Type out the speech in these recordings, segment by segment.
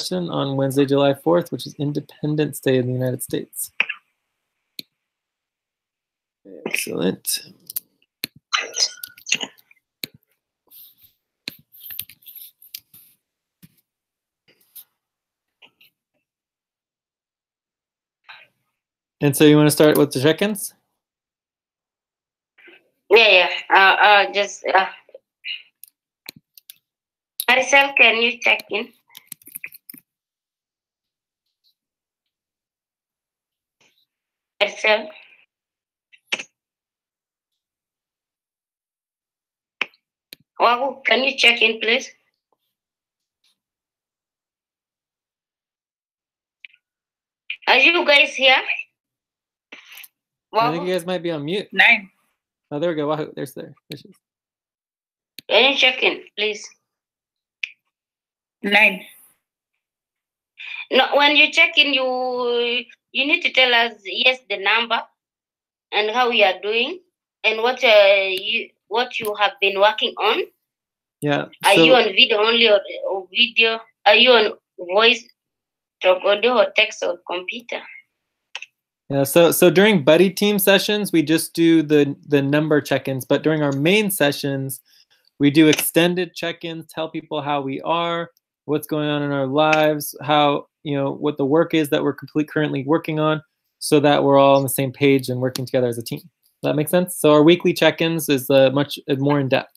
session on Wednesday, July 4th, which is Independence Day in the United States. Excellent. And so you want to start with the check-ins? Yeah. Maricel, can you check in? Maricel. Wagu, can you check in, please? Are you guys here? I think you guys might be on mute. 9. Oh, there we go. Wahoo. There she is. Can you check in, please? 9. No, when you check in, you need to tell us yes the number and how you are doing and what you have been working on. Yeah. Are you on video only or video? Are you on voice, talk, audio, or text or computer? Yeah. So during buddy team sessions, we just do the number check-ins, but during our main sessions, we do extended check-ins, tell people how we are, what's going on in our lives, how, what the work is that we're currently working on, so that we're all on the same page and working together as a team. Does that make sense? So our weekly check-ins is much more in depth.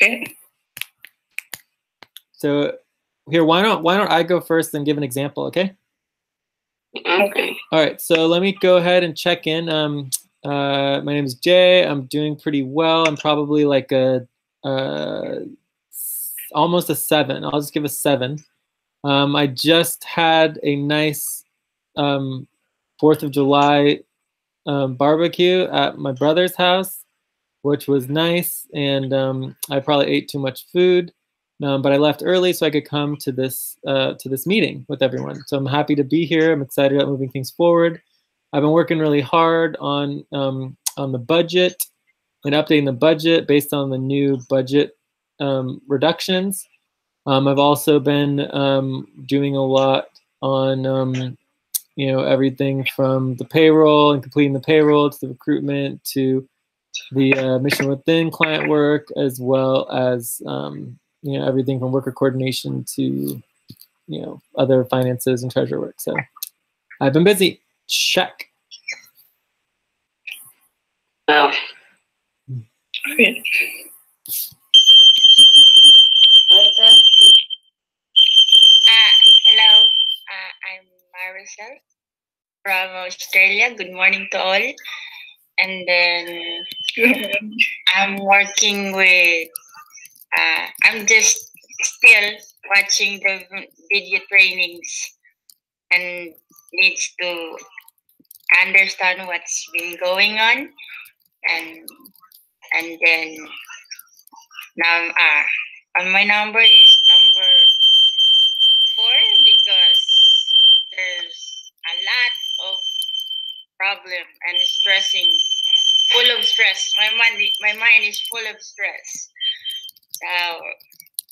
Okay. So here, why don't I go first and give an example, okay? Okay. All right, so let me go ahead and check in. My name is Jay. I'm doing pretty well. I'm probably like almost a 7. I'll just give a 7. I just had a nice 4th of July barbecue at my brother's house, which was nice, and I probably ate too much food. But I left early so I could come to this meeting with everyone. So I'm happy to be here. I'm excited about moving things forward. I've been working really hard on the budget and updating the budget based on the new budget reductions. I've also been doing a lot on everything from the payroll and completing the payroll to the recruitment to the mission within client work, as well as everything from worker coordination to other finances and treasure work. So I've been busy. Check. Oh. Okay. Hello, I'm Maricel from Australia. Good morning to all. And then I'm working with, I'm just still watching the video trainings and needs to understand what's been going on. And then now my number is number 4 because there's a lot of problem and stressing, full of stress. My mind is full of stress. So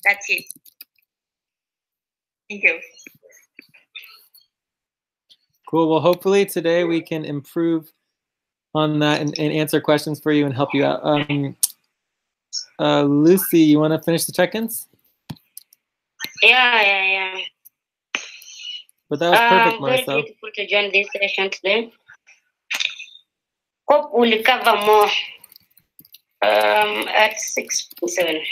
that's it. Thank you. Cool. Well, hopefully today we can improve on that and answer questions for you and help you out. Lucy, you want to finish the check-ins? Yeah. But that was perfect, Very Marcel. grateful to join this session today. Hope we'll cover more at 6.7.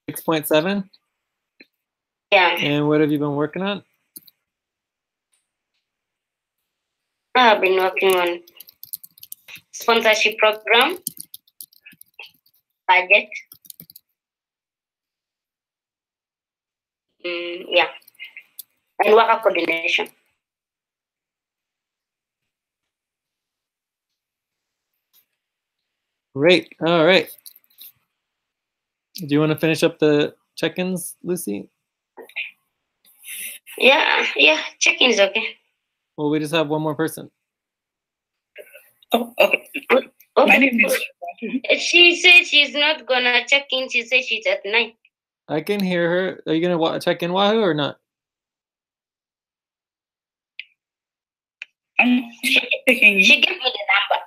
6.7? Yeah. And what have you been working on? I've been working on sponsorship program, budget. Yeah. And worker coordination. Great. All right. Do you want to finish up the check-ins, Lucy? Yeah. Check-in is okay. Well, we just have one more person. Oh, okay. Okay. My name is. She said she's not gonna check in. She said she's at 9. I can hear her. Are you gonna check in Wahoo or not? I'm checking. She gave me the number,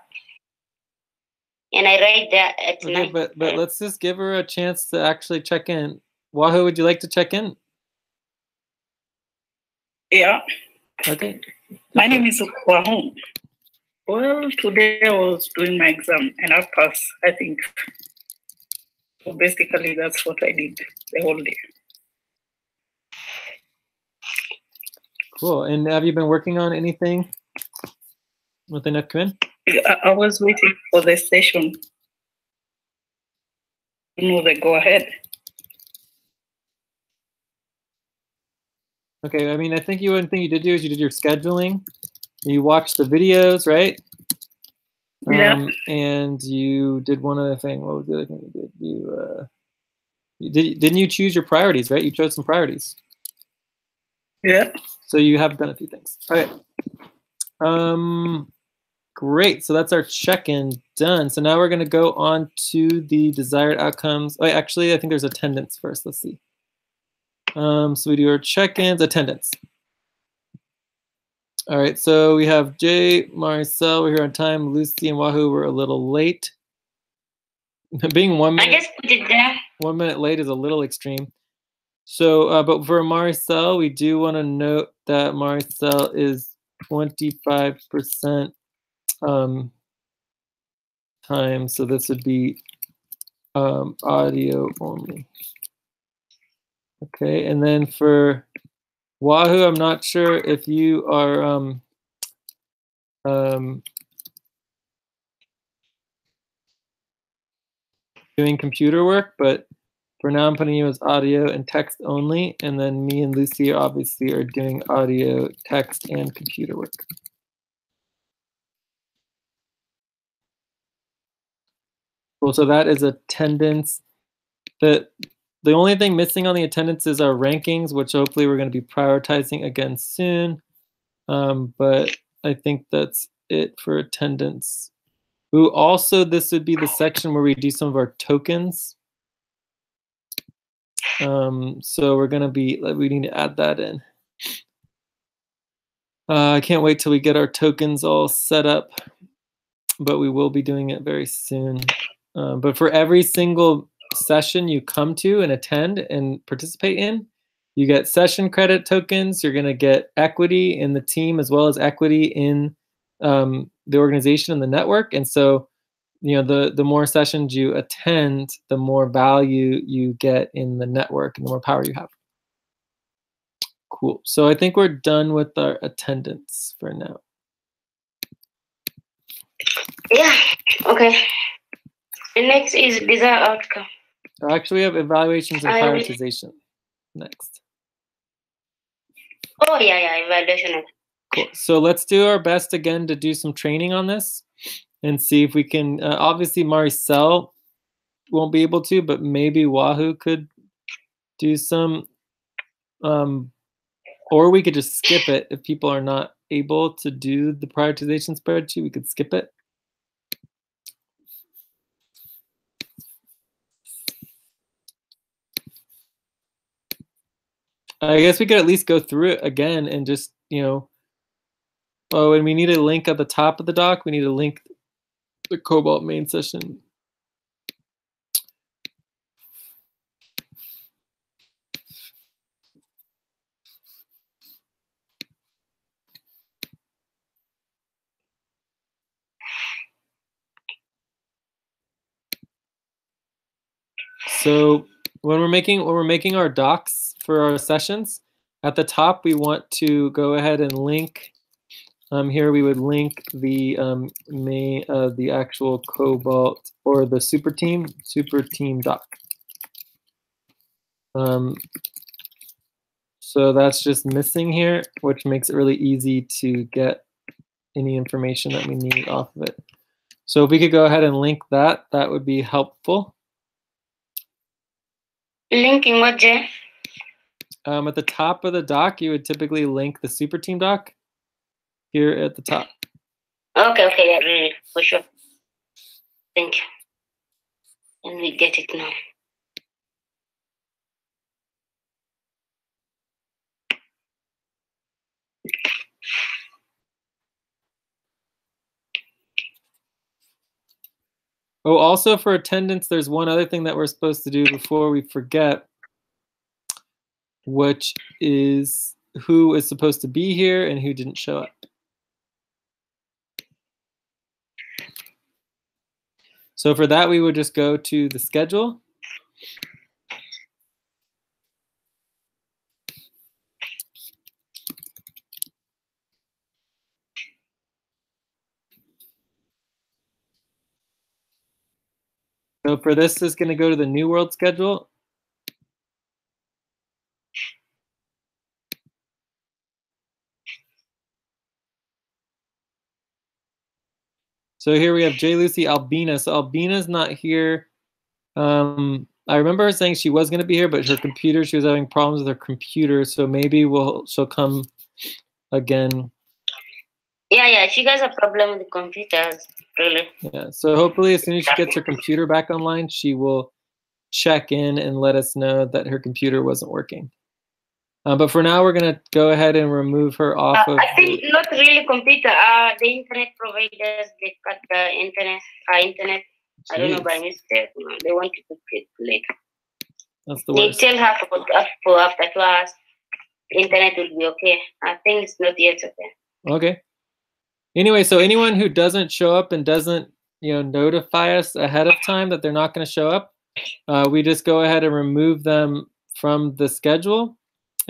and I write that at Okay, 9. but let's just give her a chance to actually check in. Wahoo, would you like to check in? Yeah. Okay. My name is Wahoo. Well, today I was doing my exam and I passed, I think. So basically, that's what I did the whole day. Cool. And have you been working on anything with the NetCommand? I was waiting for the session. The go ahead. Okay, I mean, I think one thing you did do is you did your scheduling. You watched the videos, right? Yeah. And you did one other thing. What was the other thing you did? Didn't you choose your priorities, right? You chose some priorities. Yeah. So you have done a few things. Okay. Great. So that's our check-in done. So now we're going to go on to the desired outcomes. Oh, actually, I think there's attendance first. Let's see. So we do our check-ins, attendance. All right. So we have Jay, Marcel, we're here on time. Lucy and Wahoo were a little late. Being 1 minute. I just put it there. 1 minute late is a little extreme. So, but for Marcel, we do want to note that Marcel is 25% time. So this would be audio only. Okay, and then for Wahoo, I'm not sure if you are doing computer work, but for now I'm putting you as audio and text only, and then me and Lucy obviously are doing audio, text, and computer work. Cool, so that is attendance. The only thing missing on the attendance is our rankings, which hopefully we're going to be prioritizing again soon. But I think that's it for attendance. Ooh, also, this would be the section where we do some of our tokens. So we're going to be, we need to add that in. I can't wait till we get our tokens all set up, but we will be doing it very soon. But for every single session you come to and attend and participate in, you get session credit tokens. You're going to get equity in the team as well as equity in the organization and the network. And so, you know, the more sessions you attend, the more value you get in the network and the more power you have. Cool. So I think we're done with our attendance for now. Yeah. Okay. The next is desired outcome. Actually, we have evaluations and prioritization next. Oh, yeah, evaluation. Cool. So let's do our best again to do some training on this and see if we can. Obviously, Maricel won't be able to, but maybe Wahoo could do some. Or we could just skip it if people are not able to do the prioritization spreadsheet. We could skip it. I guess we could at least go through it again and just, you know, oh, and we need a link at the top of the doc. We need to link the Cobalt main session. So when we're making our docs for our sessions, at the top we want to go ahead and link. Here we would link the the actual Cobalt or the super team doc. So that's just missing here, which makes it really easy to get any information that we need off of it. So if we could go ahead and link that, that would be helpful. Linking what, Jay? At the top of the doc, you would typically link the super team doc here at the top. Okay, yeah, for sure. Thank you. And we get it now. Oh, also for attendance, there's one other thing that we're supposed to do before we forget, which is who is supposed to be here and who didn't show up. So for that, we would just go to the schedule. So for this is going to go to the New World schedule. So here we have J. Lucy Albina. So Albina's not here. I remember her saying she was going to be here, but her computer, she was having problems with her computer. So maybe she'll come again. Yeah, she has a problem with the computers, really. Yeah, so hopefully as soon as she gets her computer back online, she will check in and let us know that her computer wasn't working. But for now, we're going to go ahead and remove her off of... I think not really computer. The internet providers, they cut the internet. Jeez. I don't know, by mistake. They want you to click late. That's the worst. They tell her for after class, internet will be okay. I think it's not yet okay. Okay. Anyway, so anyone who doesn't show up and doesn't, notify us ahead of time that they're not going to show up, we just go ahead and remove them from the schedule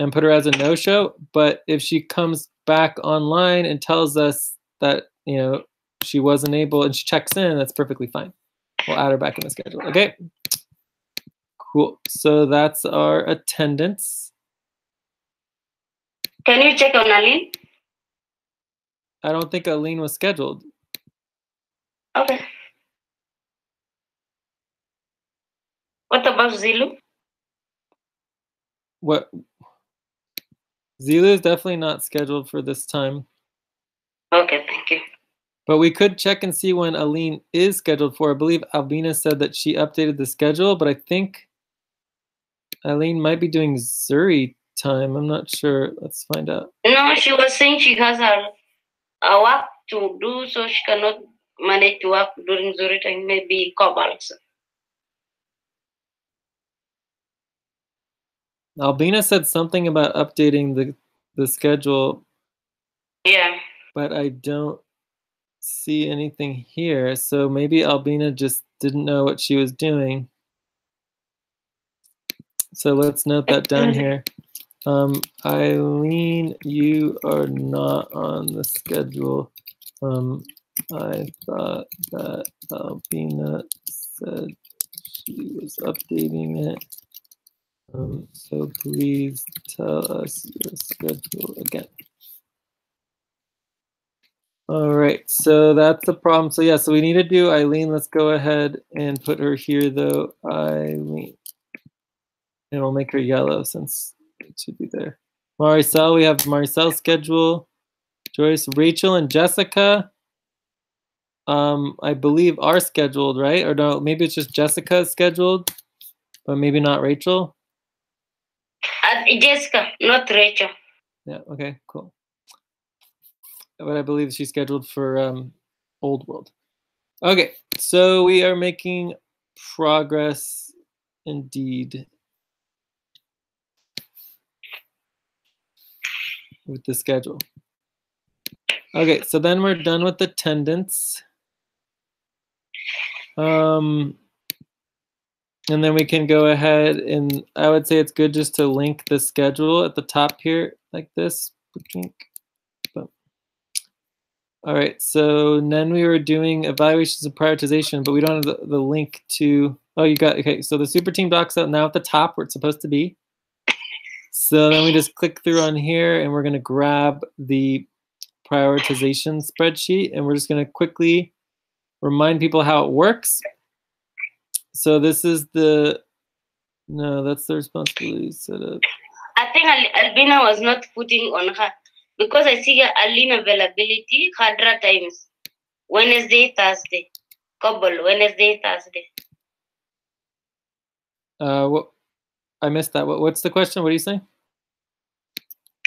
and put her as a no-show. But if she comes back online and tells us that, she wasn't able and she checks in, that's perfectly fine. We'll add her back in the schedule. Okay. Cool. So that's our attendance. Can you check on Aline? I don't think Aline was scheduled. Okay. What about Zilu? What? Zilu is definitely not scheduled for this time. Okay, thank you. But we could check and see when Aline is scheduled for. I believe Albina said that she updated the schedule, but I think Aline might be doing Zuri time. I'm not sure. Let's find out. No, she was saying she has a work to do, so she cannot manage to work during Zuri time. Maybe Cobalt. Albina said something about updating the schedule. Yeah. But I don't see anything here. So maybe Albina just didn't know what she was doing. So let's note that down here. Eileen, you are not on the schedule. I thought that Albina said she was updating it. So please tell us your schedule again. All right, so that's the problem. So yeah, so we need to do Eileen. Let's go ahead and put her here though, Eileen. And we'll make her yellow since it should be there. Maricel, we have Maricel's schedule. Joyce, Rachel, and Jessica, I believe are scheduled, right? Or no, maybe it's just Jessica scheduled, but maybe not Rachel. Jessica, not Rachel. Yeah, okay, cool. But I believe she's scheduled for Old World. Okay, so we are making progress indeed with the schedule. Okay, so then we're done with attendance. And then we can go ahead and I would say it's good just to link the schedule at the top here like this. All right, so then we were doing evaluations and prioritization, but we don't have the link to, oh, you got, okay, so the super team doc's out now at the top where it's supposed to be. So then we just click through on here and we're gonna grab the prioritization spreadsheet and we're just gonna quickly remind people how it works. So this is the, no, that's the responsibility setup. I think Albina was not putting on her, because I see Aline availability, Hadra times, Wednesday, Thursday. Cobalt, Wednesday, Thursday. What? I missed that. What's the question? What are you saying?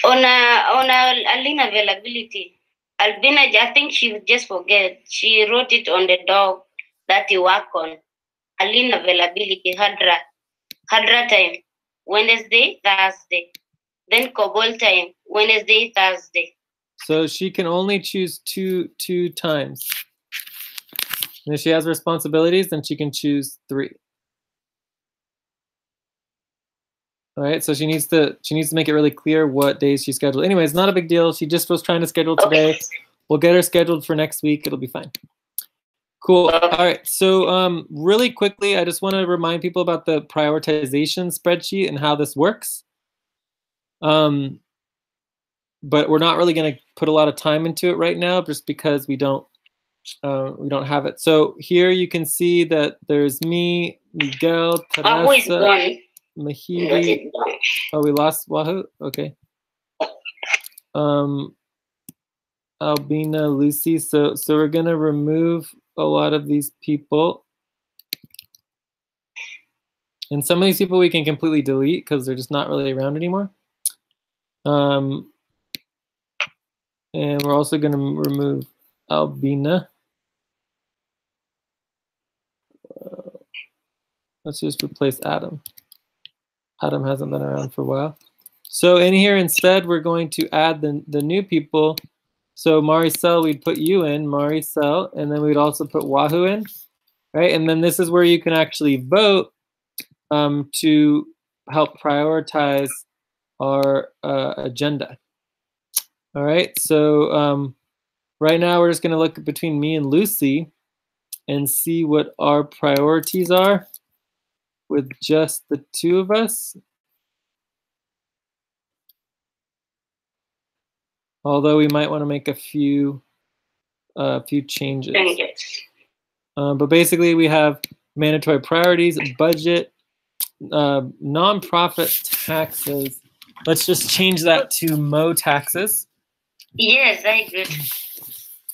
On Alina availability. Albina, I think she just forget. She wrote it on the dog that you work on. Alina availability, Hadra time, Wednesday, Thursday. Then Cobalt time, Wednesday, Thursday. So she can only choose two times. And if she has responsibilities, then she can choose 3. All right, so she needs to make it really clear what days she's scheduled. Anyway, it's not a big deal. She just was trying to schedule today. Okay. We'll get her scheduled for next week. It'll be fine. Cool. All right. So really quickly, I just want to remind people about the prioritization spreadsheet and how this works. But we're not really going to put a lot of time into it right now, just because we don't have it. So here you can see that there's me, Miguel, Teresa, Mahidi. Oh, we lost Wahoo? Okay. Albina, Lucy. So we're gonna remove a lot of these people. And some of these people we can completely delete because they're just not really around anymore. And we're also gonna remove Albina. Let's just replace Adam. Adam hasn't been around for a while. So in here instead, we're going to add the new people. So Maricel, we'd put you in, Maricel, and then we'd also put Wahoo in, right? And then this is where you can actually vote to help prioritize our agenda. All right, so right now we're just gonna look between me and Lucy and see what our priorities are with just the 2 of us. Although we might want to make a few changes. But basically we have mandatory priorities, budget, nonprofit taxes. Let's just change that to Mo taxes. Yes, I agree.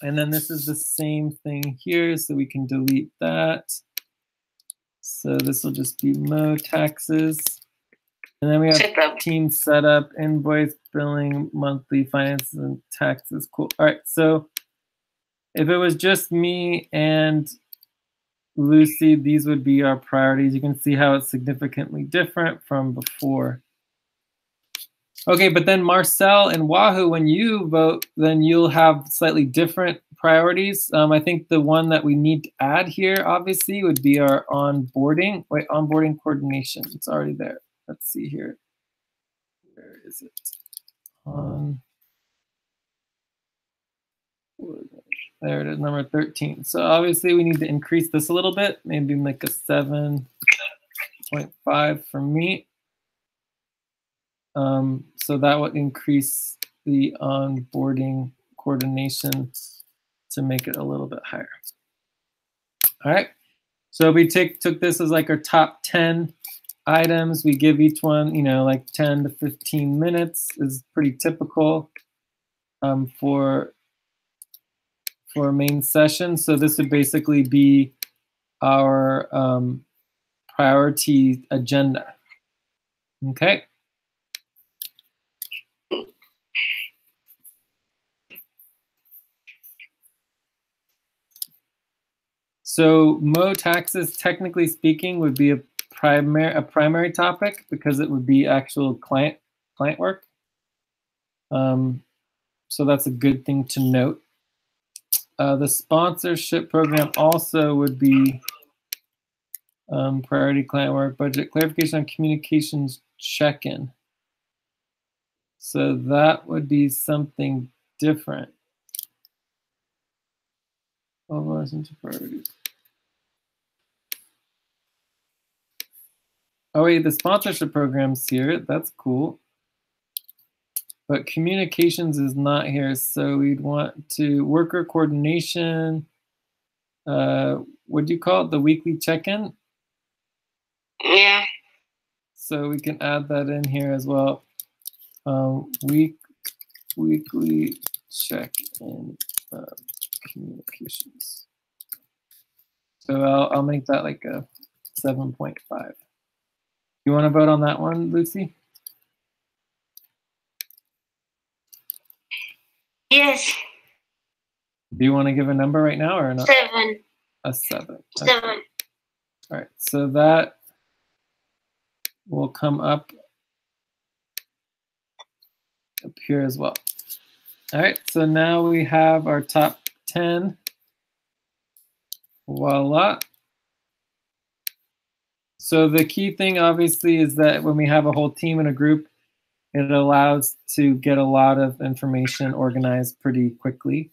And then this is the same thing here, so we can delete that. So this will just be Mo taxes. And then we have team setup, invoice, billing, monthly, finances, and taxes. Cool. All right, so if it was just me and Lucy, these would be our priorities. You can see how it's significantly different from before. Okay, but then Marcel and Wahoo, when you vote, then you'll have slightly different priorities. I think the one that we need to add here, obviously, would be our onboarding. Wait, onboarding coordination. It's already there. Let's see here. Where is it? There it is, number 13. So obviously we need to increase this a little bit, maybe make a 7.5 for me. So that would increase the onboarding coordination to make it a little bit higher. All right, so we took this as like our top 10 items. We give each one, you know, like 10 to 15 minutes is pretty typical for a main session. So this would basically be our priority agenda. Okay. So Mo taxes, technically speaking, would be a primary topic because it would be actual client work. So that's a good thing to note. The sponsorship program also would be priority client work, budget clarification on communications check-in. So that would be something different. Into priorities. Oh wait, the sponsorship program's here. That's cool. But communications is not here. So we'd want to worker coordination. What do you call it? The weekly check-in? Yeah. So we can add that in here as well. Weekly check-in communications. So I'll make that like a 7.5. You want to vote on that one, Lucy? Yes. Do you want to give a number right now or not? 7. A 7. 7. Okay. All right, so that will come up here as well. All right, so now we have our top 10. Voila. So the key thing obviously is that when we have a whole team and a group, it allows to get a lot of information organized pretty quickly.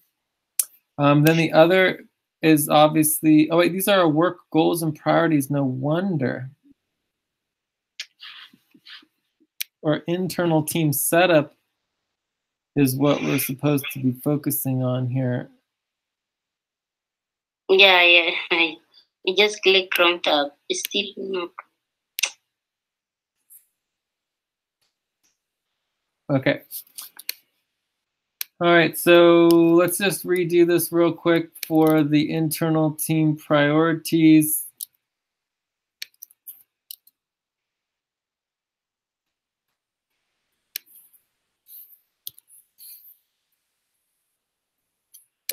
Then the other is obviously, oh wait, these are our work goals and priorities, no wonder. Our internal team setup is what we're supposed to be focusing on here. Yeah. You just click Chrome tab. It's still not. Okay. All right, so let's just redo this real quick for the internal team priorities.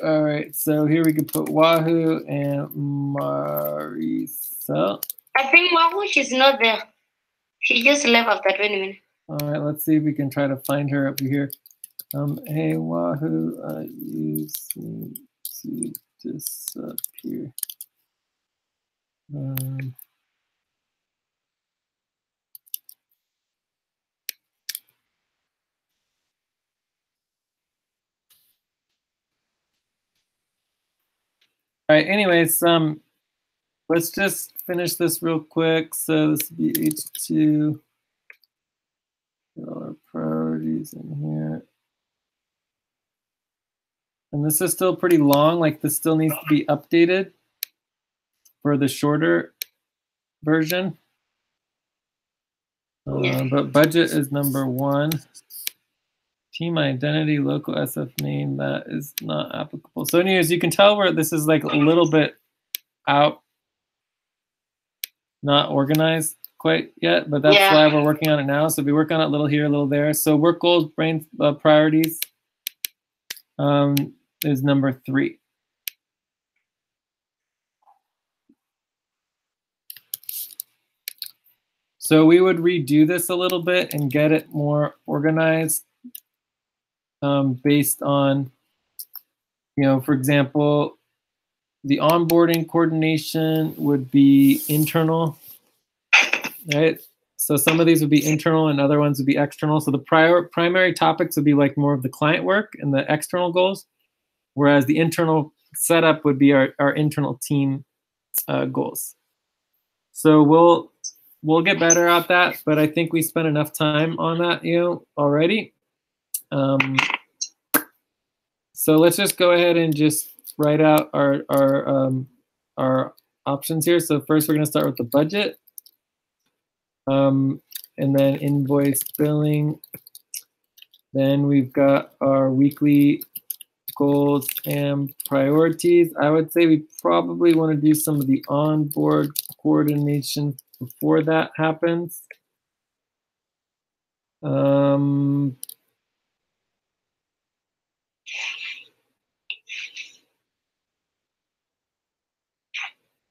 All right, so here we can put Wahoo and Marisa. I think Wahoo, she's not there. She just left after 20 minutes. All right, let's see if we can try to find her up here. Hey, Wahoo, you seem to disappear. All right, anyways, let's just finish this real quick. So this would be H2. Get all our priorities in here. And this is still pretty long, like this still needs to be updated for the shorter version. But budget is number 1. Team identity, local SF name, that is not applicable. So anyways, you can tell where this is like a little bit out, not organized quite yet, but that's why we're working on it now. So we work on it a little here, a little there. So work goals, brain priorities is number 3. So we would redo this a little bit and get it more organized based on, for example, the onboarding coordination would be internal, right? So some of these would be internal and other ones would be external. So the primary topics would be like more of the client work and the external goals, whereas the internal setup would be our internal team goals. So we'll get better at that, but I think we spent enough time on that, already. So let's just go ahead and just write out our options here. So first we're going to start with the budget, and then invoice billing. Then we've got our weekly goals and priorities. I would say we probably want to do some of the onboard coordination before that happens.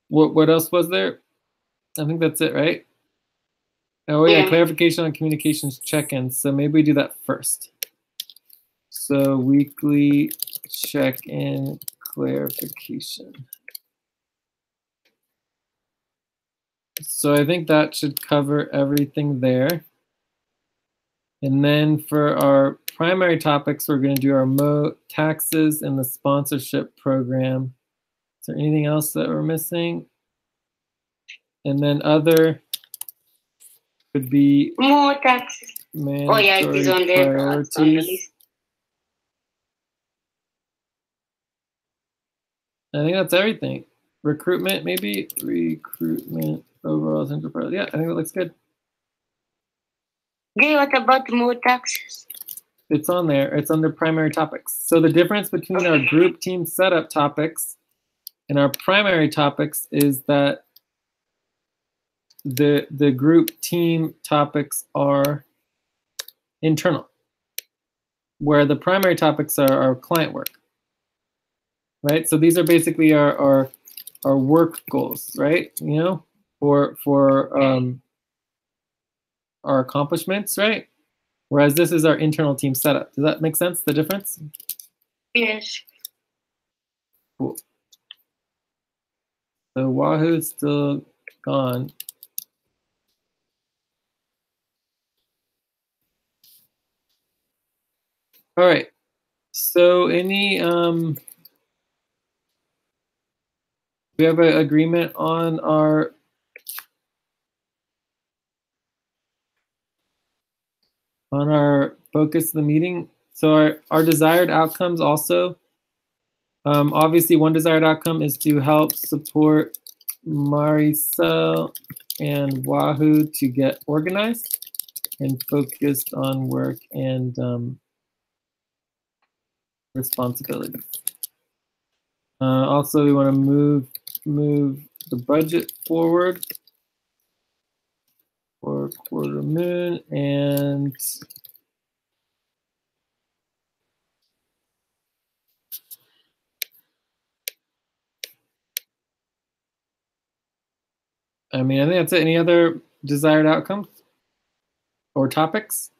What else was there? I think that's it, right? Oh yeah, clarification on communications check-ins. So maybe we do that first. So weekly check-in clarification. So I think that should cover everything there. And then for our primary topics, we're going to do our taxes and the sponsorship program. Is there anything else that we're missing? And then other could be more taxes. Oh yeah, it is on there. Priorities. I think that's everything. Recruitment, maybe recruitment overall central priority. Yeah, I think that looks good. Okay, what about more taxes? It's on there. It's under primary topics. So the difference between our group team setup topics And our primary topics is that the group team topics are internal, where the primary topics are our client work, right? So these are basically our work goals, right? You know, for our accomplishments, right? Whereas this is our internal team setup. Does that make sense, the difference? Yes. Cool. So Wahoo's still gone. All right. So any we have an agreement on our focus of the meeting. So our desired outcomes also, obviously one desired outcome is to help support Maricel and Wahoo to get organized and focused on work and responsibilities. Also, we want to move the budget forward for quarter moon, and I mean, I think that's it. Any other desired outcomes or topics?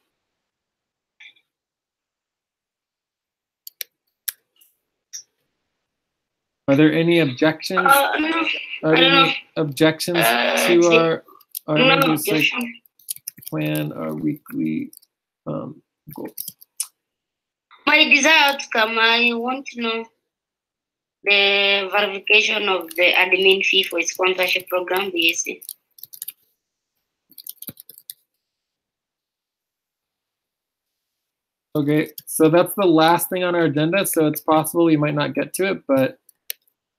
Are there any objections? No, Are there any objections to our no just, like, objection. plan our weekly goals? My desired outcome, I want to know the verification of the admin fee for sponsorship program, BSc. Okay, so that's the last thing on our agenda. So it's possible we might not get to it, but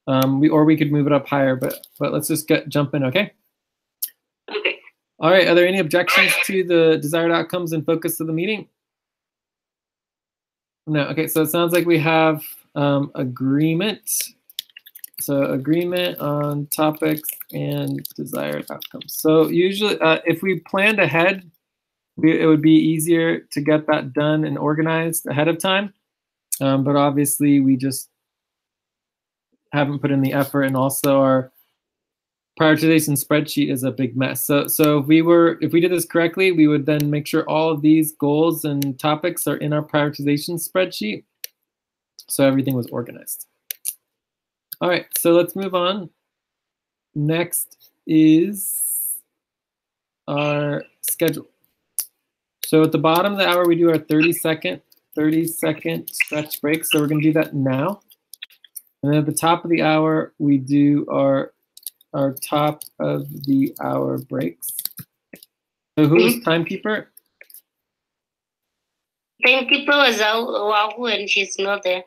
we could move it up higher. But let's just jump in, okay? Okay. All right. Are there any objections to the desired outcomes and focus of the meeting? No. Okay. So it sounds like we have agreement. So agreement on topics and desired outcomes. So usually, if we planned ahead, it would be easier to get that done and organized ahead of time. But obviously, we just haven't put in the effort, and also our prioritization spreadsheet is a big mess. So if we did this correctly, we would then make sure all of these goals and topics are in our prioritization spreadsheet, so everything was organized. All right, so let's move on. Next is our schedule. So at the bottom of the hour, we do our 30-second stretch break. So we're going to do that now. And then at the top of the hour, we do our top of the hour breaks. So who's timekeeper? Timekeeper was Wahoo, and she's not there.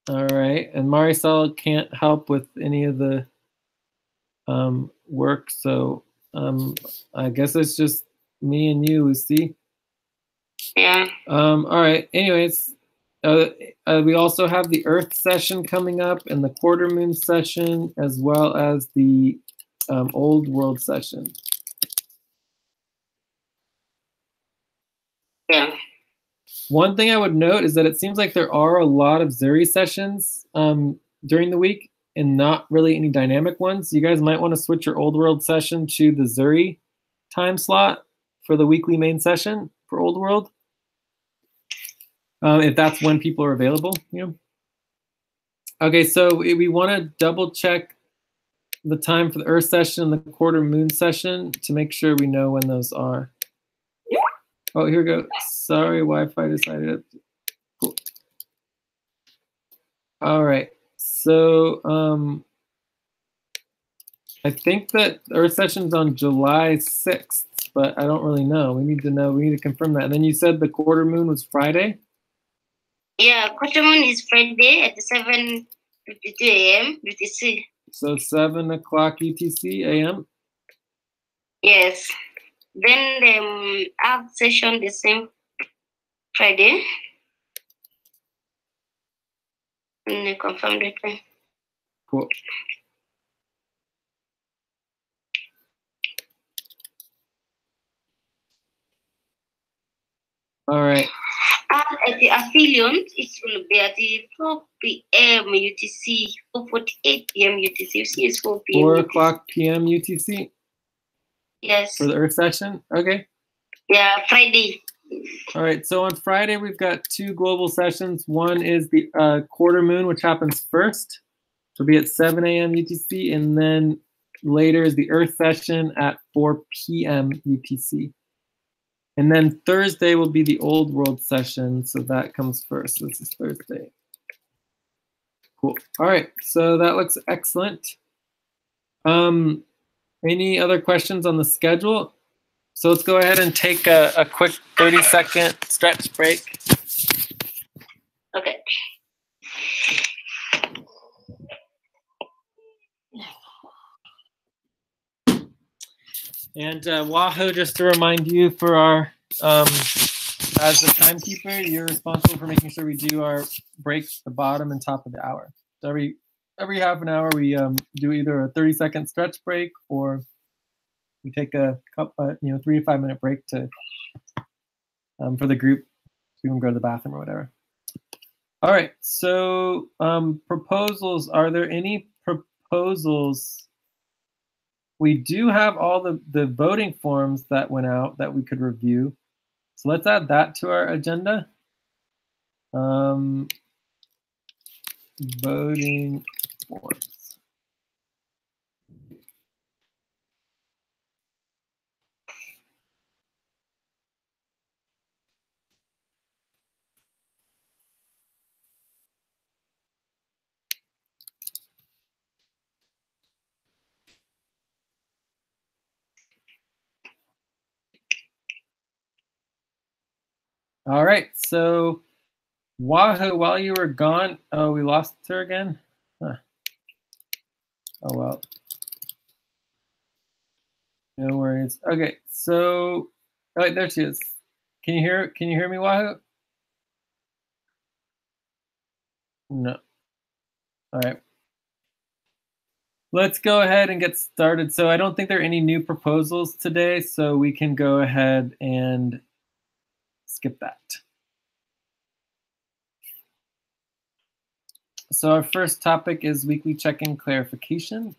All right, and Maricel can't help with any of the work, so I guess it's just me and you, Lucy. Yeah. All right. Anyways, we also have the Earth session coming up and the quarter moon session, as well as the old world session. Yeah. One thing I would note is that it seems like there are a lot of Zuri sessions during the week and not really any dynamic ones. You guys might want to switch your old world session to the Zuri time slot for the weekly main session for old world. If that's when people are available, you know. Okay, so we want to double check the time for the Earth session and the quarter moon session to make sure we know when those are. Oh, here we go. Sorry, Wi-Fi decided. Cool. All right. So I think that Earth session's on July 6th, but I don't really know. We need to know. We need to confirm that. And then you said the quarter moon was Friday? Yeah, quarter moon is Friday at 7:52 a.m. UTC. So 7 o'clock UTC a.m.? Yes. Then the Earth session the same Friday. Confirmed it. Cool. All right. At the Aphelion, it will be at the 4 p.m. UTC, 4:48 p.m. UTC. You see, it's 4 p.m. 4 o'clock p.m. UTC Yes. for the Earth session. Okay. Yeah, Friday. All right. So on Friday, we've got 2 global sessions. One is the quarter moon, which happens first. It'll be at 7 a.m. UTC. And then later is the Earth session at 4 p.m. UTC. And then Thursday will be the Old World session. So that comes first. This is Thursday. Cool. All right. So that looks excellent. Any other questions on the schedule? So let's go ahead and take a quick 30-second stretch break. Okay. And Wahoo, just to remind you, for our as the timekeeper, you're responsible for making sure we do our breaks at the bottom and top of the hour. So every half an hour, we do either a 30-second stretch break, or we take a 3 to 5 minute break to for the group, so we can go to the bathroom or whatever. All right. So proposals. Are there any proposals? We do have all the voting forms that went out that we could review. So let's add that to our agenda. Voting forms. All right, so Wahoo, while you were gone, oh, we lost her again? Huh. Oh, well. No worries. Okay, so, oh, wait, there she is. Can you hear me, Wahoo? No. All right. Let's go ahead and get started. So I don't think there are any new proposals today, so we can go ahead and skip that. So our first topic is weekly check-in clarification.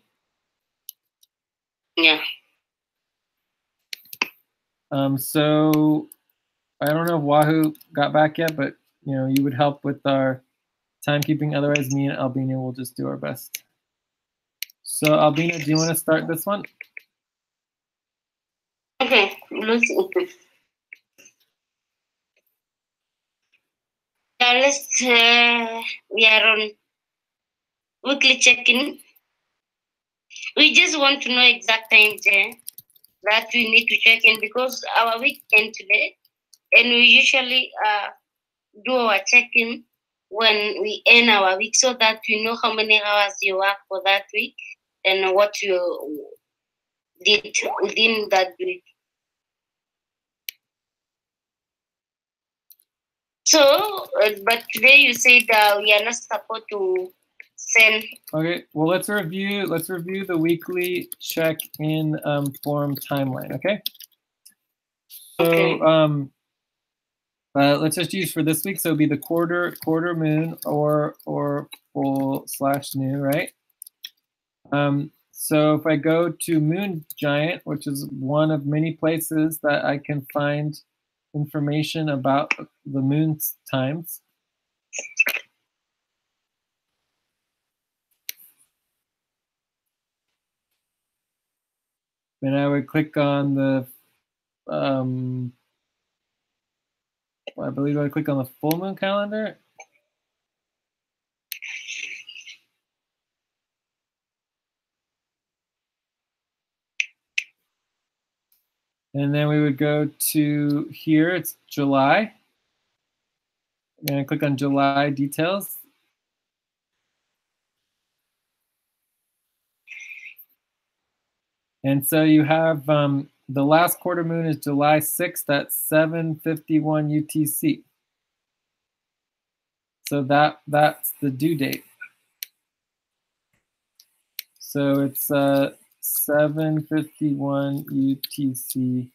Yeah. So I don't know if Wahoo got back yet, but you would help with our timekeeping. Otherwise, me and Albina will just do our best. So Albina, do you want to start this one? Okay. Let's we are on weekly check-in. We just want to know exact times that we need to check in, because our weekend today, and we usually do our check-in when we end our week, so that we know how many hours you work for that week and what you did within that week. So, but today you said we are not supposed to send. Okay, well, let's review the weekly check-in form timeline, okay? So Okay. let's just use for this week, so it'll be the quarter moon or full/new, right? So if I go to Moon Giant, which is one of many places that I can find information about the moon's times. Then I would click on the, I believe I click on the full moon calendar. And then we would go to here, it's July. I'm going to click on July details. And so you have the last quarter moon is July 6th at 7:51 UTC. So that's the due date. So it's 7:51 UTC.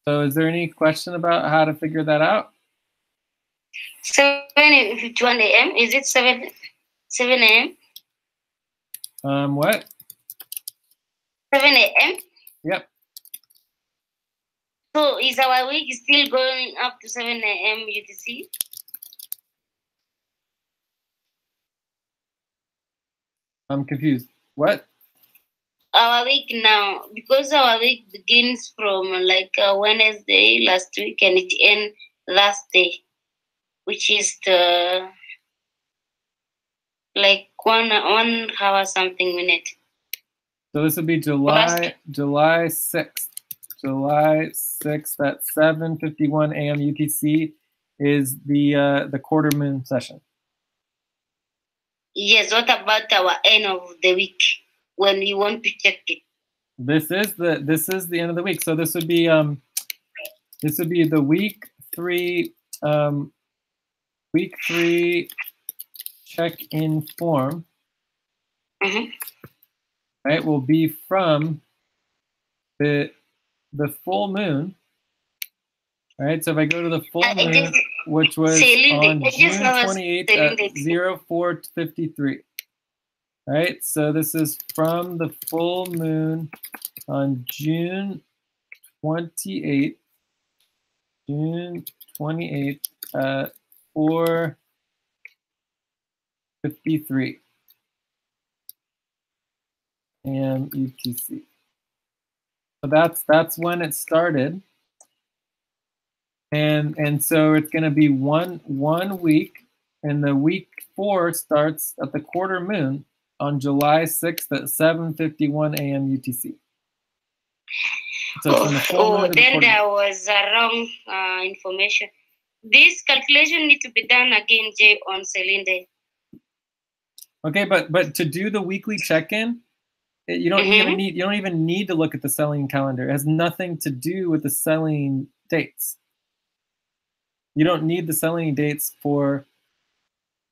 So is there any question about how to figure that out? 7:51 a.m. Is it 7 a.m.? What? 7 a.m. Yep. So is our week still going up to 7 a.m. UTC? I'm confused. What? Our week now, because our week begins from like Wednesday last week and it ends Thursday, which is the like 1 hour something minute. So this would be July 6th. July 6th at 7:51 a.m. UTC is the quarter moon session. Yes, what about our end of the week when we want to check it? This is the end of the week. So this would be the week 3 check-in form. Mm-hmm. Right, will be from the full moon. All right, so if I go to the full moon, which was on June 28th at 04:53. All right, so this is from the full moon on June 28th. June 28th at 4:53 a.m. UTC. So that's when it started. And so it's going to be one week, and the week 4 starts at the quarter moon on July 6th at 7:51 a.m. UTC. So it's from the full moon to the then quarter there moon. was wrong information. This calculation needs to be done again, Jay, on Celine Day. Okay, but to do the weekly check-in, you don't even need to look at the selling calendar. It has nothing to do with the selling dates. You don't need the selling dates for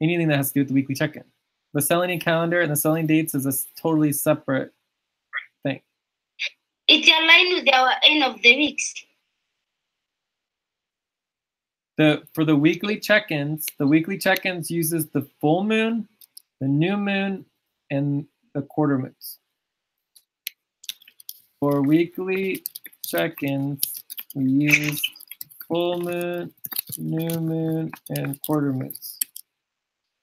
anything that has to do with the weekly check-in. The selling calendar and the selling dates is a totally separate thing. It's aligned with our end of the weeks. For the weekly check-ins uses the full moon, the new moon, and the quarter moons. For weekly check-ins, we use full moon, new moon, and quarter moons.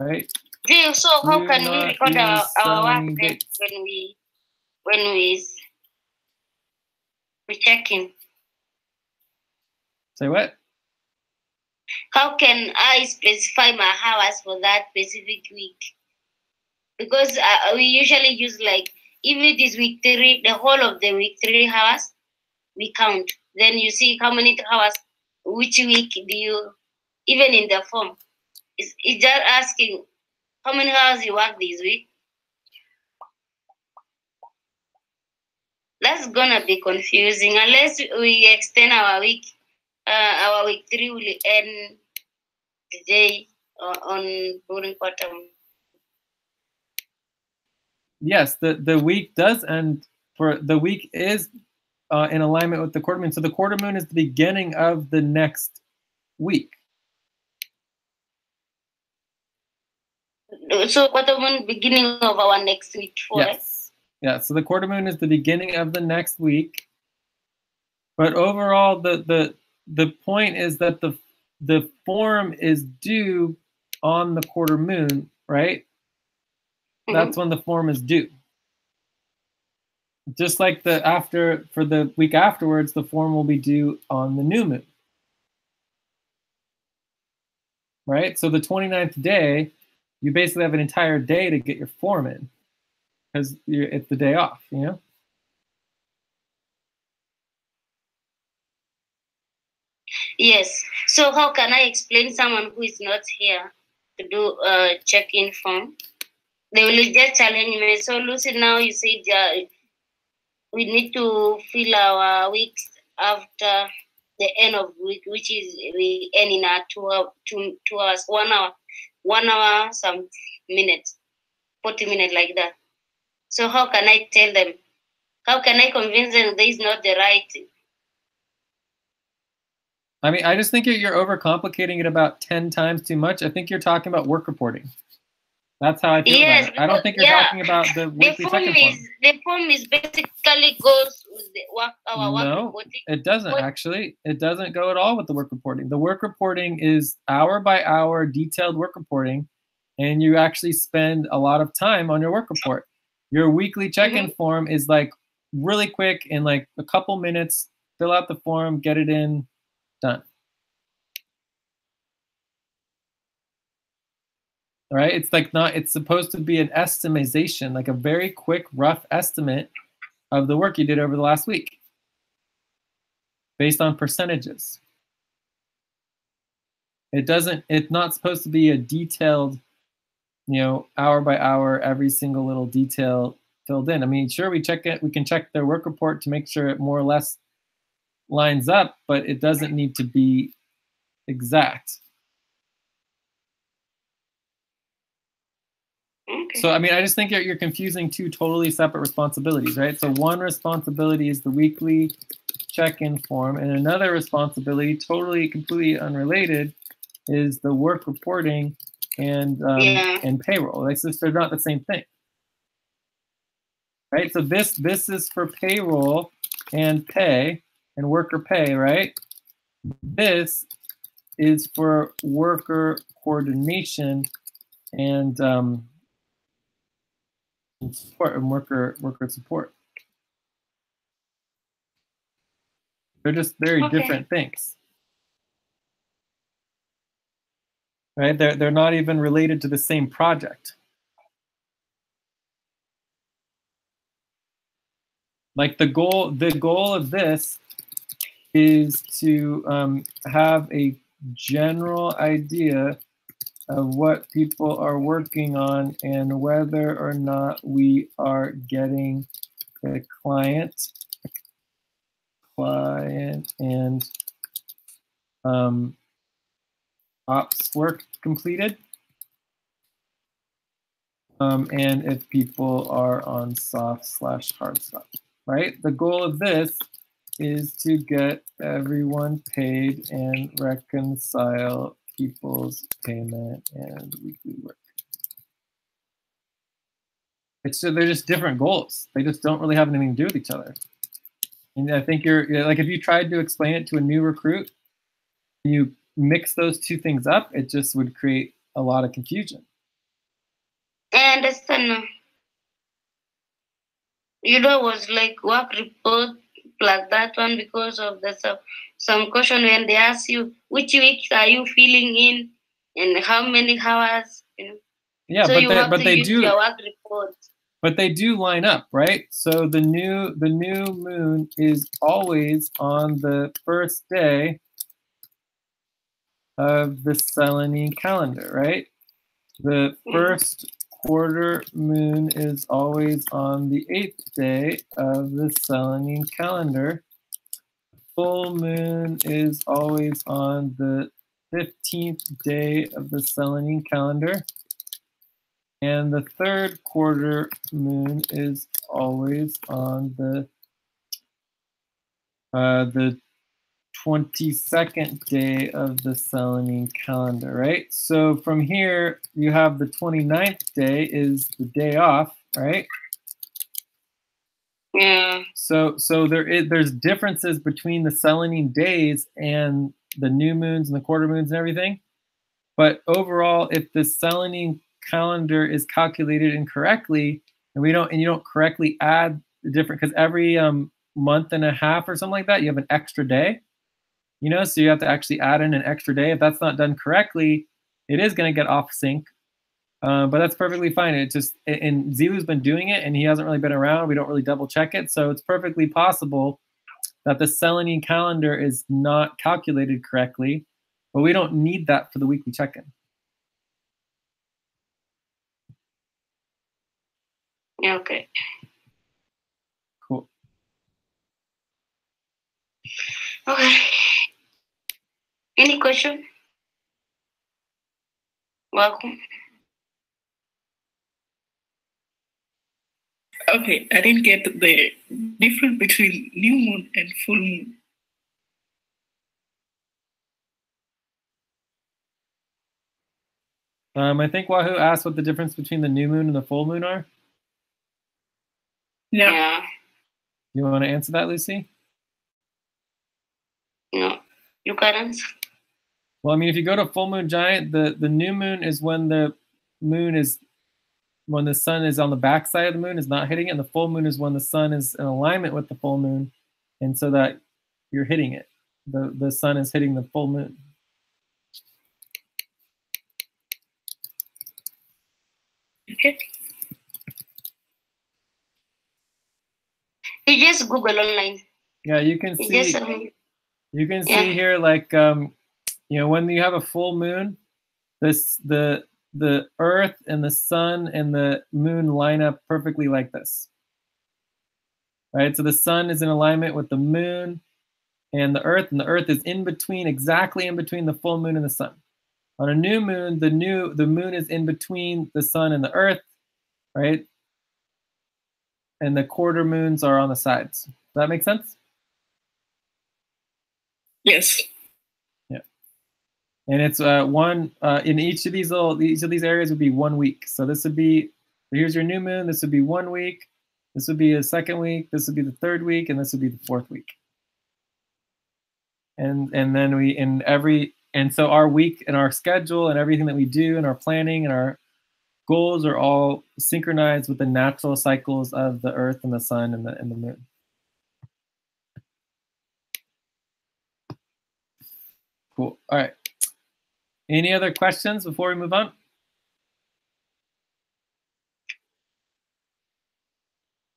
Right? Yeah, so how can we record our work then when we check in? Say what? How can I specify my hours for that specific week? Because we usually use like, if it is week 3, the whole of the week 3 hours, we count. Then you see how many hours, which week do you, even in the form, it's just asking how many hours you work this week. That's gonna be confusing unless we extend our week. Our week 3 will end today on during quarter. Yes, the week does end. For the week is in alignment with the quarter moon. So the quarter moon is the beginning of the next week. So quarter moon beginning of our next week. Yes. Yeah. So the quarter moon is the beginning of the next week. But overall, the point is that the form is due on the quarter moon, right? Mm-hmm. That's when the form is due. Just like for the week afterwards, the form will be due on the new moon. Right? So the 29th day, you basically have an entire day to get your form in because it's the day off, you know? Yes. So how can I explain someone who is not here to do a check-in form? They will just challenge me. So Lucy, now you said we need to fill our weeks after the end of the week, which is we end in a 2 hours, 1 hour, some minutes, 40 minutes like that. So how can I tell them? How can I convince them this is not the right? I mean, I just think you're overcomplicating it about 10 times too much. I think you're talking about work reporting. That's how I feel about it. I don't think you're talking about the weekly check-in form. The form is basically goes with the work reporting. It doesn't actually. It doesn't go at all with the work reporting. The work reporting is hour by hour detailed work reporting, and you actually spend a lot of time on your work report. Your weekly check-in form is like really quick, in like a couple minutes, fill out the form, get it in, done. All right, it's like not, it's supposed to be an estimation, like a very quick, rough estimate of the work you did over the last week based on percentages. It's not supposed to be a detailed, hour by hour, every single little detail filled in. I mean, sure, we can check their work report to make sure it more or less lines up, but it doesn't need to be exact. Okay. So, I mean, I just think you're confusing two totally separate responsibilities, right? So one responsibility is the weekly check-in form, and another responsibility, totally, completely unrelated, is the work reporting and payroll. Like, so they're not the same thing, right? So this is for payroll and pay and worker pay, right? This is for worker coordination and support and worker support. They're just very different things, right? They're not even related to the same project. Like the goal of this is to have a general idea of what people are working on and whether or not we are getting the client and ops work completed, and if people are on soft/hard stuff, right? The goal of this is to get everyone paid and reconcile people's payment and weekly work. They're just different goals. They just don't really have anything to do with each other. And I think you're like, if you tried to explain it to a new recruit, you mix those two things up, it just would create a lot of confusion. I understand. Was like work report plus that one because of the some question when they ask you which weeks are you filling in and how many hours, Yeah, so but they do your work report. But they do line up, right? So the new moon is always on the first day of the Selene calendar, right? The first quarter moon is always on the 8th day of the Selene calendar. Full moon is always on the 15th day of the Selene calendar. And the third quarter moon is always on the 22nd day of the Selene calendar, right? So from here, you have the 29th day is the day off, right? Yeah. So there's differences between the Selene days and the new moons and the quarter moons and everything. But overall, if the Selene calendar is calculated incorrectly, and you don't correctly add the different, because every month and a half or something like that, you have an extra day, so you have to actually add in an extra day. If that's not done correctly, it is going to get off sync, but that's perfectly fine. It just, and Zilu's been doing it and he hasn't really been around. We don't really double check it. So it's perfectly possible that the Selene calendar is not calculated correctly, but we don't need that for the weekly check-in. Okay. Cool. Okay. Any question? Welcome. Okay, I didn't get the difference between new moon and full moon. I think Wahoo asked what the difference between the new moon and the full moon are. Yeah. You want to answer that, Lucy? No. You can answer. Well, I mean, if you go to full moon giant, the new moon is when the sun is on the back side of the moon, is not hitting it, and the full moon is when the sun is in alignment with the full moon, and so that you're hitting it. The sun is hitting the full moon. Okay. You just Google online. Yeah, you can You see. just, You can see here, like when you have a full moon, the Earth and the sun and the moon line up perfectly like this. Right? So the sun is in alignment with the moon and the Earth is in between, exactly in between the full moon and the sun. On a new moon, the moon is in between the sun and the Earth, right? And the quarter moons are on the sides. Does that make sense? Yes. Yeah. And it's one in each of these areas would be 1 week. So this would be, here's your new moon. This would be 1 week. This would be a second week. This would be the third week, and this would be the fourth week. And then so our week and our schedule and everything that we do and our planning and our goals are all synchronized with the natural cycles of the Earth and the sun and the moon. Cool. All right. Any other questions before we move on?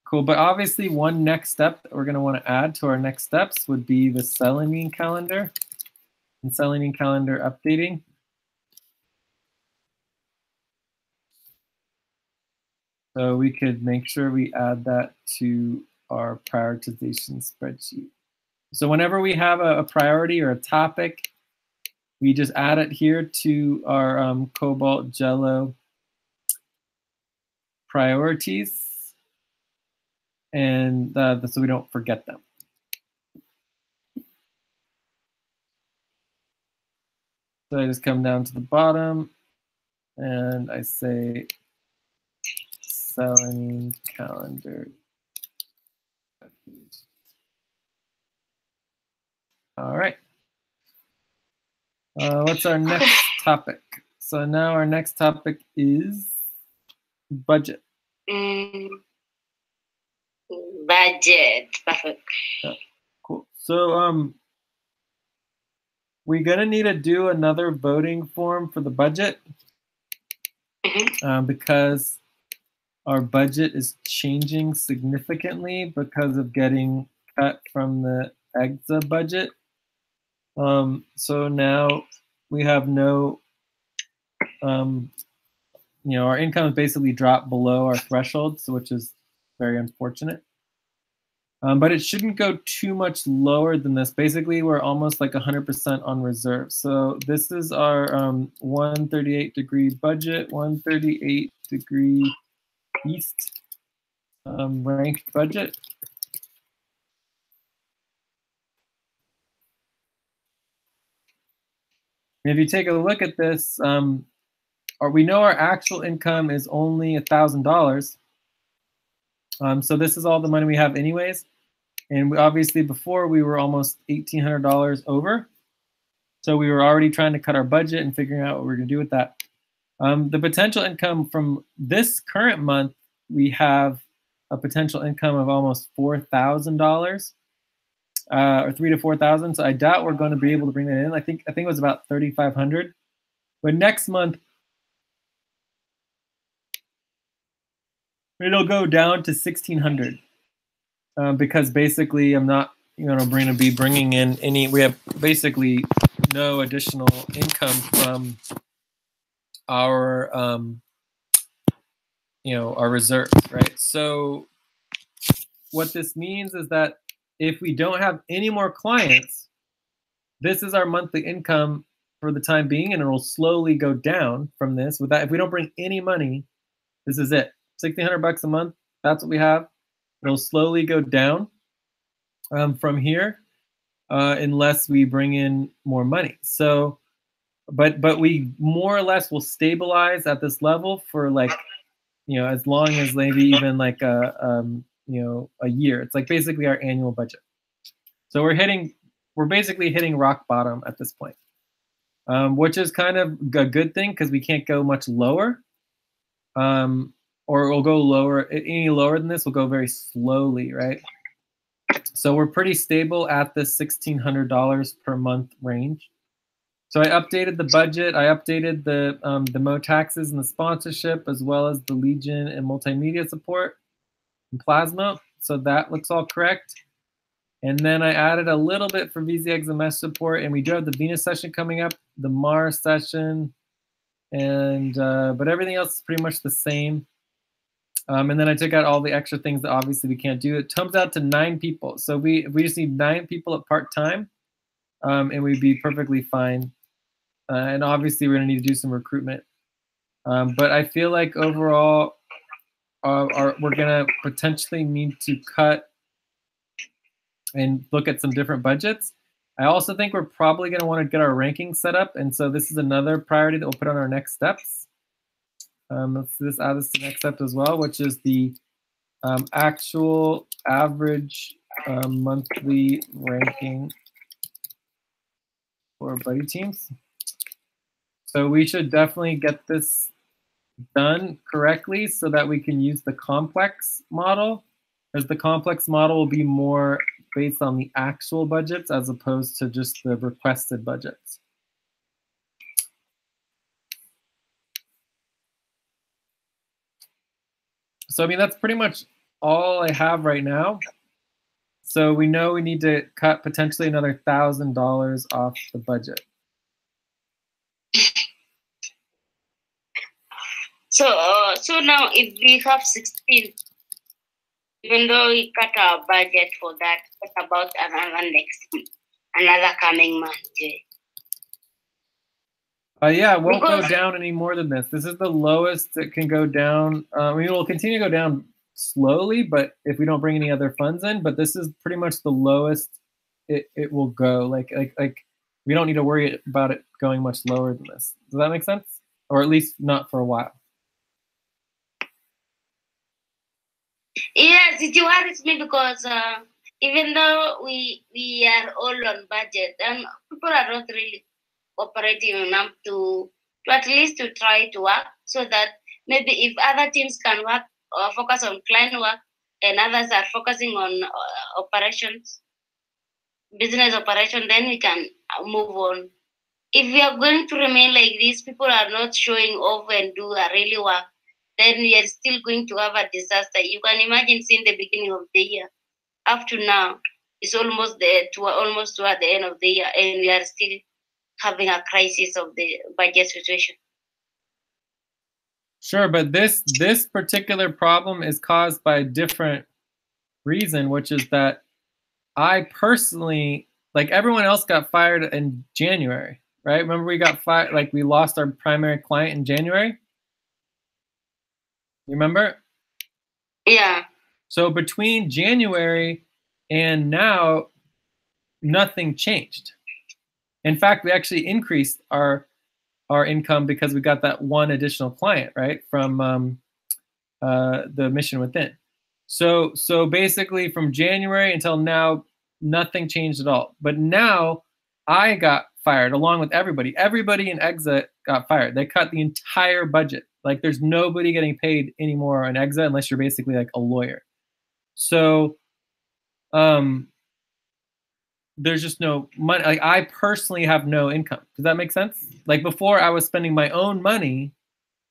Cool. But obviously, one next step that we're going to want to add to our next steps would be the Selenium calendar and Selenium calendar updating. So we could make sure we add that to our prioritization spreadsheet. So whenever we have a priority or a topic, we just add it here to our Cobalt Jello priorities, and so we don't forget them. So I just come down to the bottom, and I say Selenium calendar. All right. What's our next topic? So now our next topic is budget. Budget. Perfect. Yeah, cool. So we're gonna need to do another voting form for the budget because our budget is changing significantly because of getting cut from the EXA budget. So now we have no, our income has basically dropped below our threshold, which is very unfortunate. But it shouldn't go too much lower than this. Basically, we're almost like 100% on reserve. So this is our 138-degree budget, 138-degree East ranked budget. And if you take a look at this, we know our actual income is only $1,000. So this is all the money we have anyways. And obviously before we were almost $1,800 over. So we were already trying to cut our budget and figuring out what we're gonna do with that. The potential income from this current month, we have a potential income of almost $4,000 or $3,000 to $4,000. So I doubt we're going to be able to bring that in. I think it was about $3,500. But next month, it'll go down to $1,600 because basically I'm not going to be bringing in any. We have basically no additional income from our our reserves, right? So what this means is that if we don't have any more clients, this is our monthly income for the time being, and it will slowly go down from this. With that, if we don't bring any money, this is it. $1,600 a month. That's what we have. It'll slowly go down from here unless we bring in more money. So, but we more or less will stabilize at this level for like, you know, as long as maybe even like you know, a year. It's like basically our annual budget. So we're basically hitting rock bottom at this point, which is kind of a good thing because we can't go much lower. Or we'll go lower. Any lower than this will go very slowly, right? So we're pretty stable at the $1,600 per month range. So I updated the budget. I updated the Mo taxes and the sponsorship, as well as the Legion and multimedia support and Plasma. So that looks all correct. And then I added a little bit for VZX and mesh support, and we do have the Venus session coming up, the Mars session, and but everything else is pretty much the same. And then I took out all the extra things that obviously we can't do. It comes out to 9 people. So we just need 9 people at part-time, and we'd be perfectly fine. And obviously we're gonna need to do some recruitment. But I feel like overall, we're gonna potentially need to cut and look at some different budgets. I also think we're probably gonna wanna get our ranking set up. And so this is another priority that we'll put on our next steps. Let's add this to the next step as well, which is the actual average monthly ranking for buddy teams. So we should definitely get this done correctly so that we can use the complex model, as the complex model will be more based on the actual budgets as opposed to just the requested budgets. So, I mean, that's pretty much all I have right now. So we know we need to cut potentially another $1,000 off the budget. So now if we have 16, even though we cut our budget for that, what about another coming month? Yeah, it won't go down any more than this. This is the lowest it can go down. I mean, it will continue to go down slowly, but if we don't bring any other funds in, but this is pretty much the lowest it will go. Like we don't need to worry about it going much lower than this. Does that make sense? Or at least not for a while. Yes, it worries me because even though we are all on budget, and people are not really operating enough to at least to try to work, so that maybe if other teams can work or focus on client work and others are focusing on operations, business operation, then we can move on. If we are going to remain like this, people are not showing off and do a really work, then we are still going to have a disaster. You can imagine since the beginning of the year up to now, it's almost toward the end of the year, and we are still having a crisis of the budget situation. Sure, but this particular problem is caused by a different reason, which is that I personally, like everyone else, got fired in January, right? Remember we got fired, like we lost our primary client in January? You remember? Yeah. So between January and now, nothing changed. In fact, we actually increased our income because we got that one additional client, right, from the Mission Within. So basically from January until now, nothing changed at all. But now I got fired along with everybody. Everybody in EXA got fired. They cut the entire budget. Like there's nobody getting paid anymore on EXA unless you're basically like a lawyer. So there's just no money. Like I personally have no income. Does that make sense? Like before I was spending my own money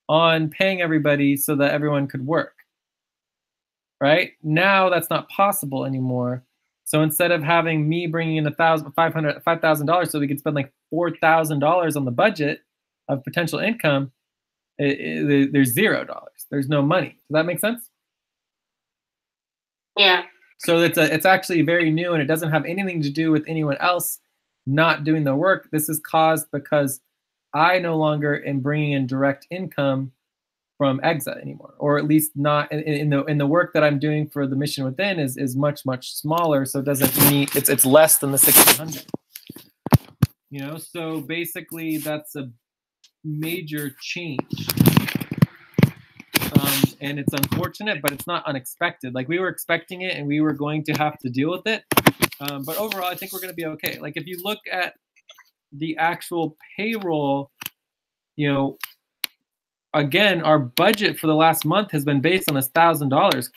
on paying everybody so that everyone could work. Right? Now that's not possible anymore. So instead of having me bringing in $5,000 so we could spend like $4,000 on the budget of potential income, there's $0. There's no money. Does that make sense? Yeah. So it's actually very new, and it doesn't have anything to do with anyone else not doing the work, this is caused because I no longer am bringing in direct income from EXA anymore, or at least not in the work that I'm doing for the mission within is much smaller, so it doesn't meet, it's less than the 1,600. You know, so basically that's a major change, and it's unfortunate, but it's not unexpected. Like, we were expecting it, and we were going to have to deal with it. But overall, I think we're going to be okay. Like, if you look at the actual payroll, you know, again, our budget for the last month has been based on $1,000,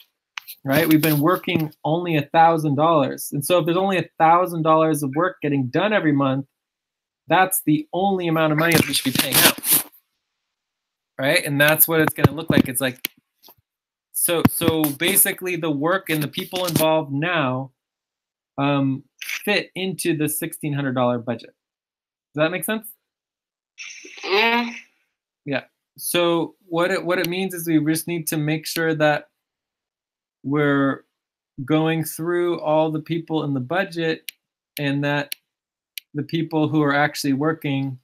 right? We've been working only $1,000. And so if there's only $1,000 of work getting done every month, that's the only amount of money that we should be paying out, right? And that's what it's going to look like. It's like, so basically the work and the people involved now fit into the $1,600 budget. Does that make sense? Yeah. Yeah. So what it means is we just need to make sure that we're going through all the people in the budget, and that the people who are actually working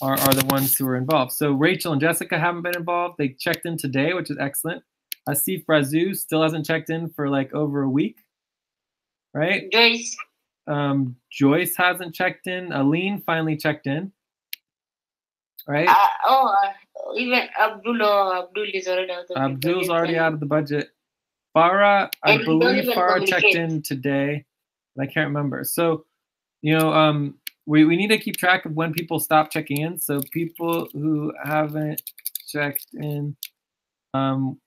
are the ones who are involved. So Rachel and Jessica haven't been involved. They checked in today, which is excellent. Asif Razou still hasn't checked in for like over a week, right? Joyce. Joyce hasn't checked in. Aline finally checked in, right? Even Abdul is already out of the budget. Abdul's already out of the budget. Farah, I And we don't believe even Farah checked communicate. in today. I can't remember. So, you know, we need to keep track of when people stop checking in. So people who haven't checked in, and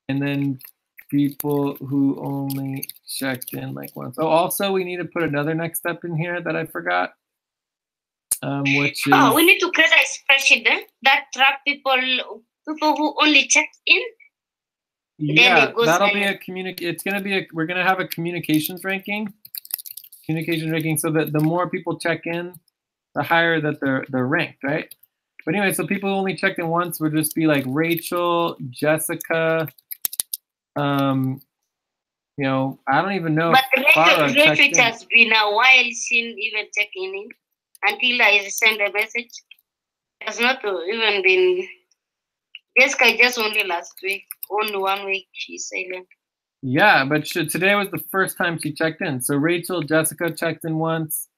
then people who only checked in like once. Oh, also we need to put another next step in here that I forgot, which is... we need to create a spreadsheet that track people who only checked in. Yeah, it goes that'll like- be it's gonna be we're gonna have a communications ranking. So that the more people check in, the higher that they're ranked, right? But anyway, so people who only checked in once would just be like Rachel, Jessica, you know, I don't even know But if Farah checked Rachel in. has been a while since even checking in until I sent a message. It has not even been. Jessica just only last week, only 1 week she's silent. Yeah, but today was the first time she checked in. So Rachel, Jessica checked in once.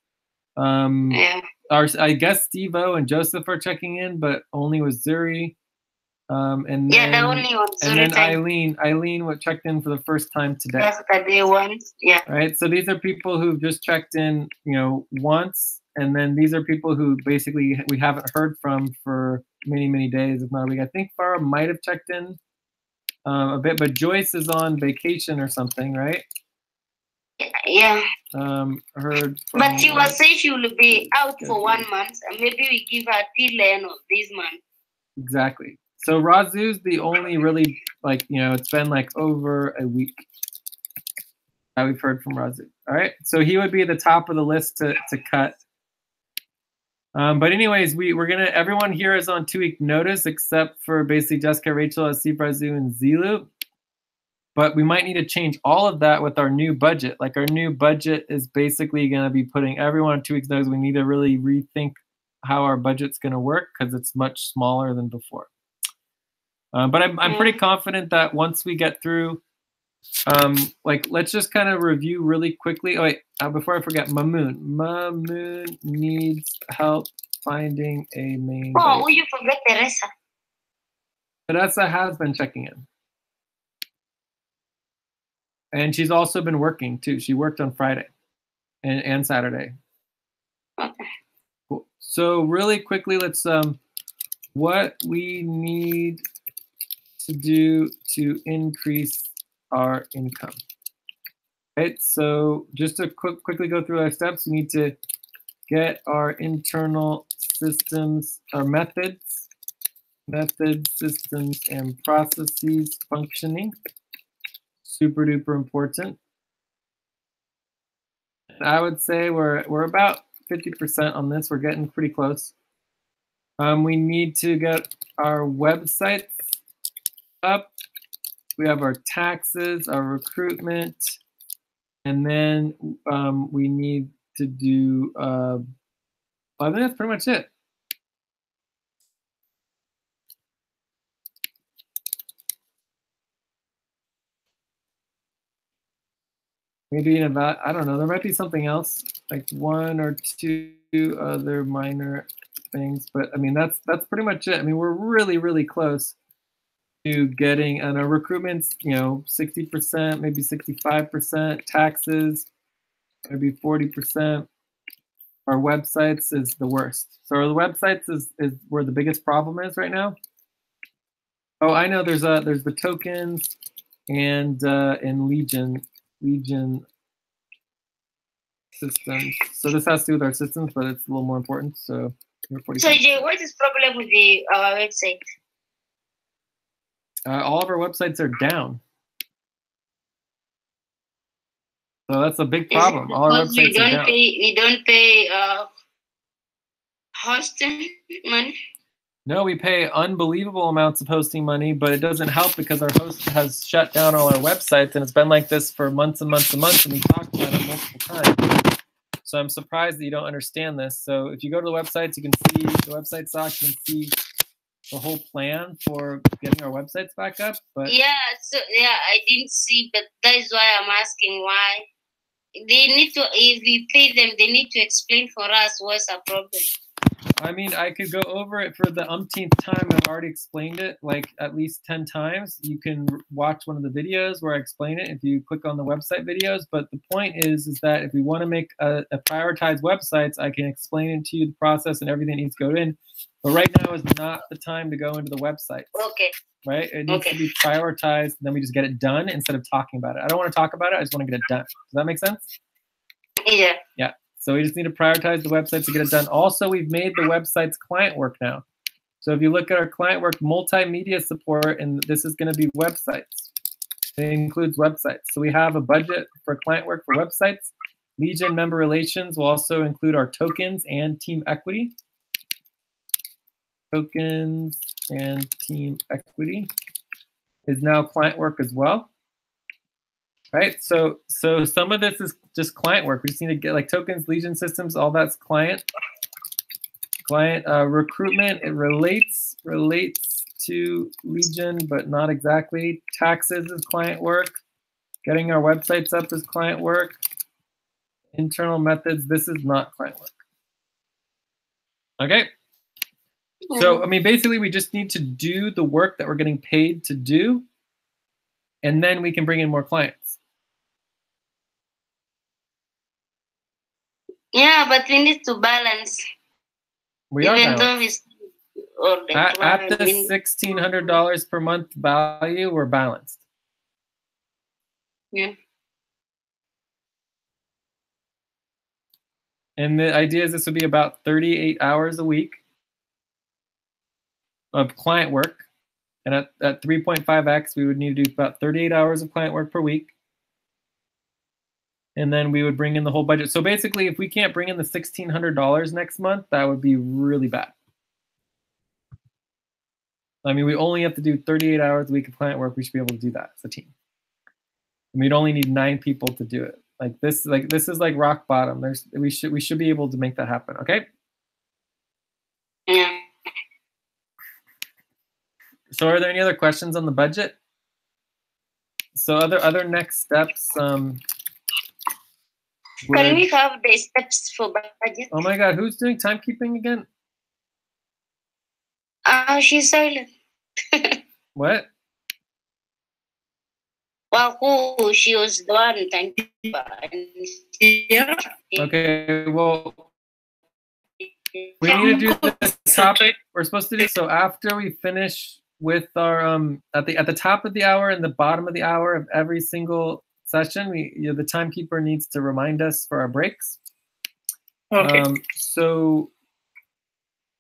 Yeah. I guess Steve-O and Joseph are checking in, but only with Zuri. And Yeah, then, the only one. and then Eileen checked in for the first time today. Yesterday once. Yeah. Right. So these are people who've just checked in, you know, once, and then these are people who basically we haven't heard from for many days, if not a week. I think Farah might have checked in a bit, but Joyce is on vacation or something, right? Yeah. Heard from, But she was saying she will be out for 1 month, and maybe we give her till the end of this month. Exactly. So Razu's the only really, like, you know, it's been like over a week that we've heard from Razu. All right. So he would be at the top of the list to cut. But anyways, everyone here is on 2-week notice except for basically Jessica, Rachel, Asif, Razu, and Zilu. But we might need to change all of that with our new budget. Like, our new budget is basically going to be putting everyone on 2 weeks notice. We need to really rethink how our budget's going to work because it's much smaller than before. But I'm pretty confident that once we get through, like, let's just kind of review really quickly. Oh, wait, before I forget, Mamoon. Mamoon needs help finding a main Oh, base. you forget Teresa. Teresa has been checking in. And she's also been working too. She worked on Friday and Saturday. Okay. Cool. So really quickly, let's what we need to do to increase our income. Right. So just to quickly go through our steps, we need to get our internal systems, our methods, systems, and processes functioning. Super duper important. I would say we're about 50% on this. We're getting pretty close. We need to get our websites up. We have our taxes, our recruitment, and then we need to do, I think that's pretty much it. Maybe in about, I don't know, there might be something else, like one or two other minor things, but I mean, that's pretty much it. I mean, we're really, really close to getting, and our recruitment's, 60%, maybe 65%, taxes, maybe 40%. Our websites is the worst. So our websites is where the biggest problem is right now. Oh, I know there's the tokens and Legion systems. So this has to do with our systems, but it's a little more important. So Jay, what is problem with the website? All of our websites are down. So that's a big problem. All our websites are down. We don't pay hosting money. No, we pay unbelievable amounts of hosting money, but it doesn't help because our host has shut down all our websites, and it's been like this for months and months and months, and we talked about it multiple times. So I'm surprised that you don't understand this. So if you go to the websites, you can see the website stock, you can see the whole plan for getting our websites back up. But I didn't see, but that is why I'm asking why. They need to, if we pay them, they need to explain for us what's our problem. I mean, I could go over it for the umpteenth time. I've already explained it like at least 10 times. You can watch one of the videos where I explain it if you click on the website videos. But the point is that if we want to make a prioritized websites, I can explain it to you, the process and everything that needs to go in. But right now is not the time to go into the website. Okay. Right? It needs to be prioritized. And then we just get it done instead of talking about it. I don't want to talk about it. I just want to get it done. Does that make sense? Yeah. Yeah. So we just need to prioritize the website to get it done. Also, we've made the websites client work now. So if you look at our client work, multimedia support, and this is going to be websites. It includes websites. So we have a budget for client work for websites. Legion member relations will also include our tokens and team equity. Tokens and team equity is now client work as well. Right, so some of this is just client work. We just need to get like tokens, Legion systems, all that's client. Recruitment, it relates to Legion, but not exactly. Taxes is client work. Getting our websites up is client work. Internal methods, this is not client work. Okay. So, I mean, basically, we just need to do the work that we're getting paid to do, and then we can bring in more clients. Yeah, but we need to balance. We are balanced. At the $1,600 per month value, we're balanced. Yeah. And the idea is this would be about 38 hours a week of client work. And at 3.5x, we would need to do about 38 hours of client work per week. And then we would bring in the whole budget. So basically, if we can't bring in the $1,600 next month, that would be really bad. I mean, we only have to do 38 hours a week of client work. We should be able to do that as a team. And we'd only need 9 people to do it. This is like rock bottom. We should be able to make that happen. Okay. Yeah. So are there any other questions on the budget? So other next steps. Can we have the steps for budget? Oh my God, who's doing timekeeping again? She's silent. What? Well, she was the one timekeeper. Yeah. Okay, well, we need to do this topic. We're supposed to do so after we finish with our at the top of the hour and the bottom of the hour of every single session. The timekeeper needs to remind us for our breaks. Okay. So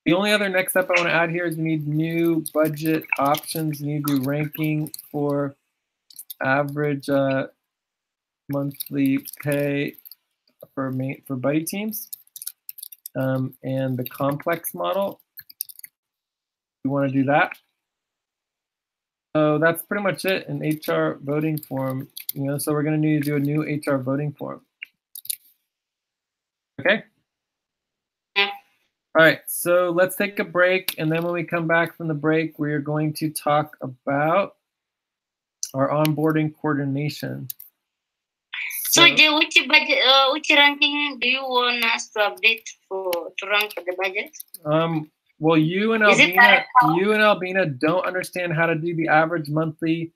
the only other next step I want to add here is we need new budget options. We need to do ranking for average monthly pay for buddy teams and the complex model. We want to do that. So that's pretty much it. An HR voting form, so we're going to need to do a new HR voting form. Okay. Yeah. All right, so let's take a break, and then when we come back from the break, we're going to talk about our onboarding coordination. So Jay, which budget, which ranking do you want us to update to rank for the budget? Well, you and Albina don't understand how to do the average monthly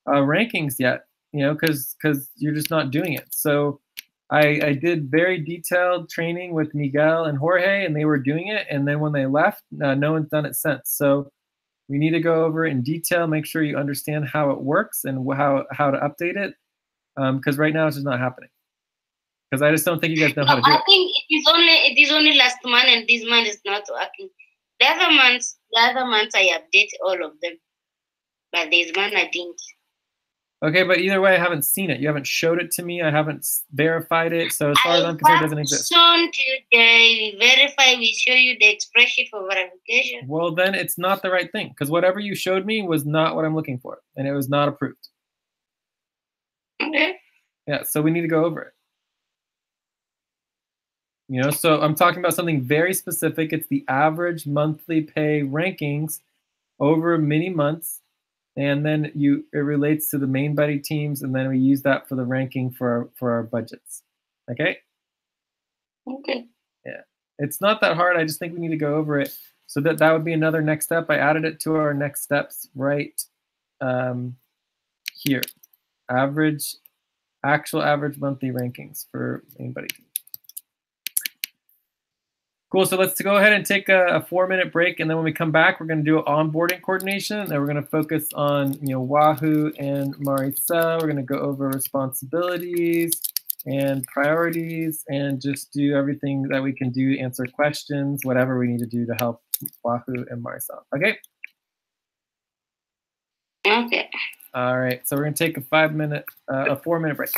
rankings yet, because you're just not doing it. So I did very detailed training with Miguel and Jorge, and they were doing it. And then when they left, no one's done it since. So we need to go over it in detail, make sure you understand how it works and how to update it, because right now it's just not happening. Because I just don't think you guys know how to do it. I think it is only last month, and this month is not working. The other months I update all of them, but this month I didn't. Okay, but either way, I haven't seen it. You haven't showed it to me. I haven't verified it. So as far as I'm concerned, it doesn't exist. Shown to you, we verify. We show you the expression for verification. Well, then it's not the right thing, because whatever you showed me was not what I'm looking for, and it was not approved. Okay. Yeah, so we need to go over it. So I'm talking about something very specific. It's the average monthly pay rankings over many months, and then it relates to the main buddy teams, and then we use that for the ranking for our budgets. Okay? Okay. Yeah. It's not that hard. I just think we need to go over it. So that would be another next step. I added it to our next steps right here. Actual average monthly rankings for main buddy teams. Cool, so let's go ahead and take a 4-minute break, and then when we come back, we're going to do onboarding coordination, and we're going to focus on Wahoo and Maricel. We're going to go over responsibilities and priorities, and just do everything that we can do to answer questions, whatever we need to do to help Wahoo and Maricel. Okay? Okay. All right, so we're going to take a 4-minute break.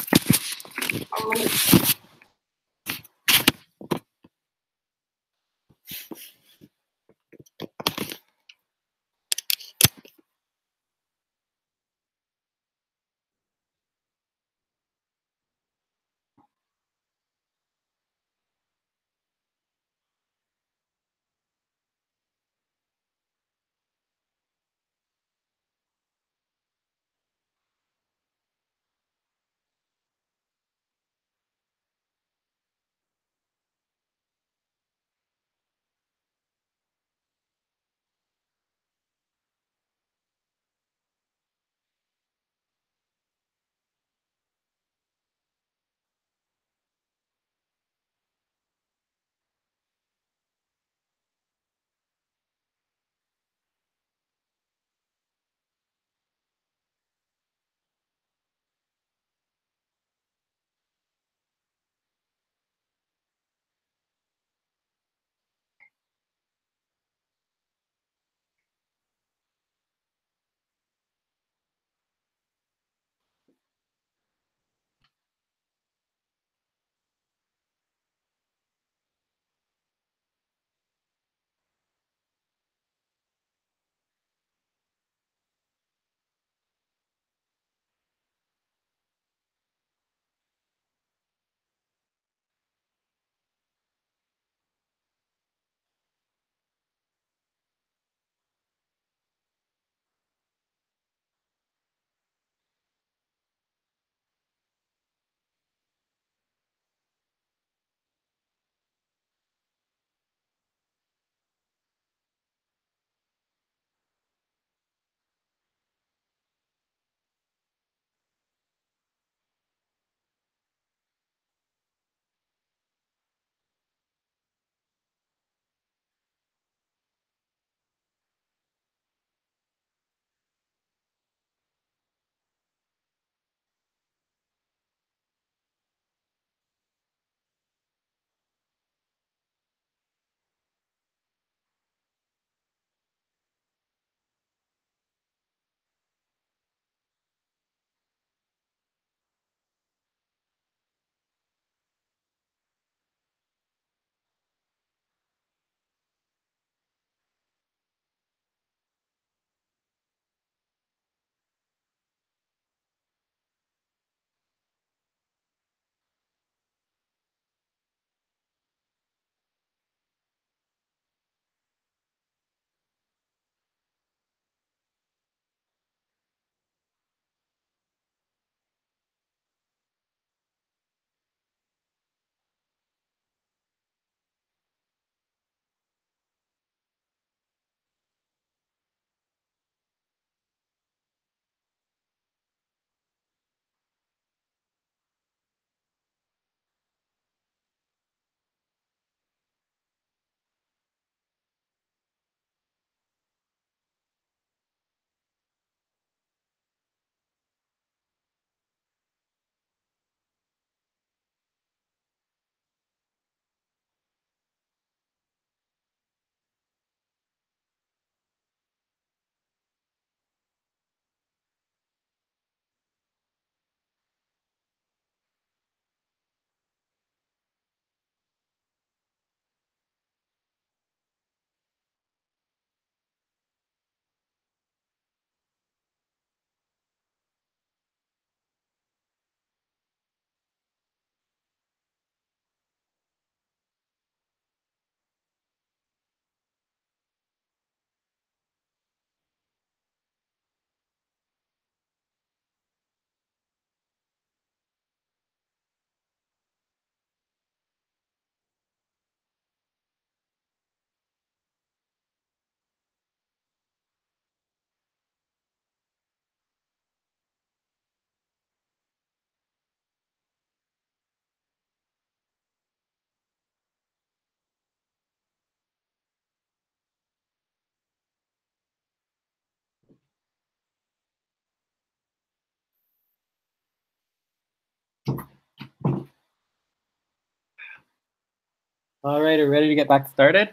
All right, are we ready to get back started?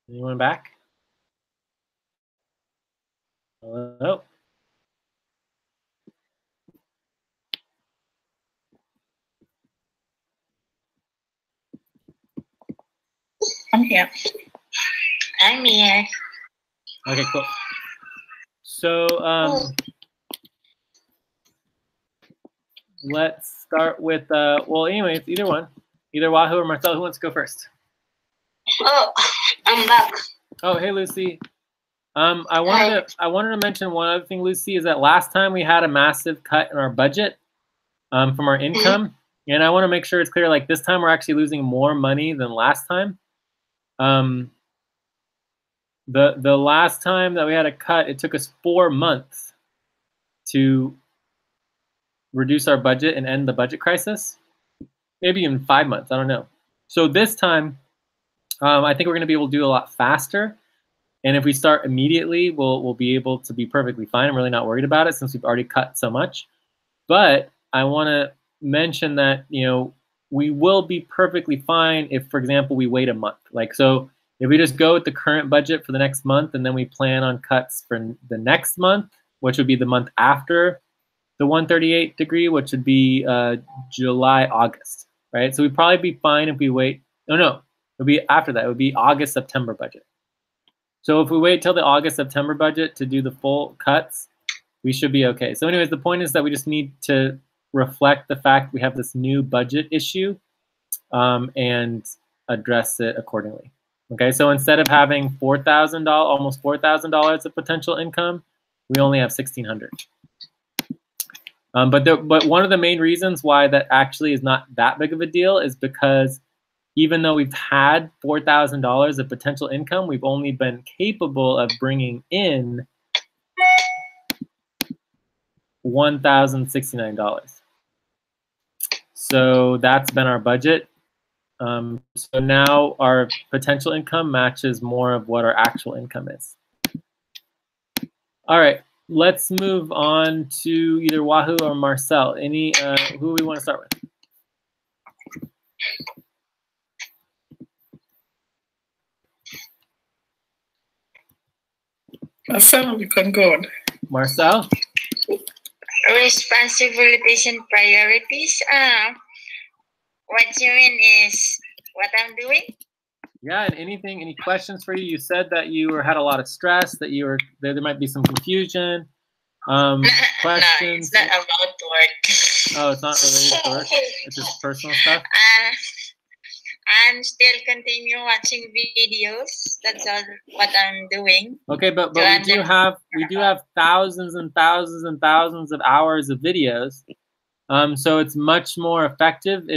Anyone back? Hello? I'm here. I'm here. Okay, cool. So let's start with, well, anyways, either one. Either Wahoo or Marcel, who wants to go first? Oh, I'm back. Oh, hey, Lucy. I wanted to mention one other thing, Lucy, is that last time we had a massive cut in our budget from our income. And I want to make sure it's clear, like this time we're actually losing more money than last time. The last time that we had a cut, it took us 4 months to reduce our budget and end the budget crisis. Maybe even 5 months, I don't know. So this time, I think we're going to be able to do a lot faster. And if we start immediately, we'll be able to be perfectly fine. I'm really not worried about it since we've already cut so much. But I want to mention that, you know, we will be perfectly fine if, for example, we wait a month. Like, so if we just go with the current budget for the next month and then we plan on cuts for the next month, which would be the month after the 138 degree, which would be July, August, right? So we'd probably be fine if we wait. No, it would be after that. It would be August, September budget. So if we wait till the August, September budget to do the full cuts, we should be okay. So anyways, the point is that we just need to reflect the fact we have this new budget issue and address it accordingly. Okay, so instead of having $4,000, almost $4,000 of potential income, we only have $1,600. But one of the main reasons why that actually is not that big of a deal is because even though we've had $4,000 of potential income, we've only been capable of bringing in $1,069. So that's been our budget. So now our potential income matches more of what our actual income is. All right, let's move on to either Wahoo or Marcel. Any, who we want to start with? Marcel, you can go on. Marcel? Responsibilities and priorities. What you mean is what I'm doing? Yeah, and anything, any questions for you? You said that you had a lot of stress, that you were there might be some confusion. Questions? No, it's not about work. Oh, it's not related to work? It's just personal stuff? I'm still continue watching videos. That's all what I'm doing. Okay, but we do have thousands and thousands and thousands of hours of videos. So it's much more effective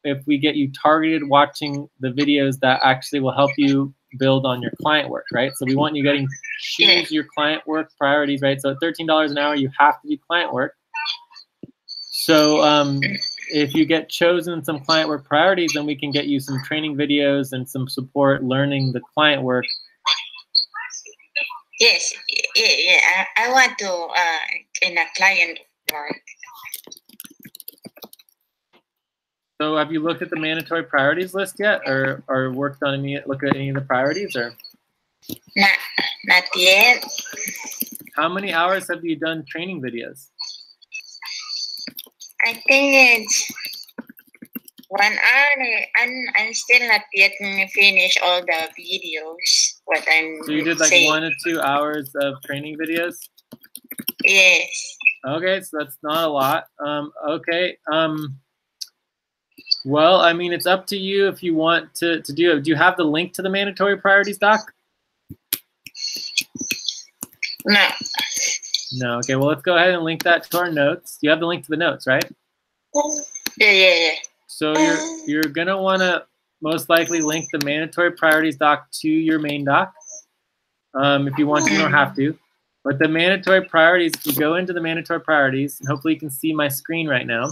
if we get you targeted watching the videos that actually will help you build on your client work, right? So we want you getting choose your client work priorities, right? So at $13 an hour, you have to do client work. So if you get chosen some client work priorities, then we can get you some training videos and some support learning the client work. Yes, yeah. I want to in a client work. So have you looked at the mandatory priorities list yet, or worked on look at any of the priorities, or? Not yet. How many hours have you done training videos? I think it's 1 hour, and I'm still not yet finish all the videos. What I'm So you did like saying. 1 to 2 hours of training videos? Yes. Okay, so that's not a lot. Okay. Well, I mean, it's up to you if you want to do it. Do you have the link to the mandatory priorities doc? No. No. Okay, well, let's go ahead and link that to our notes. You have the link to the notes, right? Yeah. So you're gonna want to most likely link the mandatory priorities doc to your main doc. If you want to, you don't have to. But the mandatory priorities, if you go into the mandatory priorities, and hopefully you can see my screen right now.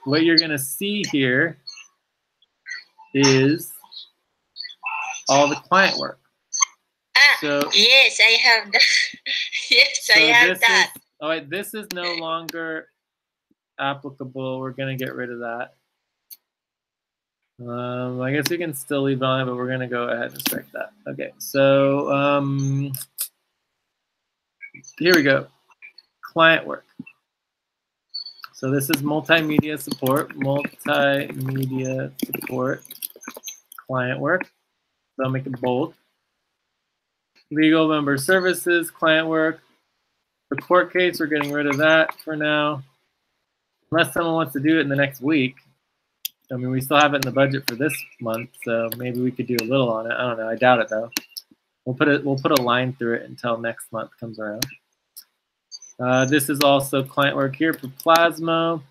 What you're gonna see here is all the client work. So yes, I have that. Yes, so I have that. Oh wait, this is no longer applicable. We're gonna get rid of that. I guess we can still leave on, but we're gonna go ahead and strike that. Okay, so here we go. Client work. So this is multimedia support, client work. So I'll make it bold. Legal member services, client work. The court case, we're getting rid of that for now. Unless someone wants to do it in the next week. I mean, we still have it in the budget for this month, so maybe we could do a little on it. I don't know. I doubt it though. We'll put a line through it until next month comes around. This is also client work here for Plasmo.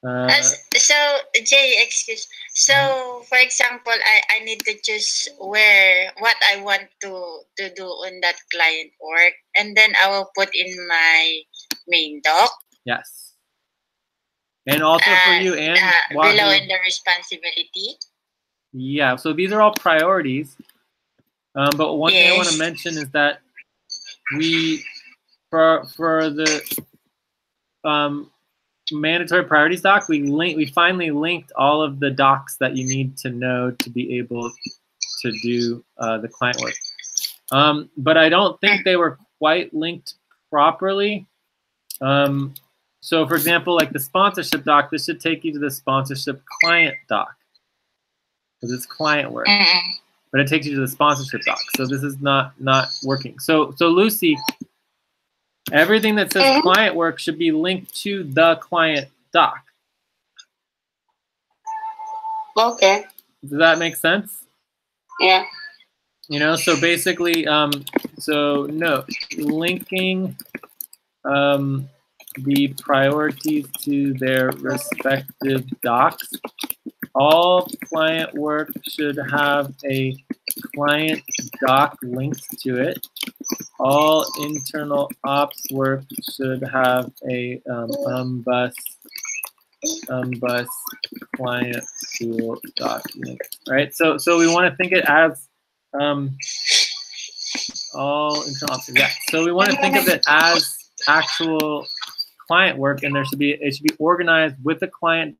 So Jay, excuse. So for example, I need to choose what I want to do on that client work, and then I will put in my main doc. Yes. And also for you and below in the responsibility. Yeah. So these are all priorities. But one thing I want to mention is that we for the mandatory priorities doc, we finally linked all of the docs that you need to know to be able to do the client work. But I don't think they were quite linked properly. So for example, like the sponsorship doc, this should take you to the sponsorship client doc because it's client work, but it takes you to the sponsorship doc. So this is not working. So Lucy, everything that says client work should be linked to the client doc. Okay. Does that make sense? Yeah. You know, so basically, so no, linking the priorities to their respective docs. All client work should have a client doc linked to it. All internal ops work should have a umbus client tool document. Right. So we want to think it as all internal ops. Yeah. So we want to think of it as actual client work, and it should be organized with a client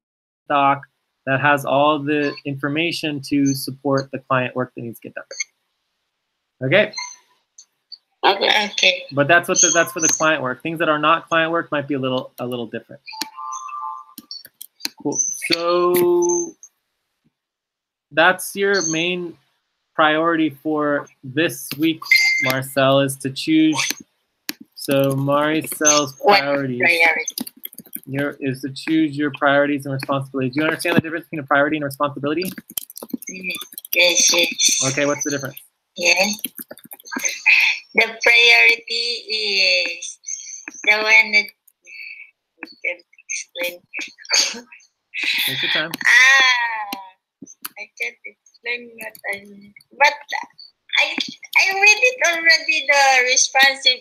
doc that has all the information to support the client work that needs to get done. Okay. Okay. But that's for the client work. Things that are not client work might be a little different. Cool. So that's your main priority for this week, Marcel, is to choose. So Maricel's priorities is to choose your priorities and responsibilities. Do you understand the difference between a priority and a responsibility? Yes. Okay, what's the difference? Yeah. The priority is the one that I can't explain. Take your time. I can't explain what I mean. But I read it already,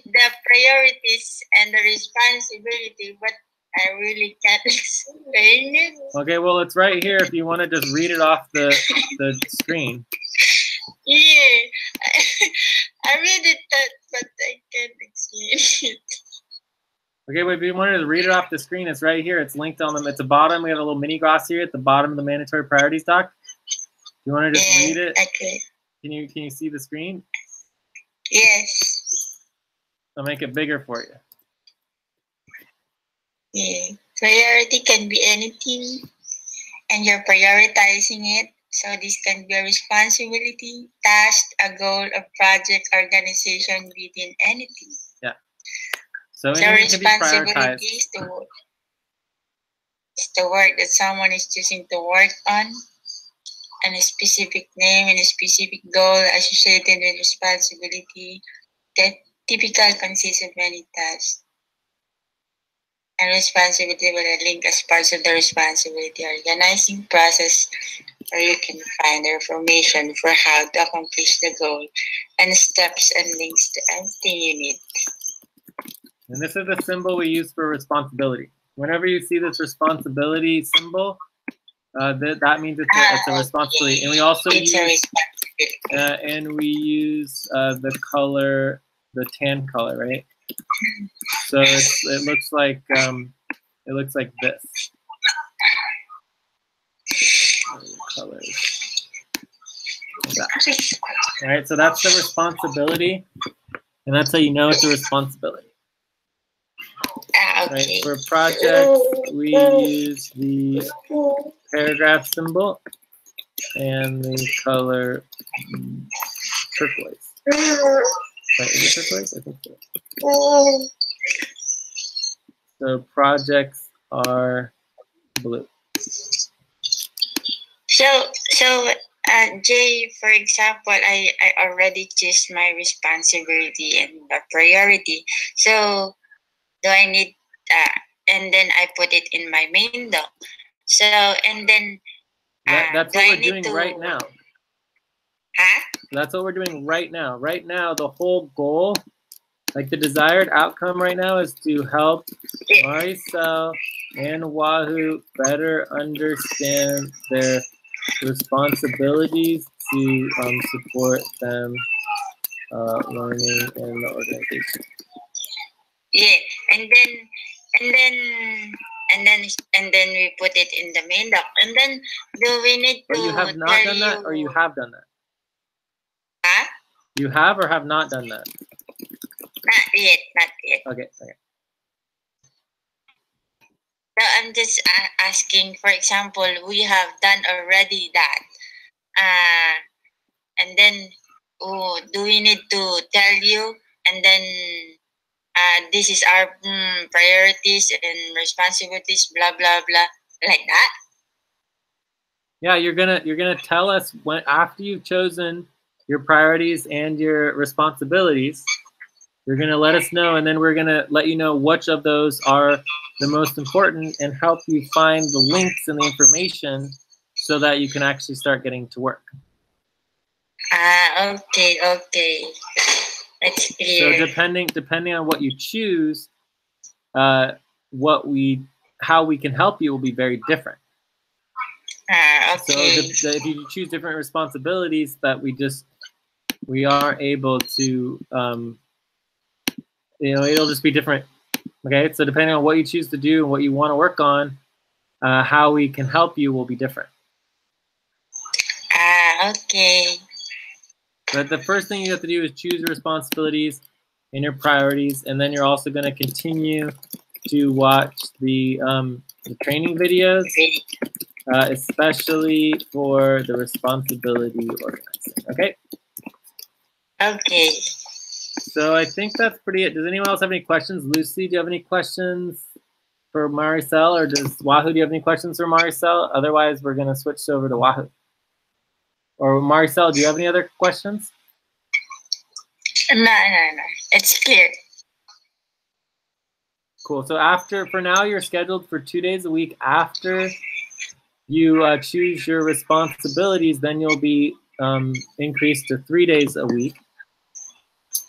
the priorities and the responsibility, but I really can't explain it. Okay, well, it's right here if you want to just read it off the screen. Yeah, I read it, but I can't explain it. Okay, but if you wanted to read it off the screen, it's right here. It's linked on them. At the bottom, we have a little mini gloss here at the bottom of the mandatory priorities doc. You want to just read it? Okay. Can you see the screen? Yes. I'll make it bigger for you. Yeah. Priority can be anything, and you're prioritizing it. So this can be a responsibility, task, a goal, a project, organization within anything. Yeah. So responsibility is the work that someone is choosing to work on, and a specific name and a specific goal associated with responsibility that typical consists of many tasks. And responsibility will link as parts of the responsibility organizing process, where you can find the information for how to accomplish the goal and steps and links to everything you need. And this is the symbol we use for responsibility. Whenever you see this responsibility symbol, that means it's a responsibility. Okay. And we also use the the tan color, right? So it looks like this. Colors. Like that. All right, so that's the responsibility, and that's how you know it's a responsibility. Okay. Right, for projects, we use the paragraph symbol and the color turquoise. Wait, is it turquoise? I think so. So projects are blue. So Jay, for example, I already choose my responsibility and the priority. So do I need and then I put it in my main doc. So and then That's what we're doing right now. Huh? That's what we're doing right now. Right now, the whole goal, like the desired outcome right now, is to help Maricel and Wahoo better understand their responsibilities to support them learning in the organization. Yeah, and then we put it in the main doc. And then do we need to? But you have not done that, or you have done that? Huh? You have or have not done that? Not yet. Okay. So I'm just asking. For example, we have done already that, and then do we need to tell you? And then this is our priorities and responsibilities. Blah blah blah, like that. Yeah, you're gonna tell us when after you've chosen your priorities and your responsibilities. You're gonna let us know, and then we're gonna let you know which of those are the most important and help you find the links and the information so that you can actually start getting to work. Okay. That's clear. So depending on what you choose, how we can help you will be very different. Okay. So if you choose different responsibilities that we aren't able to, it'll just be different. Okay, so depending on what you choose to do and what you want to work on, how we can help you will be different. Okay. But the first thing you have to do is choose your responsibilities and your priorities, and then you're also going to continue to watch the training videos, especially for the responsibility organizing. Okay? Okay. So I think that's pretty it. Does anyone else have any questions? Lucy, do you have any questions for Maricel, or does Wahoo, do you have any questions for Maricel? Otherwise, we're going to switch over to Wahoo. Or Maricel, do you have any other questions? No. It's clear. Cool. So for now, you're scheduled for 2 days a week. After you choose your responsibilities, then you'll be increased to 3 days a week.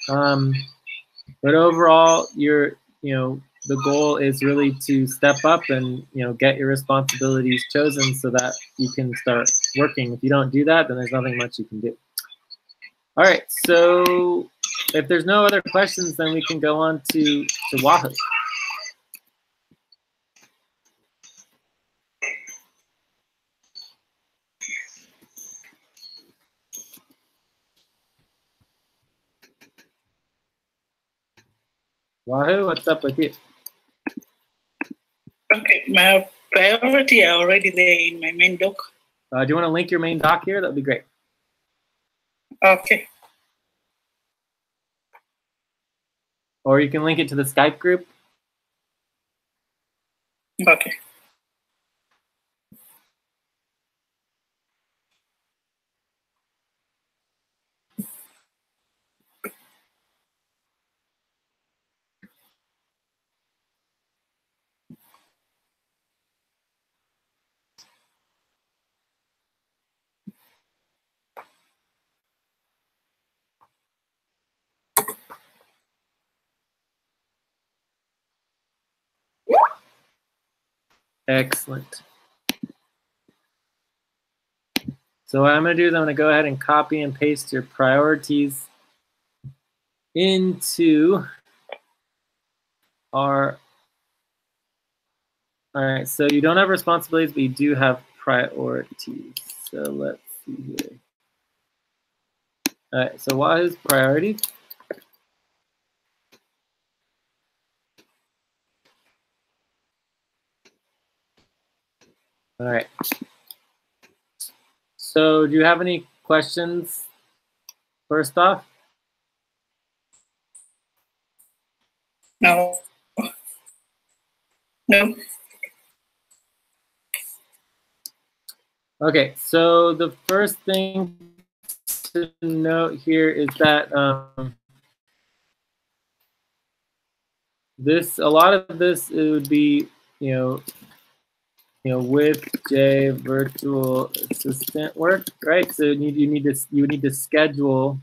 But overall, the goal is really to step up and get your responsibilities chosen so that you can start working. If you don't do that, then there's nothing much you can do. All right. So if there's no other questions, then we can go on to Wahoo. Wahoo, what's up with you? Okay, my priority are already there in my main doc. Do you want to link your main doc here? That would be great. Okay. Or you can link it to the Skype group. Okay. Excellent. So what I'm going to do is I'm going to go ahead and copy and paste your priorities into our, all right, so you don't have responsibilities, but you do have priorities. So let's see here. All right, so what is priorities? All right. So do you have any questions first off? No. No. Okay, so the first thing to note here is that a lot of this, it would be, you know, with J virtual assistant work, right? So you would need to schedule.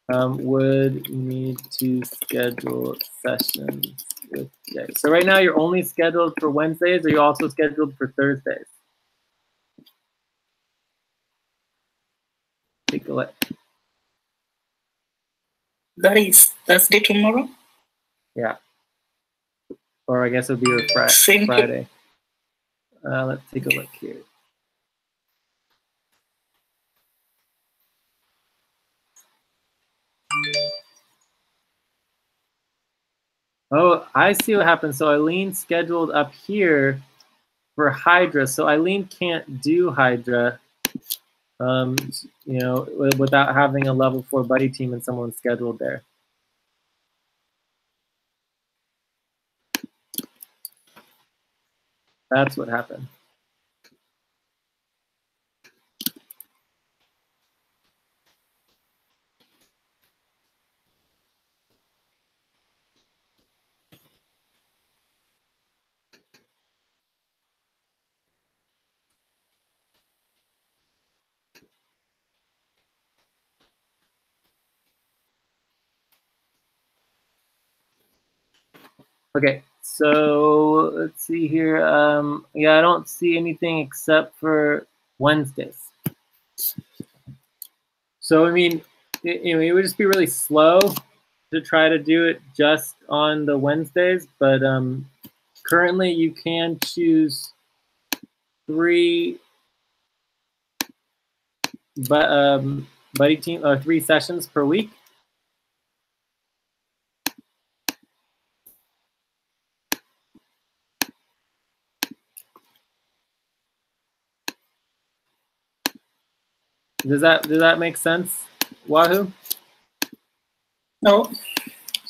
Would need to schedule sessions with J. So right now you're only scheduled for Wednesdays, or you're also scheduled for Thursdays? Take a look. That is Thursday tomorrow? Yeah. Or I guess it would be your Friday. Let's take a look here. Oh, I see what happened. So Eileen scheduled up here for Hydra. So Eileen can't do Hydra, you know, without having a level 4 buddy team and someone scheduled there. That's what happened. Okay, so let's see here. Yeah, I don't see anything except for Wednesdays. So I mean, it would just be really slow to try to do it just on the Wednesdays, but currently you can choose 3 buddy team or 3 sessions per week. Does that make sense, Wahoo? No.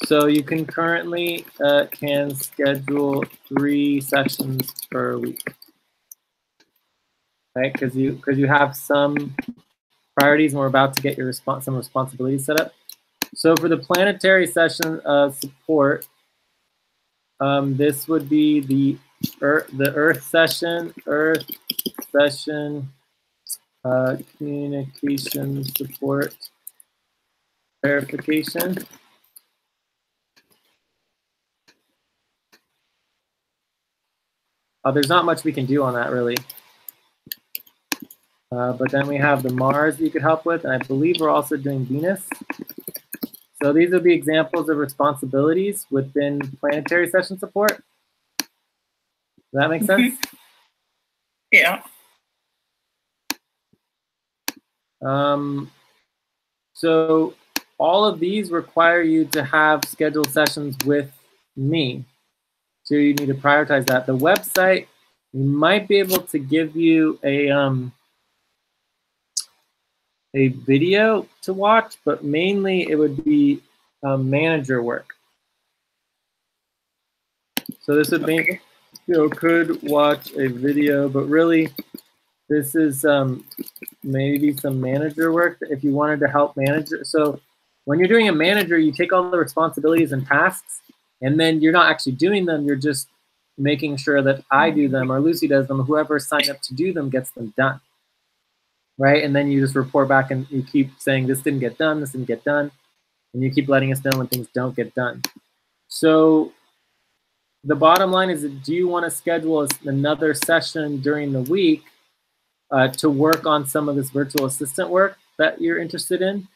So you can currently can schedule 3 sessions per week, right? Because you have some priorities, and we're about to get your some responsibilities set up. So for the planetary session support, this would be the Earth session, communication support, verification. There's not much we can do on that really. But then we have the Mars that you could help with, and I believe we're also doing Venus. So these would be examples of responsibilities within planetary session support. Does that make sense? Yeah. So all of these require you to have scheduled sessions with me. So you need to prioritize that. The website, we might be able to give you a video to watch, but mainly it would be manager work. So this would be, could watch a video, but really this is maybe some manager work if you wanted to help manage it. So when you're doing a manager, you take all the responsibilities and tasks, and then you're not actually doing them. You're just making sure that I do them or Lucy does them. Whoever signed up to do them gets them done, right? And then you just report back and you keep saying this didn't get done, this didn't get done, and you keep letting us know when things don't get done. So the bottom line is, do you want to schedule another session during the week to work on some of this virtual assistant work that you're interested in?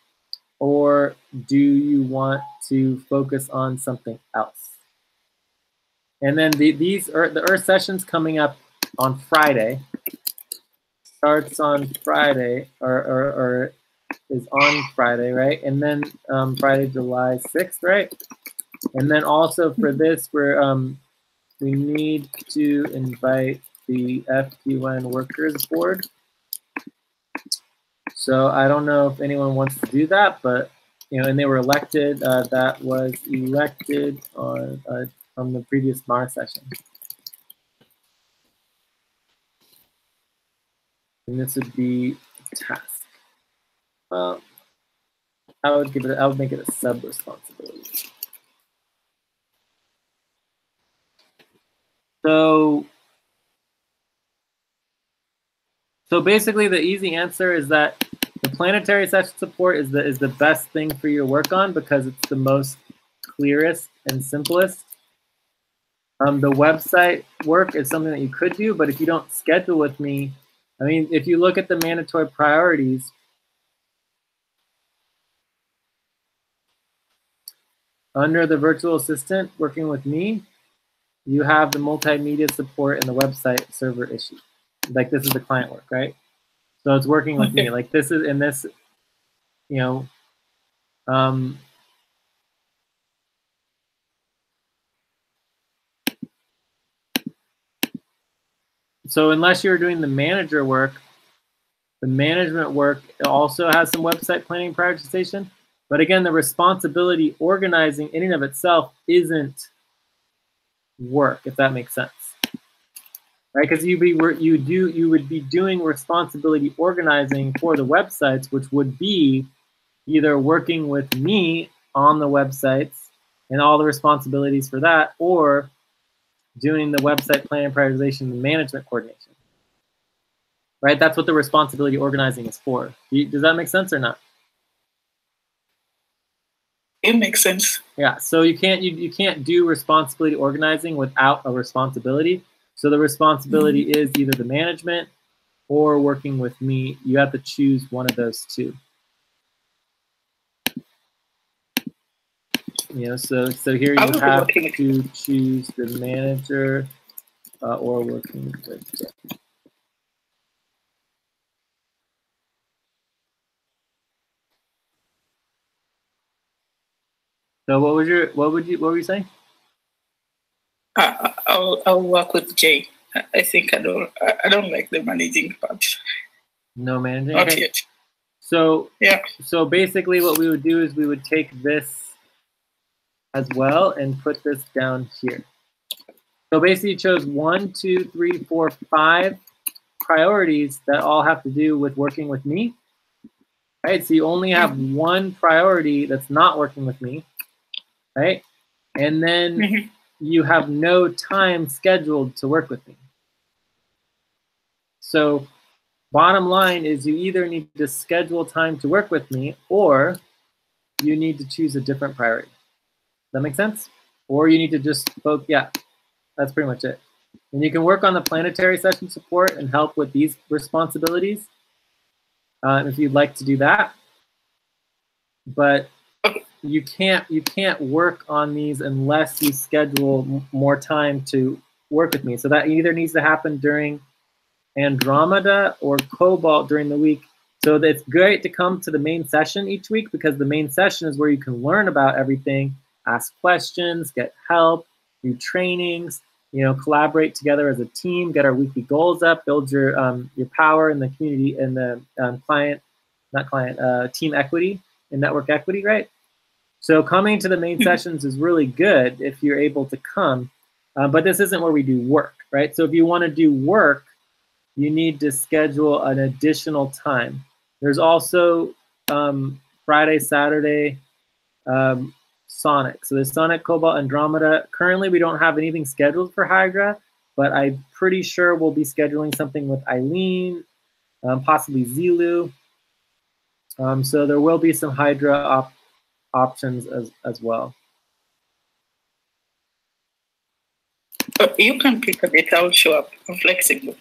or do you want to focus on something else? And then the Earth session's coming up on Friday. Starts on Friday, or is on Friday, right? And then Friday, July 6th, right? And then also for this, we need to invite the FQN Workers Board. So I don't know if anyone wants to do that, but and they were elected. That was elected on from the previous MAR session. And this would be a task. I would make it a sub responsibility. So basically, the easy answer is that the planetary session support is the best thing for you to work on because it's the most clearest and simplest. The website work is something that you could do, but if you don't schedule with me, I mean, if you look at the mandatory priorities, under the virtual assistant working with me, you have the multimedia support and the website server issue. Like this is the client work, right? So it's working with me. Like this is in this, so unless you're doing the manager work, the management work also has some website planning prioritization. But again, the responsibility organizing in and of itself isn't work, if that makes sense. Right? Because you would be doing responsibility organizing for the websites, which would be either working with me on the websites and all the responsibilities for that, or doing the website planning prioritization and management coordination. Right? That's what the responsibility organizing is for. Does that make sense or not? It makes sense. Yeah. So you can't do responsibility organizing without a responsibility. So the responsibility is either the management or working with me. You have to choose one of those two. So here you have to choose the manager or working with Jeff. So what were you saying? I'll work with Jay. I think I don't like the managing part. No managing. Not okay. yet. So yeah. So basically, what we would do is we would take this as well and put this down here. So basically, you chose 1, 2, 3, 4, 5 priorities that all have to do with working with me. Right. So you only have one priority that's not working with me. Right. And then you have no time scheduled to work with me. So bottom line is you either need to schedule time to work with me or you need to choose a different priority. Does that make sense? Or you need to just focus. Yeah, that's pretty much it. And you can work on the planetary session support and help with these responsibilities if you'd like to do that. But you can't work on these unless you schedule more time to work with me. So that either needs to happen during Andromeda or Cobalt during the week. So it's great to come to the main session each week because the main session is where you can learn about everything, ask questions, get help, do trainings, collaborate together as a team, get our weekly goals up, build your power in the community and the team equity and network equity, right? So coming to the main sessions is really good if you're able to come, but this isn't where we do work, right? So if you want to do work, you need to schedule an additional time. There's also Friday, Saturday, Sonic. So there's Sonic, Cobalt, Andromeda. Currently, we don't have anything scheduled for Hydra, but I'm pretty sure we'll be scheduling something with Eileen, possibly Zilu. So there will be some Hydra options as well. You can pick a date. I'll show up. I'm flexible.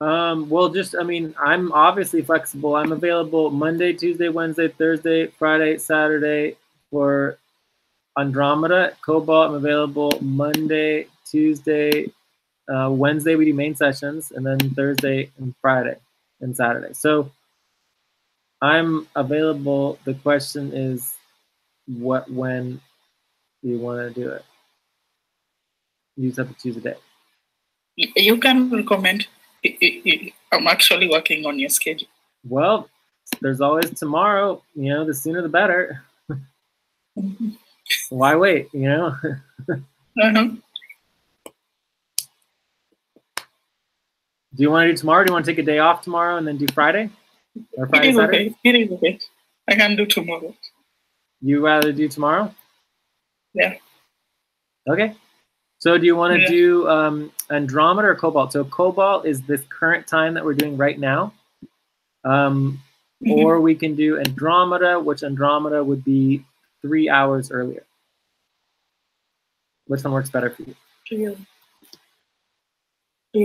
Well, just, I mean, I'm obviously flexible. I'm available Monday, Tuesday, Wednesday, Thursday, Friday, Saturday for Andromeda. Cobalt, I'm available Monday, Tuesday, Wednesday we do main sessions, and then Thursday and Friday and Saturday. So I'm available. The question is, when do you want to do it? You just have to choose a day. You can recommend. I'm actually working on your schedule. Well, there's always tomorrow. You know, the sooner the better. Why wait? You know. Do you want to do tomorrow? Do you want to take a day off tomorrow and then do Friday? Or Friday, Saturday? Okay. It is okay. I can do tomorrow. You rather do tomorrow? Yeah. Okay. So do you want to do Andromeda or Cobalt? So Cobalt is this current time that we're doing right now. Or we can do Andromeda, which Andromeda would be 3 hours earlier. Which one works better for you? 3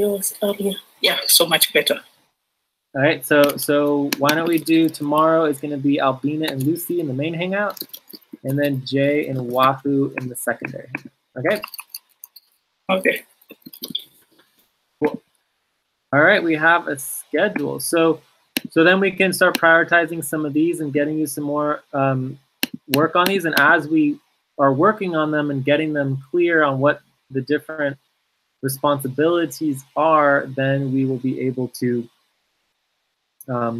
hours earlier. Yeah, so much better. All right, so why don't we do tomorrow is going to be Albina and Lucy in the main hangout, and then Jay and Wahoo in the secondary. Okay? Okay. Cool. All right, we have a schedule. So then we can start prioritizing some of these and getting you some more work on these. And as we are working on them and getting them clear on what the different responsibilities are, then we will be able to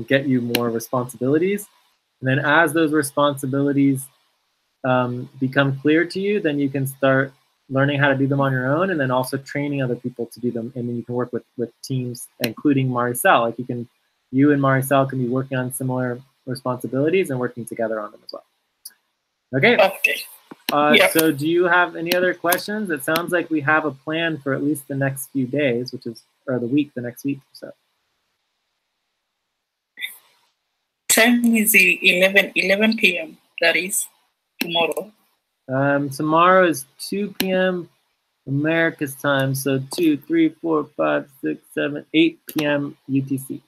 get you more responsibilities. And then as those responsibilities become clear to you, then you can start learning how to do them on your own, and then also training other people to do them. And then you can work with teams, including Maricel. Like you and Maricel can be working on similar responsibilities and working together on them as well. Okay. Okay. So do you have any other questions? It sounds like we have a plan for at least the next few days, or the next week or so. Time is 11 p.m. That is tomorrow. Tomorrow is 2 p.m. America's time, so 2, 3, 4, 5, 6, 7, 8 p.m. UTC.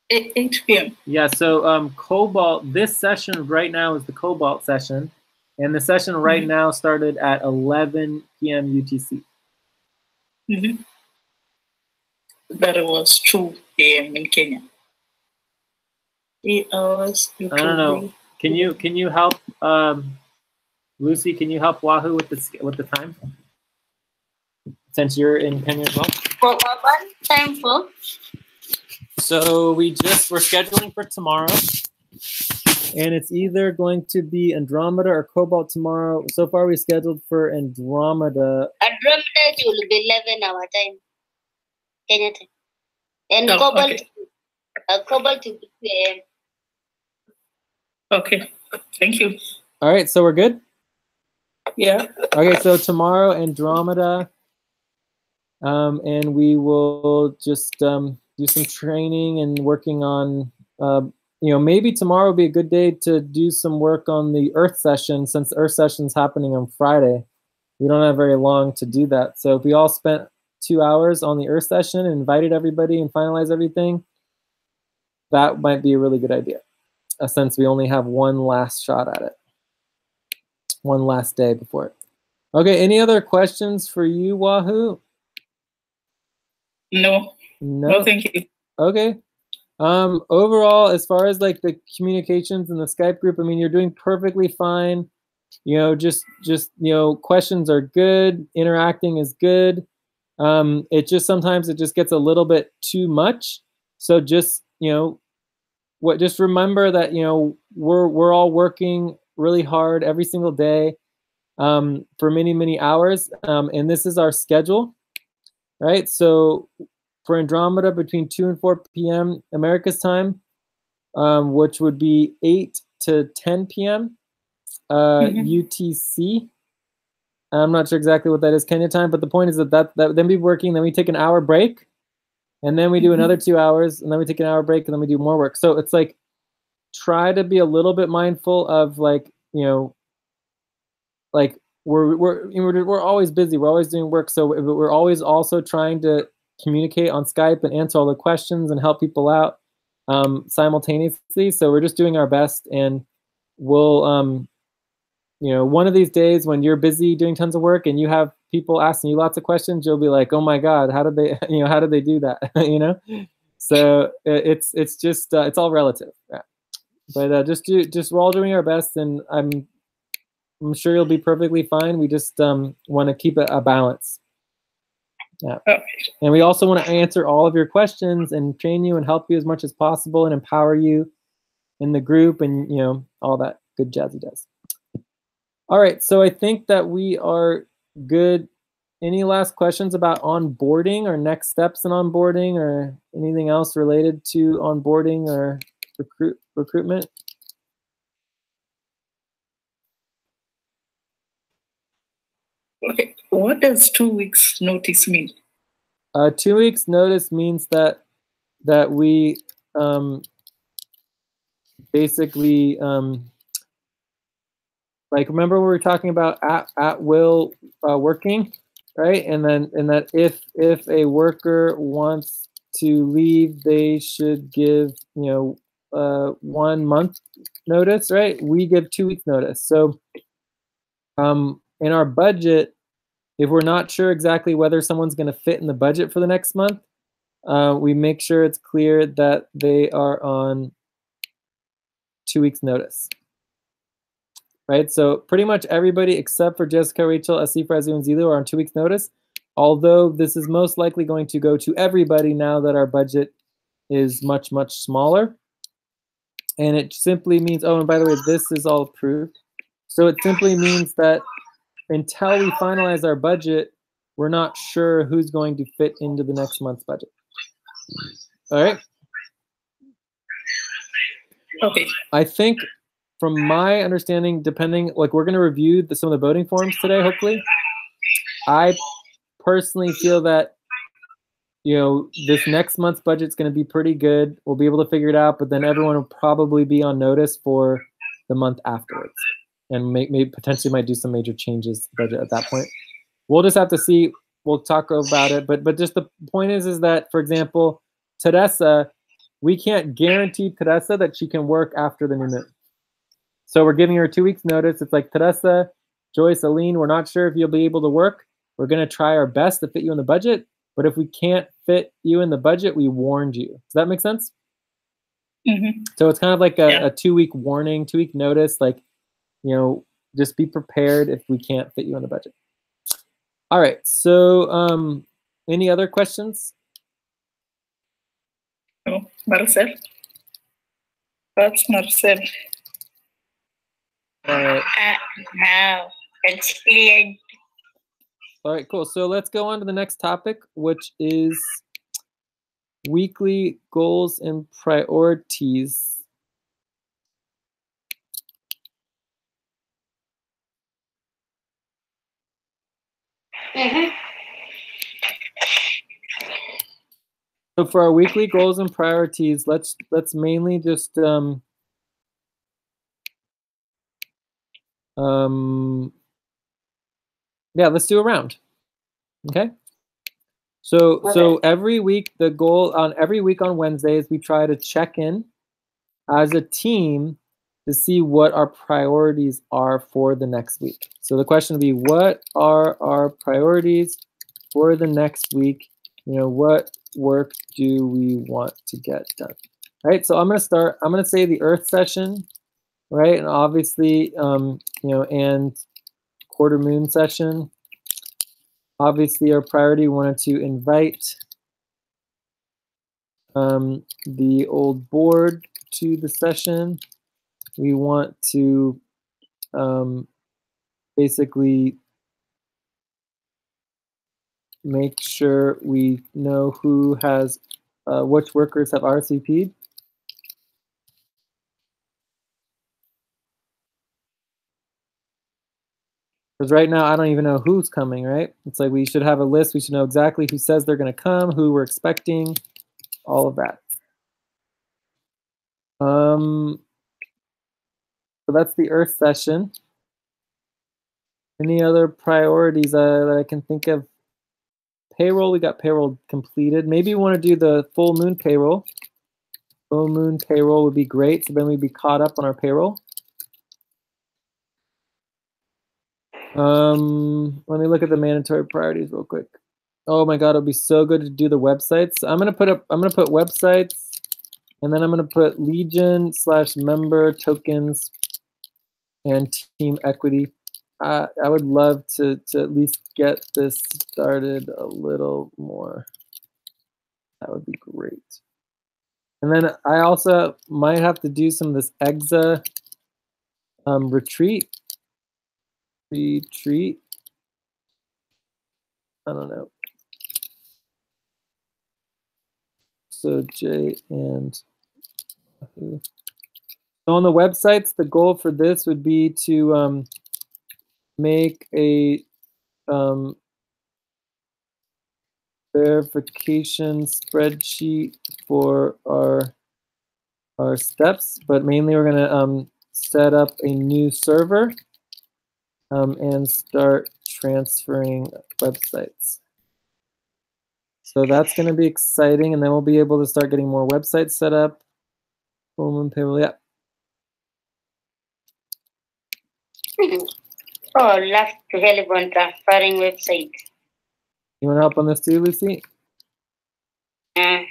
8 p.m. Yeah, so Cobalt, this session right now is the Cobalt session, and the session right now started at 11 p.m. UTC. That was 2 a.m. in Kenya. 8 hours. I don't know. Can you help Lucy? Can you help Wahoo with the time? Since you're in Kenya as well. What time for? So we're scheduling for tomorrow, and it's either going to be Andromeda or Cobalt tomorrow. So far, we scheduled for Andromeda. Andromeda will be 11 our time, Kenya time, and Cobalt, okay. Cobalt will be 2 a.m. Okay, thank you. All right, so we're good? Yeah. Okay, so tomorrow, Andromeda, and we will just do some training and working on, maybe tomorrow would be a good day to do some work on the Earth session, since the Earth session's happening on Friday. We don't have very long to do that. So if we all spent 2 hours on the Earth session and invited everybody and finalized everything, that might be a really good idea. Since we only have one last shot at it. One last day before it. Okay, any other questions for you, Wahoo? No, thank you. Okay. Overall, as far as like the communications in the Skype group, I mean, you're doing perfectly fine. Just questions are good. Interacting is good. It just sometimes it just gets a little bit too much. So just just remember that we're all working really hard every single day for many hours, and this is our schedule, right? So for Andromeda, between 2 and 4 p.m. America's time, which would be 8 to 10 p.m. UTC. I'm not sure exactly what that is Kenya time, but the point is that then we working, then we take an hour break, and then we do another 2 hours, and then we take an hour break, and then we do more work. So it's like, try to be a little bit mindful of we're always busy, we're always doing work, so we're always also trying to communicate on Skype and answer all the questions and help people out simultaneously. So we're just doing our best, and we'll, you know, one of these days when you're busy doing tons of work and you have people asking you lots of questions, you'll be like, oh my God, how did they, you know, how did they do that? You know? So it's just, it's all relative. Yeah. But just we're all doing our best, and I'm sure you'll be perfectly fine. We just want to keep a balance. Yeah. And we also want to answer all of your questions and train you and help you as much as possible and empower you in the group, and, you know, all that good jazzy does. All right, so I think that we are good. Any last questions about onboarding or next steps in onboarding or anything else related to onboarding or recruitment? Okay, what does 2 weeks notice mean? 2 weeks notice means that we basically like, remember we were talking about at will working, right? And that if a worker wants to leave, they should give, you know, 1 month notice, right? We give 2 weeks notice. So in our budget, if we're not sure exactly whether someone's going to fit in the budget for the next month, we make sure it's clear that they are on 2 weeks notice. Right, so pretty much everybody except for Jessica, Rachel, Asifa, Azu, and Zilu are on 2 weeks notice, although this is most likely going to go to everybody now that our budget is much, much smaller. And it simply means, oh, and by the way, this is all approved. So it simply means that until we finalize our budget, we're not sure who's going to fit into the next month's budget. All right? Okay. I think from my understanding, depending, like, we're going to review some of the voting forms today, hopefully. I personally feel that, you know, this next month's budget is going to be pretty good. We'll be able to figure it out, but then everyone will probably be on notice for the month afterwards, and maybe potentially might do some major changes to the budget at that point. We'll just have to see. We'll talk about it, but just the point is that, for example, Teresa, we can't guarantee Teresa that she can work after the new moon. So we're giving her 2 weeks notice. It's like, Teresa, Joyce, Aline, we're not sure if you'll be able to work. We're going to try our best to fit you in the budget. But if we can't fit you in the budget, we warned you. Does that make sense? Mm-hmm. So it's kind of like a 2 week warning, 2 week notice. Like, you know, just be prepared if we can't fit you in the budget. All right. So any other questions? No, Marcel. That's Marcel. Now it's cleared. All right, cool. So let's go on to the next topic, which is weekly goals and priorities. So for our weekly goals and priorities, let's mainly just yeah, let's do a round. Okay. So every week, the goal on every week on Wednesdays, we try to check in as a team to see what our priorities are for the next week. So the question would be, what are our priorities for the next week? You know, what work do we want to get done? All right, so I'm going to start. I'm going to say the Earth session, right? And obviously, you know, and quarter moon session. Obviously, our priority, wanted to invite the old board to the session. We want to basically make sure we know who has, which workers have RSVP'd. Because right now, I don't even know who's coming, right? It's like we should have a list. We should know exactly who says they're going to come, who we're expecting, all of that. So that's the Earth session. Any other priorities that I can think of payroll, we got payroll completed. Maybe you want to do the full moon payroll. Full moon payroll would be great. So then we'd be caught up on our payroll. Let me look at the mandatory priorities real quick. Oh my God, it'll be so good to do the websites. I'm gonna put websites, and then I'm gonna put Legion/member tokens and team equity. I would love to at least get this started a little more. That would be great. And then I also might have to do some of this EXA retreat. I don't know. So Jay and so on the websites, the goal for this would be to make a verification spreadsheet for our steps, but mainly we're gonna set up a new server and start transferring websites. So that's going to be exciting, and then we'll be able to start getting more websites set up. Full moon payroll, yeah. Oh, love to help on transferring website. You want to help on this too, Lucy? Yeah.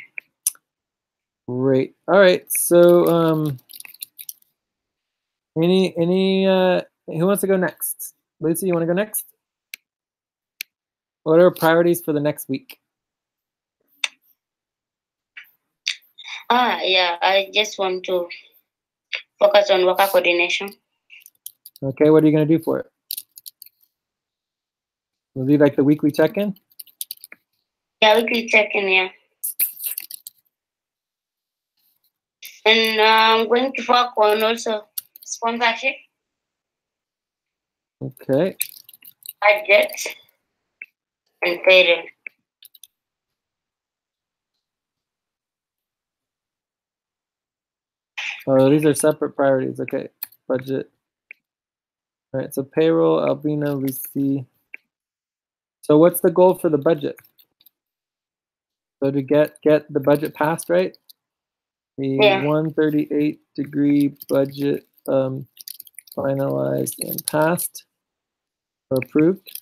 Great. All right. So, any who wants to go next? Lucy, you want to go next? What are priorities for the next week? Yeah, I just want to focus on worker coordination. Okay, what are you going to do for it? Will it be like the weekly check-in? Yeah, weekly check-in, yeah. And I'm going to work on also sponsorship, Okay. budget, and payroll. Oh, these are separate priorities. Okay, budget. All right, so payroll, Albina, Lucy. So what's the goal for the budget? So to get the budget passed, right? The 138-degree budget finalized and passed or approved.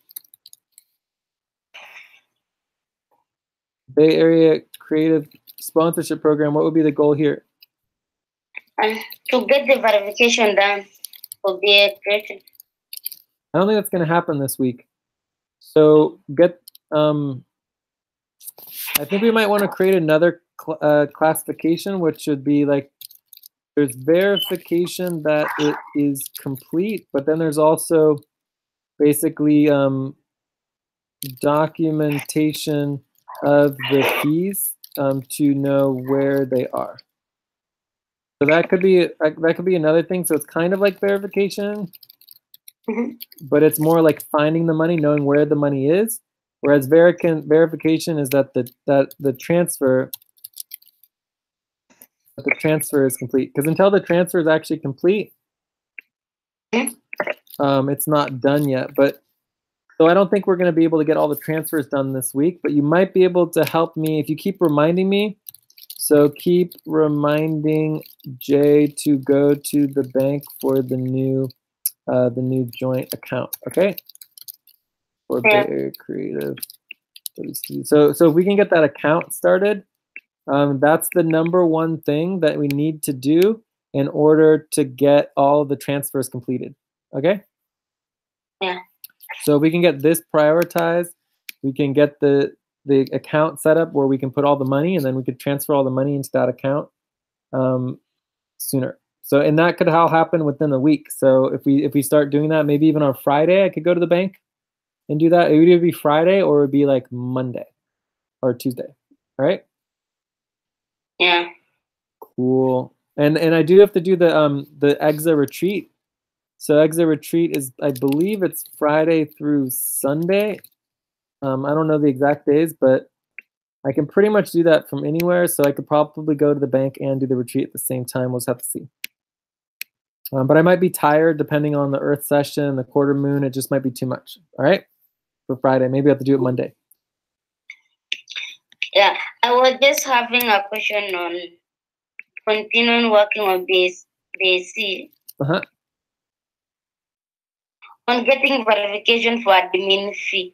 Bay Area Creative Sponsorship Program, what would be the goal here? To get the verification done for BA creative. I don't think that's going to happen this week. So get, I think we might want to create another classification, which should be like, there's verification that it is complete, but then there's also basically documentation of the fees to know where they are. So that could be another thing. So it's kind of like verification, but it's more like finding the money, knowing where the money is. Whereas verification is that the transfer is complete. Because until the transfer is actually complete, it's not done yet. But so I don't think we're going to be able to get all the transfers done this week. But you might be able to help me if you keep reminding me. So keep reminding Jay to go to the bank for the new joint account, okay? For Bay Area Creative. So if we can get that account started, that's the #1 thing that we need to do in order to get all the transfers completed, okay? Yeah. So we can get this prioritized. We can get the account set up where we can put all the money, and then we could transfer all the money into that account sooner. So, and that could all happen within a week. So if we start doing that, maybe even on Friday, I could go to the bank and do that. It would either be Friday or it would be like Monday or Tuesday. All right. Yeah. Cool. And I do have to do the EXA retreat. So EXA retreat is, I believe it's Friday through Sunday. I don't know the exact days, but I can pretty much do that from anywhere. So I could probably go to the bank and do the retreat at the same time. We'll just have to see. But I might be tired depending on the Earth session, the quarter moon. It just might be too much. All right, for Friday. Maybe I have to do it Monday. Yeah, I was just having a question on continuing working on BC on getting verification for admin fee.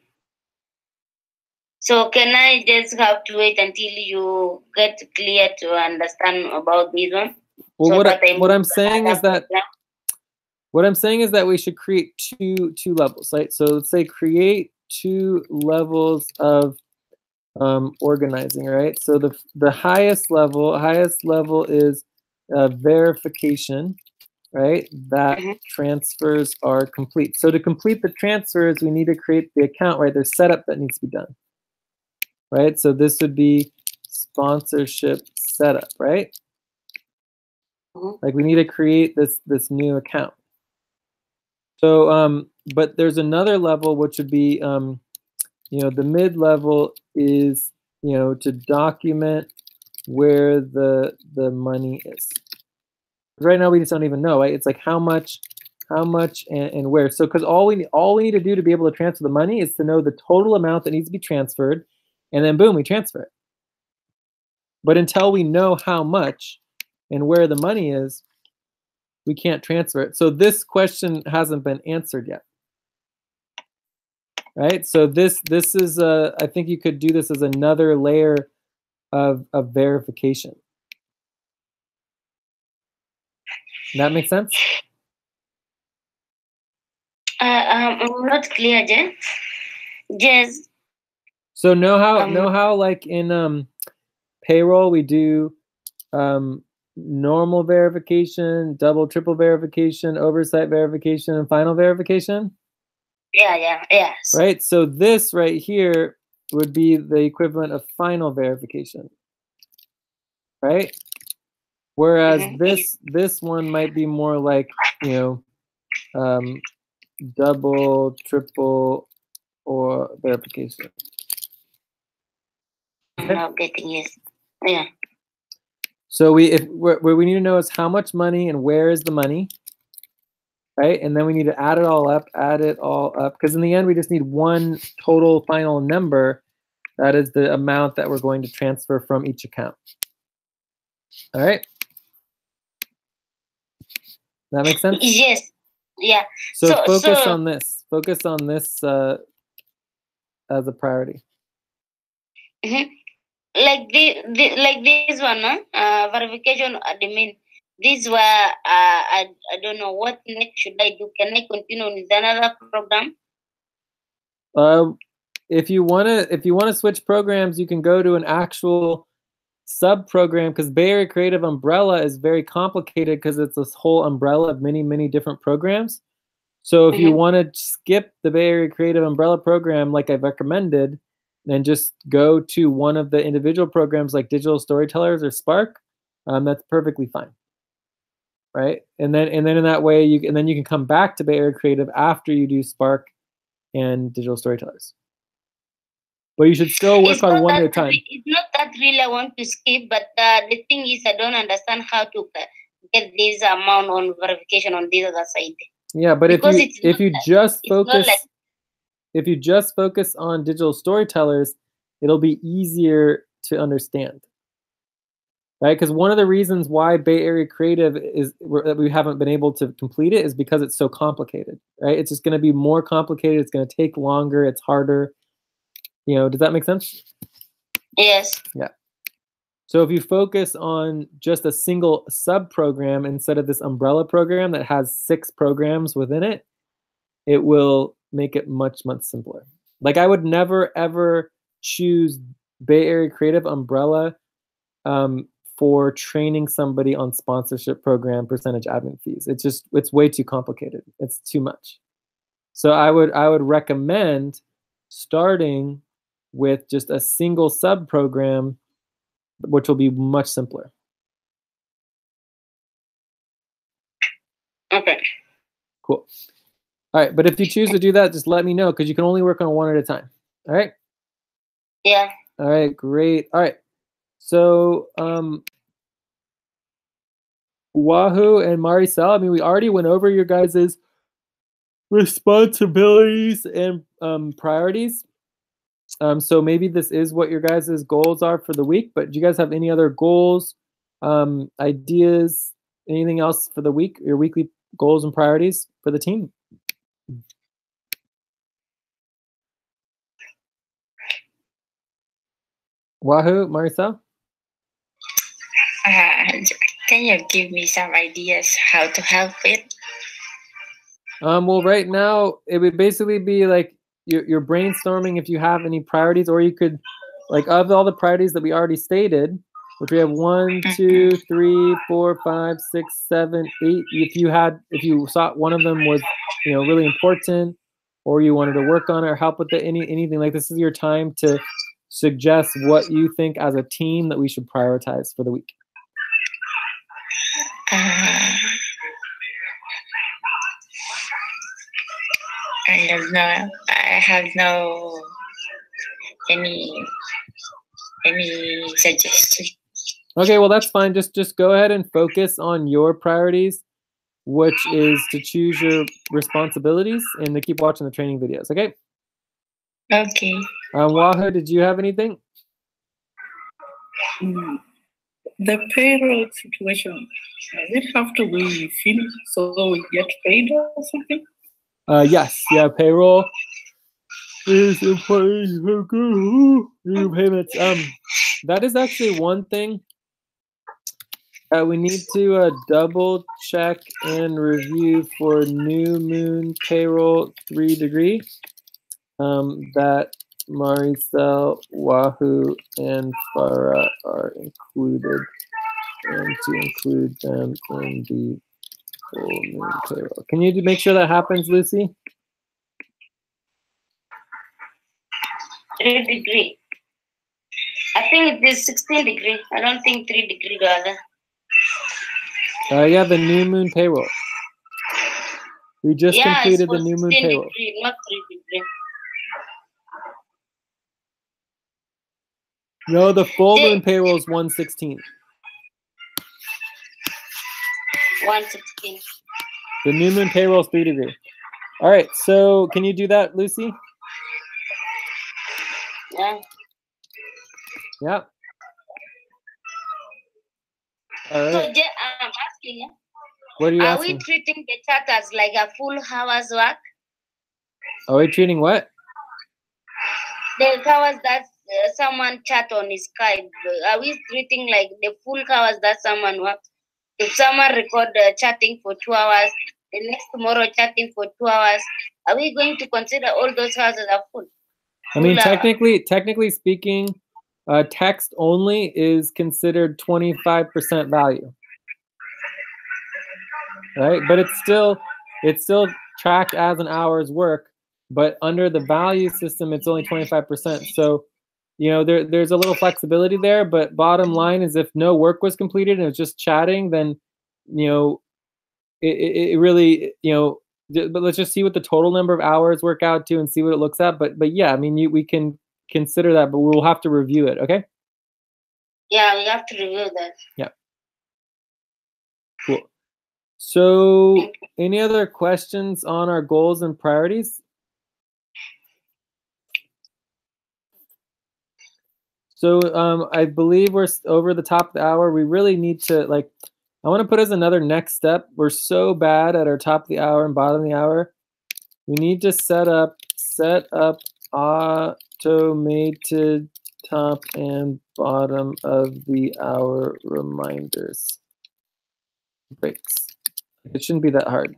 So can I just have to wait until you get clear to understand about this one? Well, So what I'm saying is that we should create two levels, right? So let's say create 2 levels of organizing, right? So the highest level is verification, right? That transfers are complete. So to complete the transfers, we need to create the account, right? There's setup that needs to be done, right? So this would be sponsorship setup, right? Like we need to create this new account. So, but there's another level which would be, the mid level is, to document where the money is. Right now we just don't even know, right? It's like how much and where. So because all we need to do to be able to transfer the money is to know the total amount that needs to be transferred, and then boom, we transfer it. But until we know how much and where the money is, we can't transfer it. So this question hasn't been answered yet. Right? So this is I think you could do this as another layer of verification. That makes sense? I'm not clear, Jess. Jess. So know how like in payroll we do normal verification, double, triple verification, oversight verification, and final verification? Yes. Right? So this right here would be the equivalent of final verification. Right? Whereas this one might be more like, double, triple, or verification. I'm not getting it. Yeah. So what we need to know is how much money and where is the money, right? And then we need to add it all up, because in the end we just need one total final number. That is the amount that we're going to transfer from each account. All right? That makes sense? Yes. Yeah. So focus on this. Focus on this as a priority. Like this one, verification admin. This were I don't know what next should I do. Can I continue with another program? If you wanna switch programs, you can go to an actual sub program, because Bay Area Creative Umbrella is very complicated because it's this whole umbrella of many different programs. So if you want to skip the Bay Area Creative Umbrella program like I've recommended, then just go to one of the individual programs like Digital Storytellers or Spark. That's perfectly fine, right? And then in that way you can come back to Bay Area Creative after you do Spark and Digital Storytellers. But you should still work on one at a time. It's not that really I want to skip, but the thing is I don't understand how to get this amount on verification on this other side. Yeah, but if you just focus on Digital Storytellers, it'll be easier to understand, right? Because one of the reasons why Bay Area Creative that we haven't been able to complete it is because it's so complicated, right? It's just going to be more complicated. It's going to take longer. It's harder. Does that make sense? Yes. Yeah. So if you focus on just a single sub-program instead of this umbrella program that has 6 programs within it, it will make it much simpler. Like I would never ever choose Bay Area Creative Umbrella for training somebody on sponsorship program percentage admin fees. It's way too complicated. It's too much. So I would recommend starting with just a single sub program, which will be much simpler. Okay. Cool. All right, but if you choose to do that, just let me know, because you can only work on one at a time. All right? Yeah. All right, great. All right. So Wahoo and Maricel, we already went over your guys' responsibilities and priorities. So maybe this is what your guys' goals are for the week, but do you guys have any other goals, ideas, anything else for the week, your weekly goals and priorities for the team? Wahoo, Maricel? Can you give me some ideas how to help it? Well, right now, it would basically be like you're brainstorming if you have any priorities, or you could, like, of all the priorities that we already stated, which we have 1, 2, 3, 4, 5, 6, 7, 8. If you thought one of them was, really important, or you wanted to work on it or help with it, anything like this is your time to suggest what you think as a team that we should prioritize for the week. I don't know. I have no any suggestion. Okay, well that's fine. Just go ahead and focus on your priorities, which is to choose your responsibilities and to keep watching the training videos. Okay. Okay. Wahoo, did you have anything? The payroll situation, does it have to be finished so we get paid or something? Yes. Yeah, payroll is important. Payments. That is actually one thing we need to double check and review for new moon payroll 3 degree. That Maricel, Wahoo, and Farah are included, and to include them in the full moon payroll. Can you make sure that happens, Lucy? 3 degree. I think it is 16 degree. I don't think 3 degree rather. Yeah, the new moon payroll. We just completed the new moon payroll. Degree, not 3 degree. No, the full moon payroll is 116. 116. The new moon payroll is 3 degree. All right, so can you do that, Lucy? Yeah. Yeah. All right. So I'm asking you. What are you asking? asking? Are we treating the chat as like a full hour's work? Are we treating what? The hours that someone chat on his Skype. Are we treating like the full hours that someone works? If someone record chatting for 2 hours, the next tomorrow chatting for 2 hours, are we going to consider all those hours as full? I mean, technically speaking, text only is considered 25% value, right? But it's still tracked as an hour's work. But under the value system, it's only 25%. So, there's a little flexibility there. But bottom line is, if no work was completed and it was just chatting, then, it really, but let's just see what the total number of hours work out to and see what it looks at. But yeah, I mean, we can consider that, but we'll have to review it. Okay. Yeah, we have to review that. Yeah. Cool. So, any other questions on our goals and priorities? So I believe we're over the top of the hour. We really need to, I want to put as another next step. We're so bad at our top of the hour and bottom of the hour. We need to set up automated top and bottom of the hour reminders. Breaks. It shouldn't be that hard.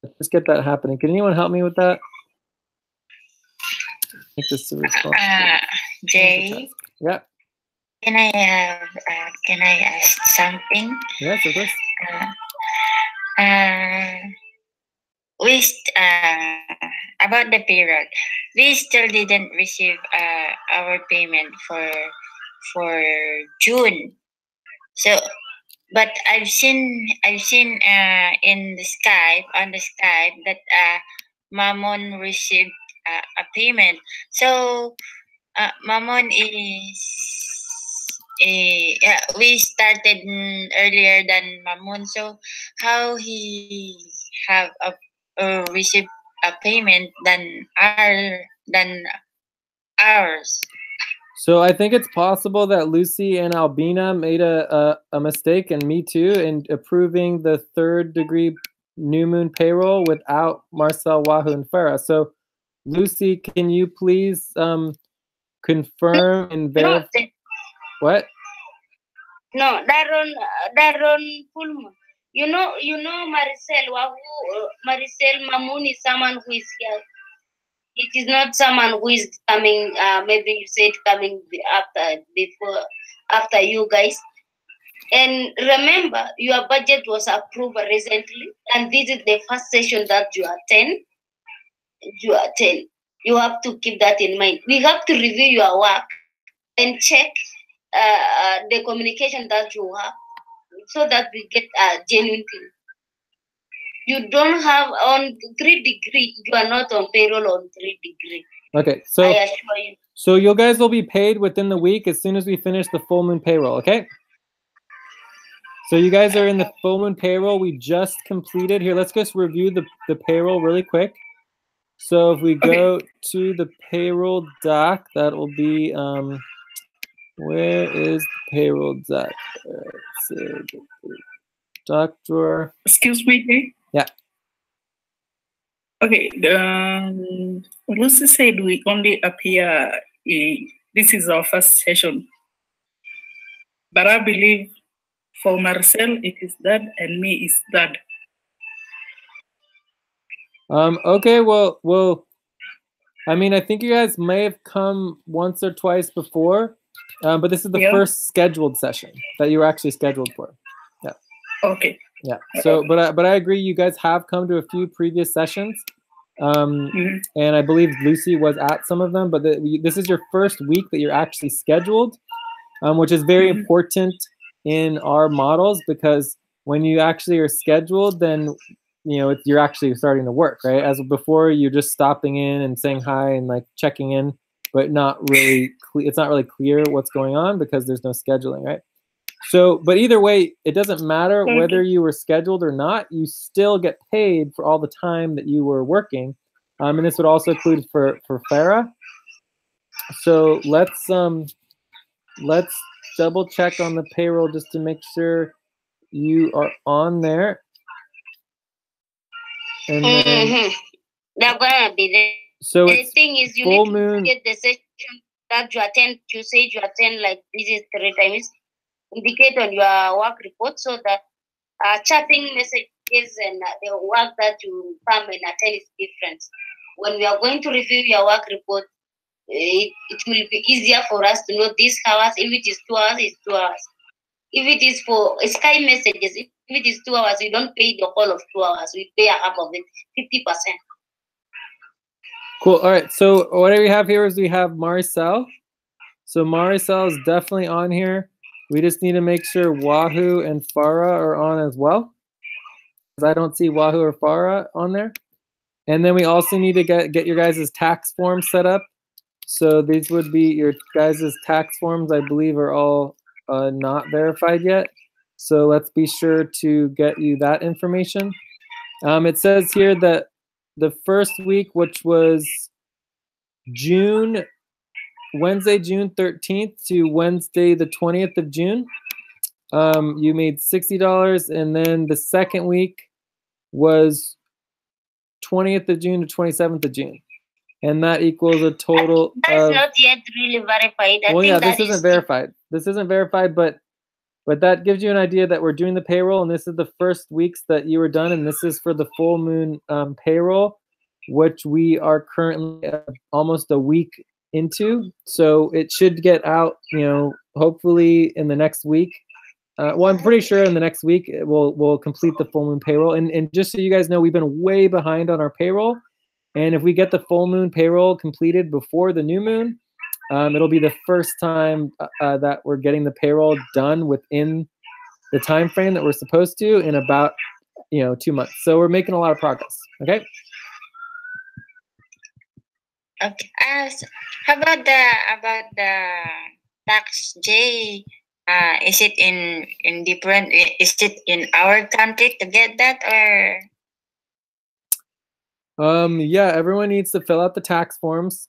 Let's get that happening. Can anyone help me with that? Make this a response. Jay. Yeah. Can I ask something? Yes, of course. About the period, we still didn't receive our payment for June. So, but I've seen in the Skype that Mamon received a payment. So Mamon we started earlier than Mamon. So how he have received a payment than hours. So I think it's possible that Lucy and Albina made a mistake, and me too, in approving the 3rd-degree new moon payroll without Marcel, Wahoo, and Farah. So Lucy, can you please confirm and verify? No, What? no, Daron full moon. You know, Maricel Wahoo, Maricel Mamoon is someone who is here. It is not someone who is coming. Maybe you said coming after you guys. And remember, your budget was approved recently, and this is the first session that you attend. You have to keep that in mind. We have to review your work and check the communication that you have, so that we get a genuine thing. You don't have on 3-degree. You are not on payroll on 3-degree. Okay, so I assure you. So you guys will be paid within the week as soon as we finish the full moon payroll, okay? So you guys are in the full moon payroll we just completed. Here, let's just review the payroll really quick. So if we go to the payroll doc, that will be, where is the payroll doc? Doc drawer. Excuse me, Jay? Yeah. Okay, Lucy said we only appear, this is our first session. But I believe for Marcel, it is that, and me is that. Okay, well, I mean, I think you guys may have come once or twice before, but this is the first scheduled session that you were actually scheduled for. Yeah. Okay. Yeah. So, but I agree. You guys have come to a few previous sessions, and I believe Lucy was at some of them. But this is your first week that you're actually scheduled, which is very important in our models, because when you actually are scheduled, then you're actually starting to work, right? As before, you're just stopping in and saying hi and like checking in, but not really. It's not really clear what's going on because there's no scheduling, right? So, but either way, it doesn't matter whether you were scheduled or not. You still get paid for all the time that you were working, and this would also include for Farah. So let's double check on the payroll just to make sure you are on there. And then, they're gonna be there. So the thing is, you full need moon. to get the session that you attend. You say you attend like this is 3 times. Indicate on your work report so that chatting messages and the work that you come and attend is different. When we are going to review your work report, it will be easier for us to know these hours. If it is 2 hours, it's 2 hours. If it is for Sky messages, if it is 2 hours, we don't pay the whole of 2 hours. We pay a half of it, 50%. Cool. All right. So what we have here is we have Marcel. So Marcel is definitely on here. We just need to make sure Wahoo and Farah are on as well, because I don't see Wahoo or Farah on there. And then we also need to get your guys' tax forms set up. So these would be your guys' tax forms. I believe are all not verified yet. So let's be sure to get you that information. It says here that the first week, which was Wednesday, June 13th to Wednesday, the 20th of June, you made $60. And then the second week was 20th of June to 27th of June. And that equals a total That's not yet really verified. Well, yeah, this isn't verified. This isn't verified, but that gives you an idea that we're doing the payroll, and this is the first weeks that you were done, and this is for the full moon payroll, which we are currently almost a week into. So it should get out, hopefully in the next week. Well, I'm pretty sure in the next week we'll complete the full moon payroll. And just so you guys know, we've been way behind on our payroll. And if we get the full moon payroll completed before the new moon, it'll be the first time that we're getting the payroll done within the time frame that we're supposed to in about 2 months. So we're making a lot of progress. Okay. Okay. How about the tax, Jay? Is it in different? Is it in our country to get that, or? Yeah, everyone needs to fill out the tax forms.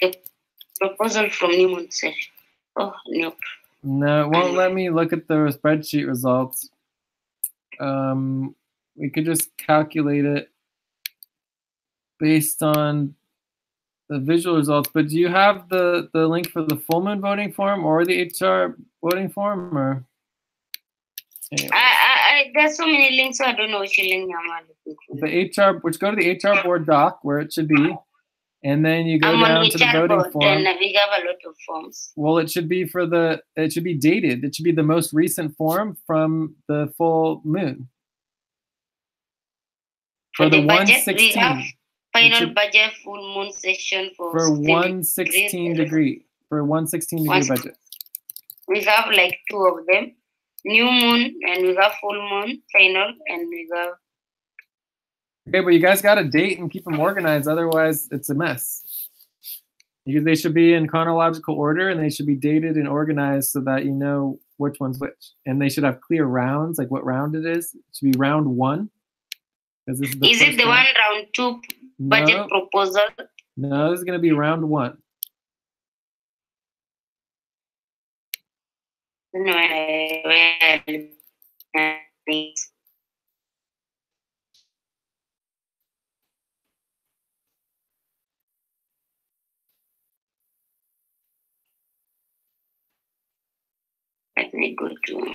The proposal from Newman session. Oh, no. No, it won't let me look at the spreadsheet results. We could just calculate it based on the visual results. But do you have the link for the full moon voting form or the HR voting form? Or there's so many links, so I don't know which link I'm looking for. The HR, which go to the HR board doc where it should be, and then you go I'm down on to the HR voting board, form. and we have a lot of forms. Well, it should be it should be dated. It should be the most recent form from the full moon. For the budget, 116. we have final budget full moon session for 116 degree. For 116 degree budget. We have like 2 of them. New moon, and we have full moon, final, and we have... Okay, but you guys got to date and keep them organized. Otherwise, it's a mess. They should be in chronological order, and they should be dated and organized so that you know which one's which. And they should have clear rounds, like what round it is. It should be round 1. Is it the one round 2 budget proposal? No, this is going to be round 1. No, let me go to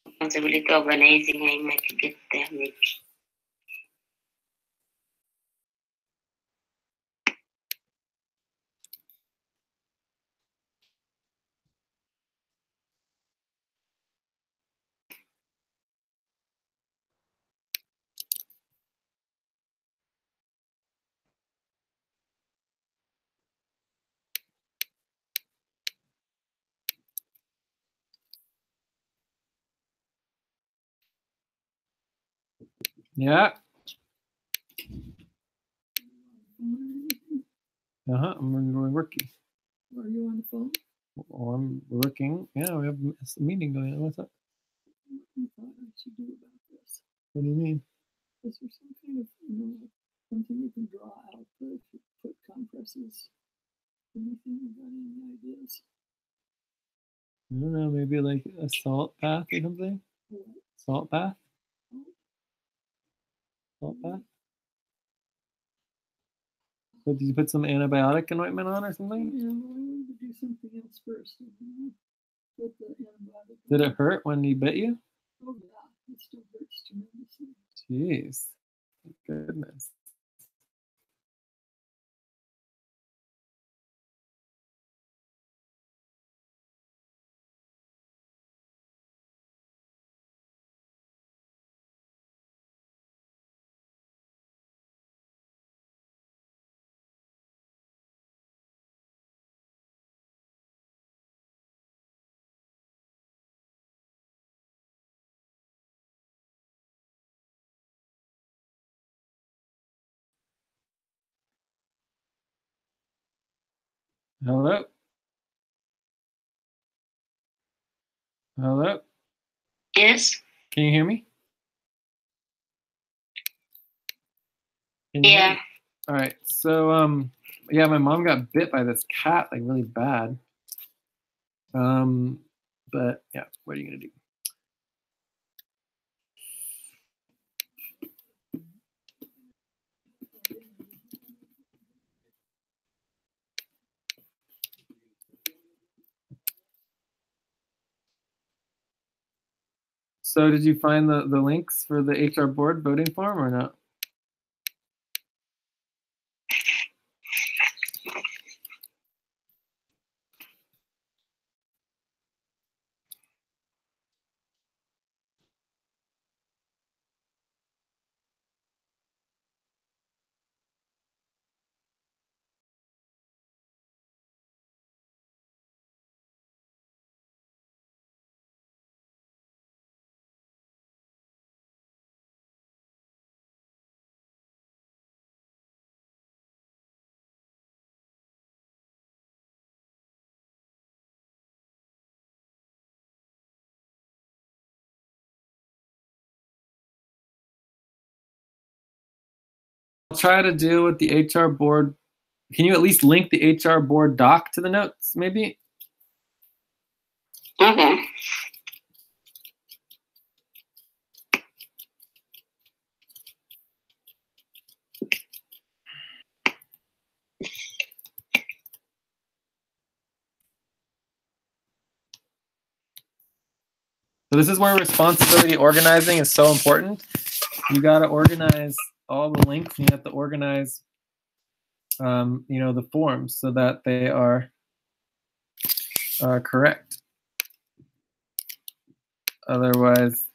responsibility organizing. I might get there maybe. Yeah. I'm working. Are you on the phone? Well, I'm working. Yeah, we have a meeting going on. What's up? What thought I should do about this? What do you mean? Is there some kind of, something you can draw out if you put compresses? Anything? You got any ideas? I don't know, maybe like a salt bath or something? What? Salt bath? Salt bath? But did you put some antibiotic anointment on or something? Yeah, well, I wanted to do something else first. Put the antibiotic. Did it hurt when he bit you? Oh yeah, it still hurts tremendously. Jeez. Goodness. Hello? Hello? Yes. Can you hear me? Can you hear Yeah. me? All right. So, yeah, my mom got bit by this cat, like really bad. But yeah, what are you gonna do? So did you find the links for the HR board voting form or not? try to deal with the HR board. Can you at least link the HR board doc to the notes, maybe? Okay. So this is where responsibility organizing is so important. You got to organize all the links. You have to organize, the forms so that they are correct. Otherwise,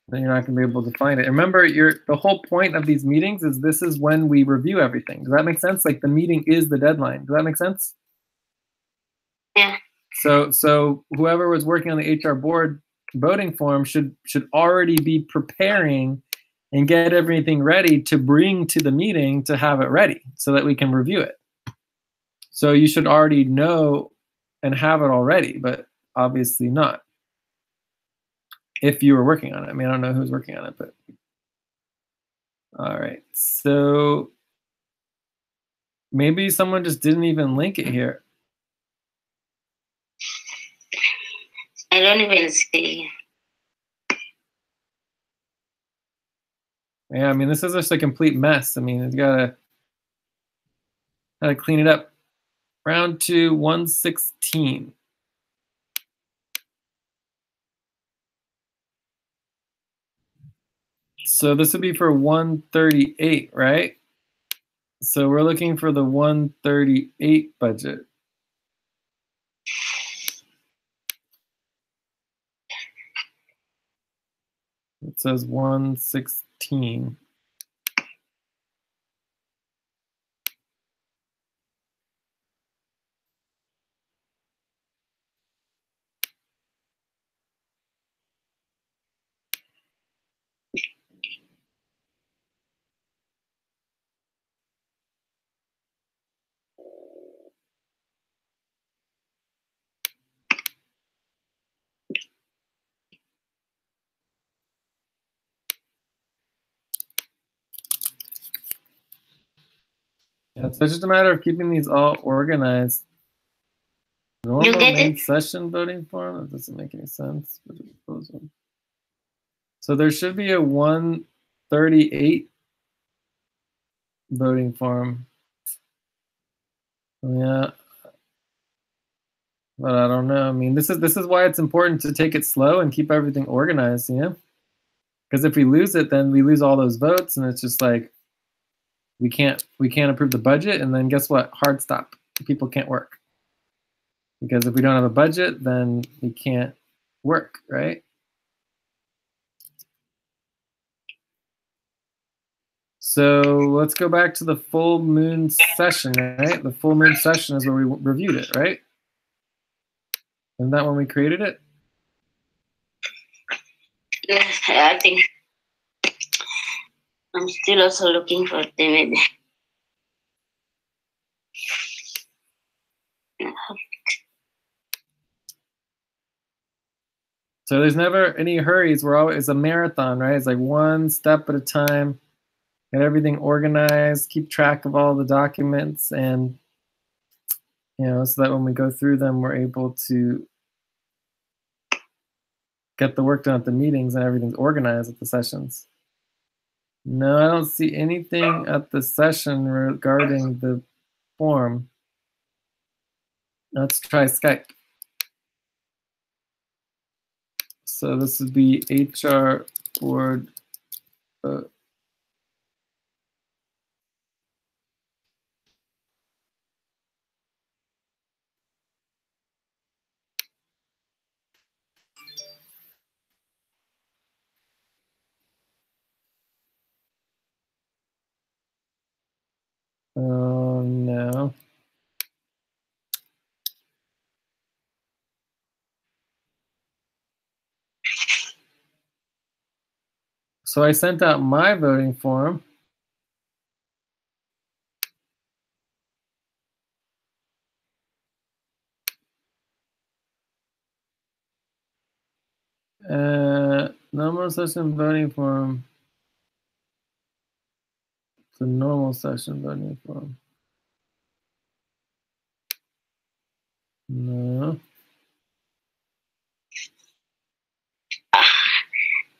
then you're not going to be able to find it. Remember, the whole point of these meetings is this is when we review everything. Does that make sense? Like the meeting is the deadline. Does that make sense? Yeah. So whoever was working on the HR board voting form should already be preparing and get everything ready to bring to the meeting to have it ready so that we can review it. So you should already know and have it already, but obviously not. If you were working on it. I mean, I don't know who's working on it, but all right. So maybe someone just didn't even link it here. I don't even see. Yeah, I mean, this is just a complete mess. I mean, you gotta clean it up. Round 2, 116. So this would be for 138, right? So we're looking for the 138 budget. It says 116. Yeah, so it's just a matter of keeping these all organized. Normal main session voting form? That doesn't make any sense. So there should be a 138 voting form. Yeah. But I don't know. I mean, this is why it's important to take it slow and keep everything organized, you know? Because if we lose it, then we lose all those votes, and it's just like we can't approve the budget, and then guess what? Hard stop. People can't work. Because if we don't have a budget, then we can't work, right? So let's go back to the full moon session, right? The full moon session is where we reviewed it, right? Isn't that when we created it? Yes, I think I'm still also looking for the maybe. So there's never any hurries. It's a marathon, right? It's like one step at a time. Get everything organized, keep track of all the documents, and so that when we go through them, we're able to get the work done at the meetings and everything's organized at the sessions. No, I don't see anything at the session regarding the form. Let's try Skype. So this would be HR board. Oh no. So I sent out my voting form. Normal session voting form. the normal session voting form. No.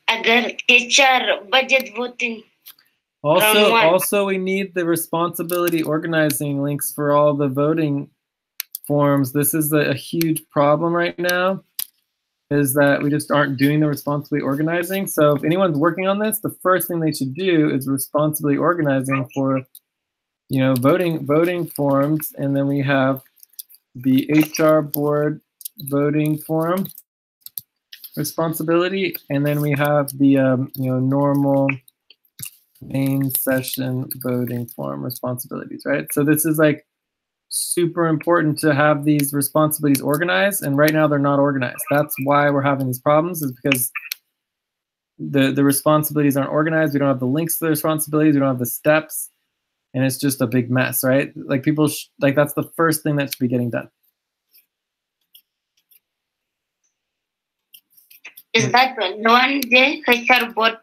Agar teacher budget voting. Also, we need the responsibility organizing links for all the voting forms. This is a huge problem right now, is that we just aren't doing the responsibly organizing. So if anyone's working on this, the first thing they should do is responsibly organizing for, you know, voting forms. And then we have the HR board voting form responsibility. And then we have the, you know, normal main session voting form responsibilities, right? So this is like super important to have these responsibilities organized, and right now they're not organized. That's why we're having these problems, is because the responsibilities aren't organized. We don't have the links to the responsibilities. We don't have the steps, and it's just a big mess, right? Like people, like that's the first thing that should be getting done. Is that one day HR board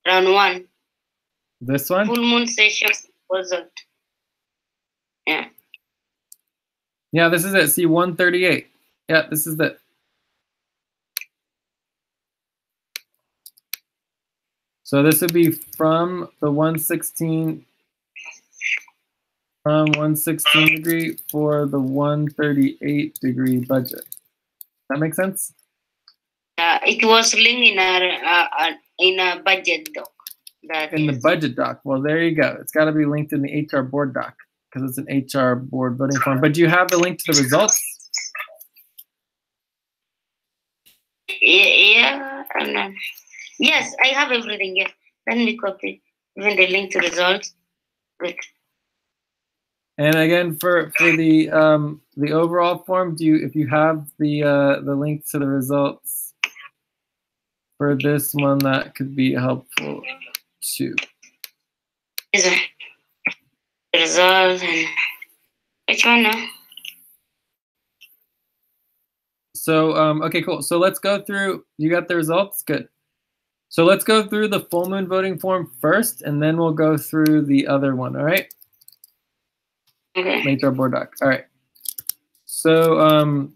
round 1? This one? Full moon session result. Yeah. Yeah, this is it. See, 138. Yeah, this is it. So this would be from the 116 degree for the 138 degree budget. That make sense? It was linked in a budget doc. In the budget doc. Well, there you go. It's got to be linked in the HR board doc because it's an HR board voting form. But do you have the link to the results? Yeah. Yes, I have everything. Yeah. Let me copy even the link to results. Wait. And again, for the overall form, if you have the link to the results for this one, that could be helpful too. Is it results and which one now? So okay, cool. So let's go through. You got the results? Good. So let's go through the full moon voting form first, and then we'll go through the other one. All right. Okay. HR board doc. All right. So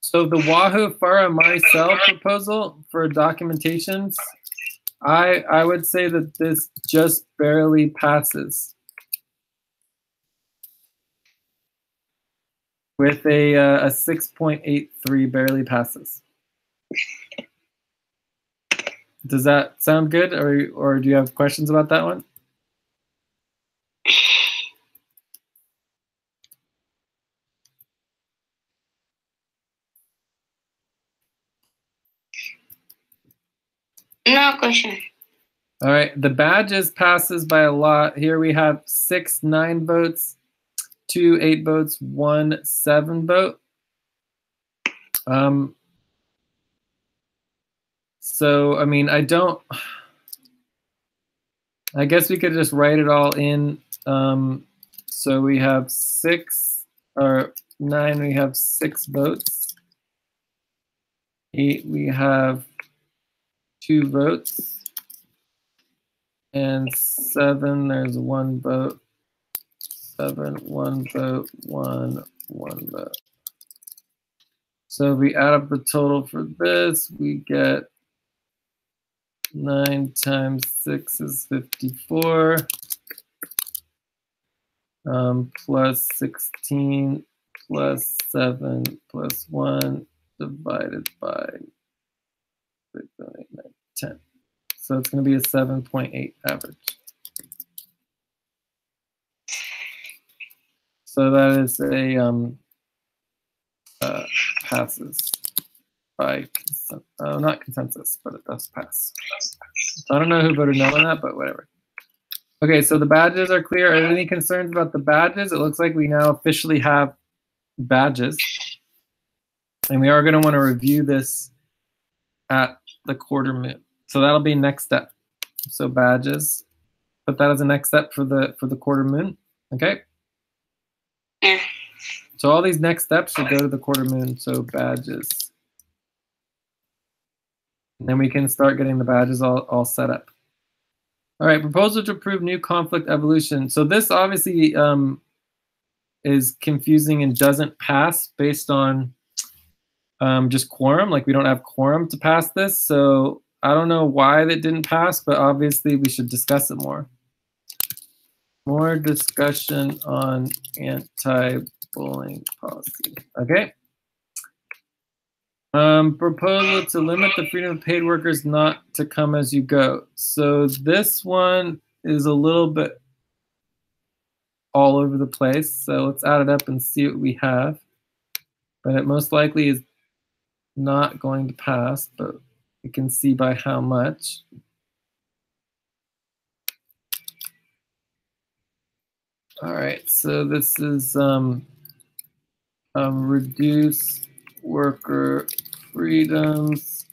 so the Wahoo Farah Maricel proposal for documentations, I would say that this just barely passes with a 6.83, barely passes. Does that sound good, or do you have questions about that one? No question. All right, the badges passes by a lot. Here we have 6 9 votes, 2 8 votes, 1 7 vote. So I mean, I guess we could just write it all in. So we have 6 or 9. We have 6 votes. 8. We have 2 votes. And 7, there's 1 vote. 7, 1 vote, 1 vote. So if we add up the total for this, we get 9 times 6 is 54. Plus 16 plus 7 plus 1 divided by 6, 7, 8, 9, 10. So it's going to be a 7.8 average. So that is a passes by not consensus, but it does pass. So I don't know who voted no on that, but whatever. Okay, so the badges are clear. Are there any concerns about the badges? It looks like we now officially have badges, and we are going to want to review this at the quarter moon. So that'll be next step. So badges, put that as a next step for the quarter moon. Okay. Yeah. So all these next steps should go to the quarter moon. So badges, and then we can start getting the badges all set up. All right, proposal to approve new conflict evolution. So this obviously is confusing and doesn't pass based on just quorum. Like we don't have quorum to pass this. So I don't know why that didn't pass, but obviously we should discuss it more. More discussion on anti-bullying policy. Okay. Proposal to limit the freedom of paid workers not to come as you go. So this one is a little bit all over the place. So let's add it up and see what we have. But it most likely is not going to pass, but we can see by how much. All right, so this is reduce worker freedoms.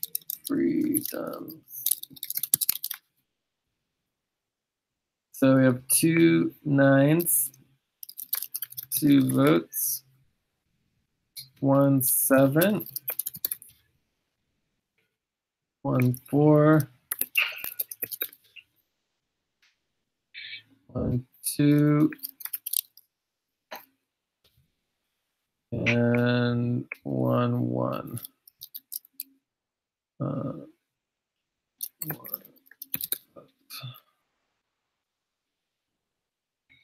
So we have 2 9s, 2 votes, 1 7, 1 4, 1 2, and 1 1.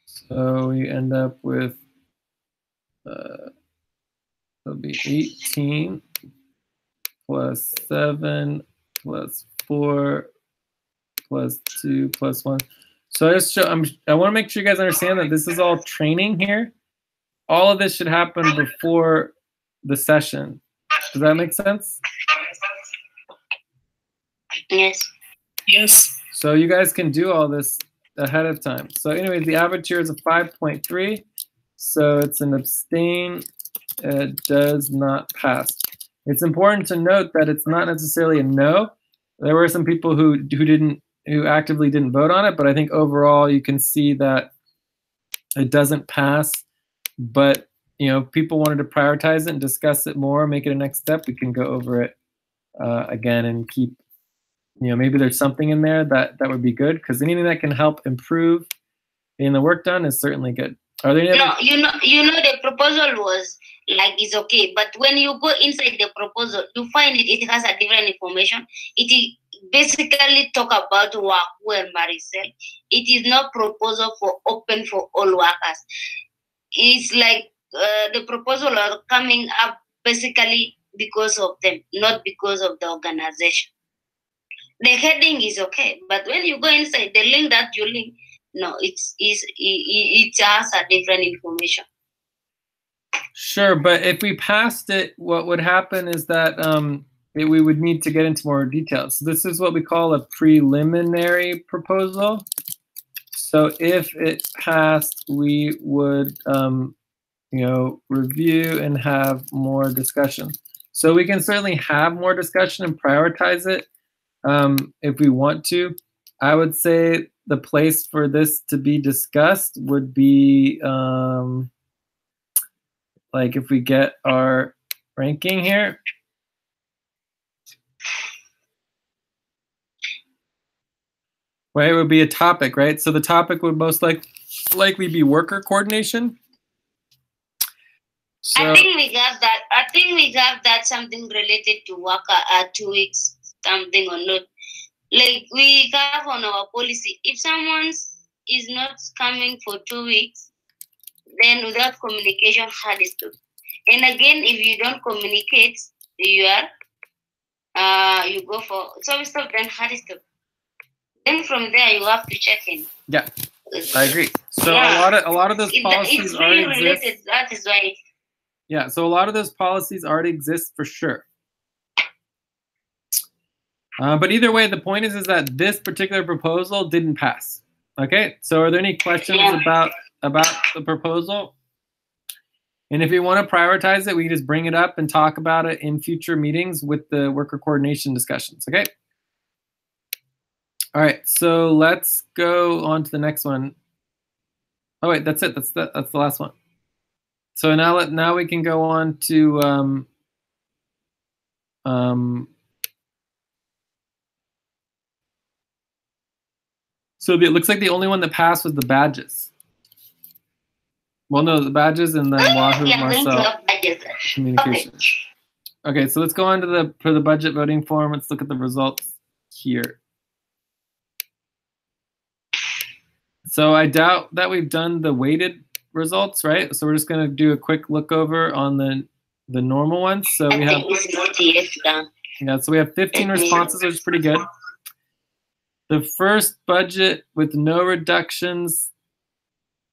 So we end up with it'll be 18 plus 7 plus 4 plus 2 plus 1. So I want to make sure you guys understand that this is all training here. All of this should happen before the session. Does that make sense? Yes. Yes. So you guys can do all this ahead of time. So anyways, the average here is a 5.3. So it's an abstain. It does not pass. It's important to note that it's not necessarily a no. There were some people who actively didn't vote on it, but I think overall you can see that it doesn't pass. But people wanted to prioritize it and discuss it more, make it a next step. We can go over it again and keep. Maybe there's something in there that would be good, because anything that can help improve getting the work done is certainly good. Are there any other? The proposal was like it's okay, but when you go inside the proposal, you find it has a different information. It basically talk about work where Maricel. It is not proposal for open for all workers. It's like the proposal are coming up basically because of them, not because of the organization. The heading is okay, but when you go inside the link that you link, no, it has a different information. Sure, but if we passed it, what would happen is that we would need to get into more details. So this is what we call a preliminary proposal. So if it passed, we would review and have more discussion. So we can certainly have more discussion and prioritize it if we want to. I would say the place for this to be discussed would be like if we get our ranking here. Right, it would be a topic, right? So the topic would most likely be worker coordination. So, I think we have that. I think we have that something related to worker 2 weeks, something or not. Like we have on our policy, if someone is not coming for 2 weeks, then without communication, hard stop. And again, if you don't communicate, you go for service stop, then hard stop. Then from there, you have to check in. Yeah, I agree. So a lot of those policies already exist. Related. That is why. Yeah, so a lot of those policies already exist for sure. But either way, the point is that this particular proposal didn't pass. Okay, so are there any questions about the proposal? And if you want to prioritize it, we can just bring it up and talk about it in future meetings with the worker coordination discussions. Okay. All right, so let's go on to the next one. Oh wait, that's it. That's the last one. So now we can go on to So it looks like the only one that passed was the badges. Well, no, the badges and then Wahoo Marcel communications. Okay, so let's go on to for the budget voting form. Let's look at the results here. So I doubt that we've done the weighted results, right? So we're just going to do a quick look over on the normal ones. So we have so we have 15 responses, which is pretty good. The first budget with no reductions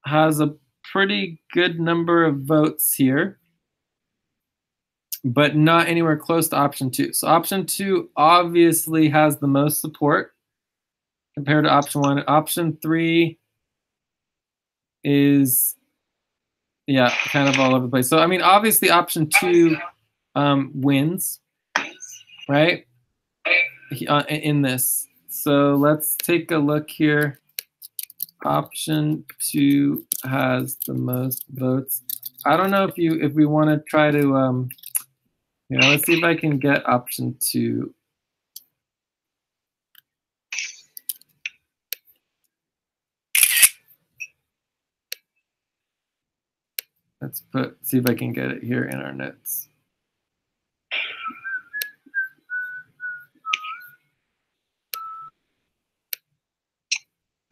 has a pretty good number of votes here, but not anywhere close to option 2. So option 2 obviously has the most support compared to option 1. Option 3 is, yeah, kind of all over the place. So, I mean, obviously option 2 wins, right, in this. So let's take a look here. Option 2 has the most votes. I don't know if we want to try to, let's see if I can get option 2. Let's see if I can get it here in our notes.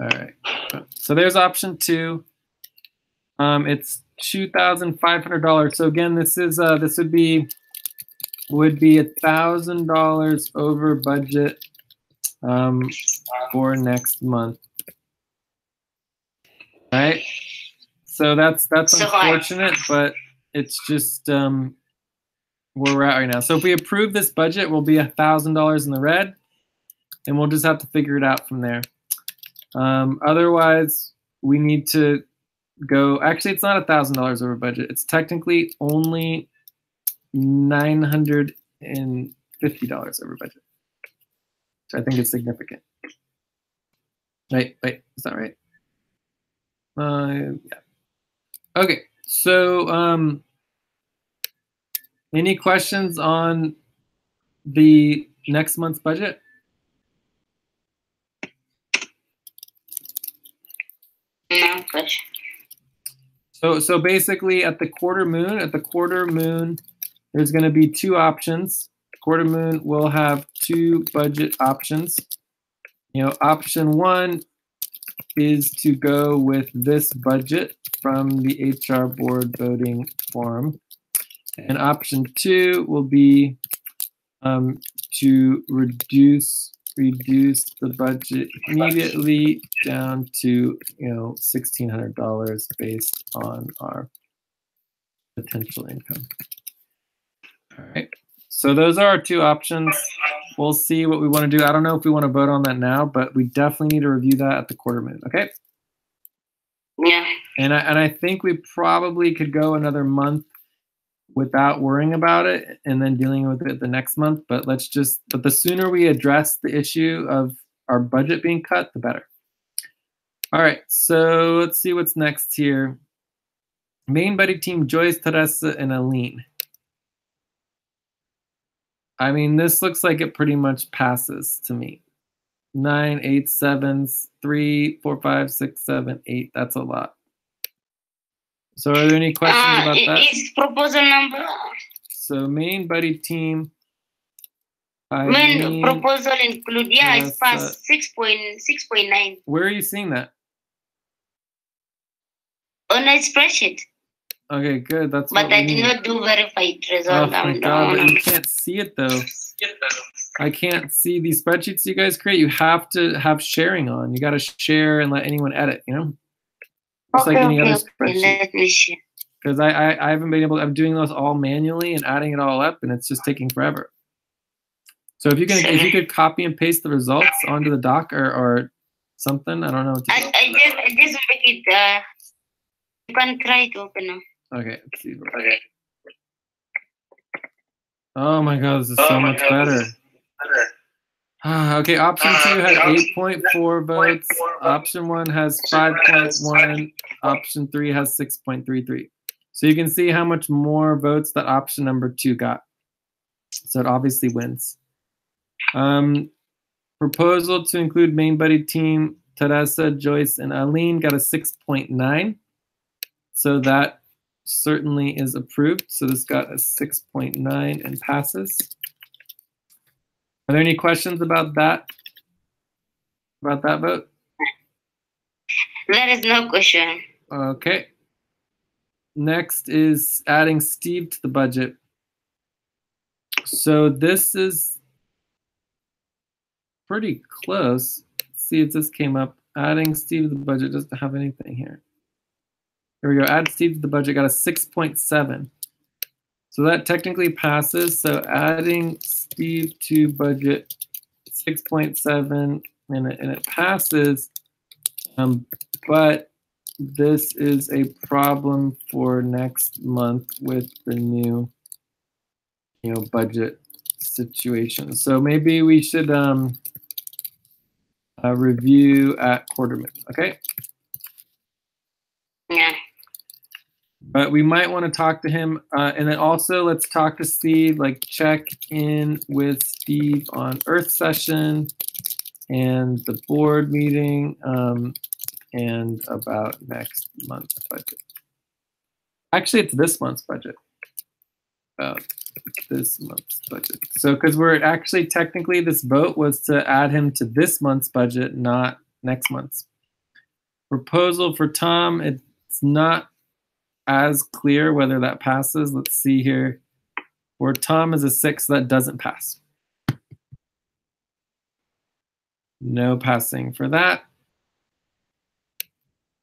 All right, so there's option 2. It's $2,500. So again, this would be $1,000 over budget for next month. All right. So that's unfortunate, but it's just where we're at right now. So if we approve this budget, we'll be $1,000 in the red, and we'll just have to figure it out from there. Otherwise, we need to go. Actually, it's not $1,000 over budget. It's technically only $950 over budget, which I think is significant. Wait, is that right? Yeah. Okay, so any questions on the next month's budget? No question. So basically, at the quarter moon, there's going to be 2 options. Quarter moon will have 2 budget options. Option 1 is to go with this budget from the HR board voting form, and option 2 will be to reduce the budget immediately down to $1,600 based on our potential income. All right, so those are our 2 options. We'll see what we want to do. I don't know if we want to vote on that now, but we definitely need to review that at the quarter moon. Okay. Yeah. And I think we probably could go another month without worrying about it and then dealing with it the next month. But the sooner we address the issue of our budget being cut, the better. All right, so let's see what's next here. Main buddy team, Joyce, Teresa, and Aline. I mean, this looks like it pretty much passes to me. 9, 8, 7s, 3, 4, 5, 6, 7, 8. That's a lot. So are there any questions about that? Is proposal number? So main buddy team. Main proposal include, yeah, it's past 6.9. Where are you seeing that? On a spreadsheet. Okay, good. That's but what I did not do verified result. Oh my God, but you can't see it though. I can't see these spreadsheets you guys create. You have to have sharing on. You got to share and let anyone edit, Just like any other spreadsheet. Let me share. Because I haven't been able to, I'm doing this all manually and adding it all up, and it's just taking forever. So if you could copy and paste the results onto the doc or something, I don't know. I just make it, you can try to open them. Okay, let's see. Okay. Oh my God, this is so much better. Okay, option 2 had 8.4 votes. Option 1 has 5.1. Option 3 has 6.33. So you can see how much more votes that option number 2 got. So it obviously wins. Proposal to include main buddy team Teresa, Joyce, and Aline got a 6.9. So that certainly is approved. So this got a 6.9 and passes. Are there any questions about that? About that vote? There is no question. Okay. Next is adding Steve to the budget. So this is pretty close. Let's see if this came up. Adding Steve to the budget doesn't have anything here. Here we go. Add Steve to the budget got a 6.7. So that technically passes. So adding Steve to budget 6.7 and it passes. But this is a problem for next month with the new, budget situation. So maybe we should review at quarterman. Okay. Yeah. But we might want to talk to him, and then also let's talk to Steve. Like check in with Steve on Earth session and the board meeting. And about next month's budget. Actually, it's this month's budget. About this month's budget. So, because we're actually technically this vote was to add him to this month's budget, not next month's. Proposal for Tom, it's not as clear whether that passes. Let's see here. Where Tom is a 6, that doesn't pass. No passing for that.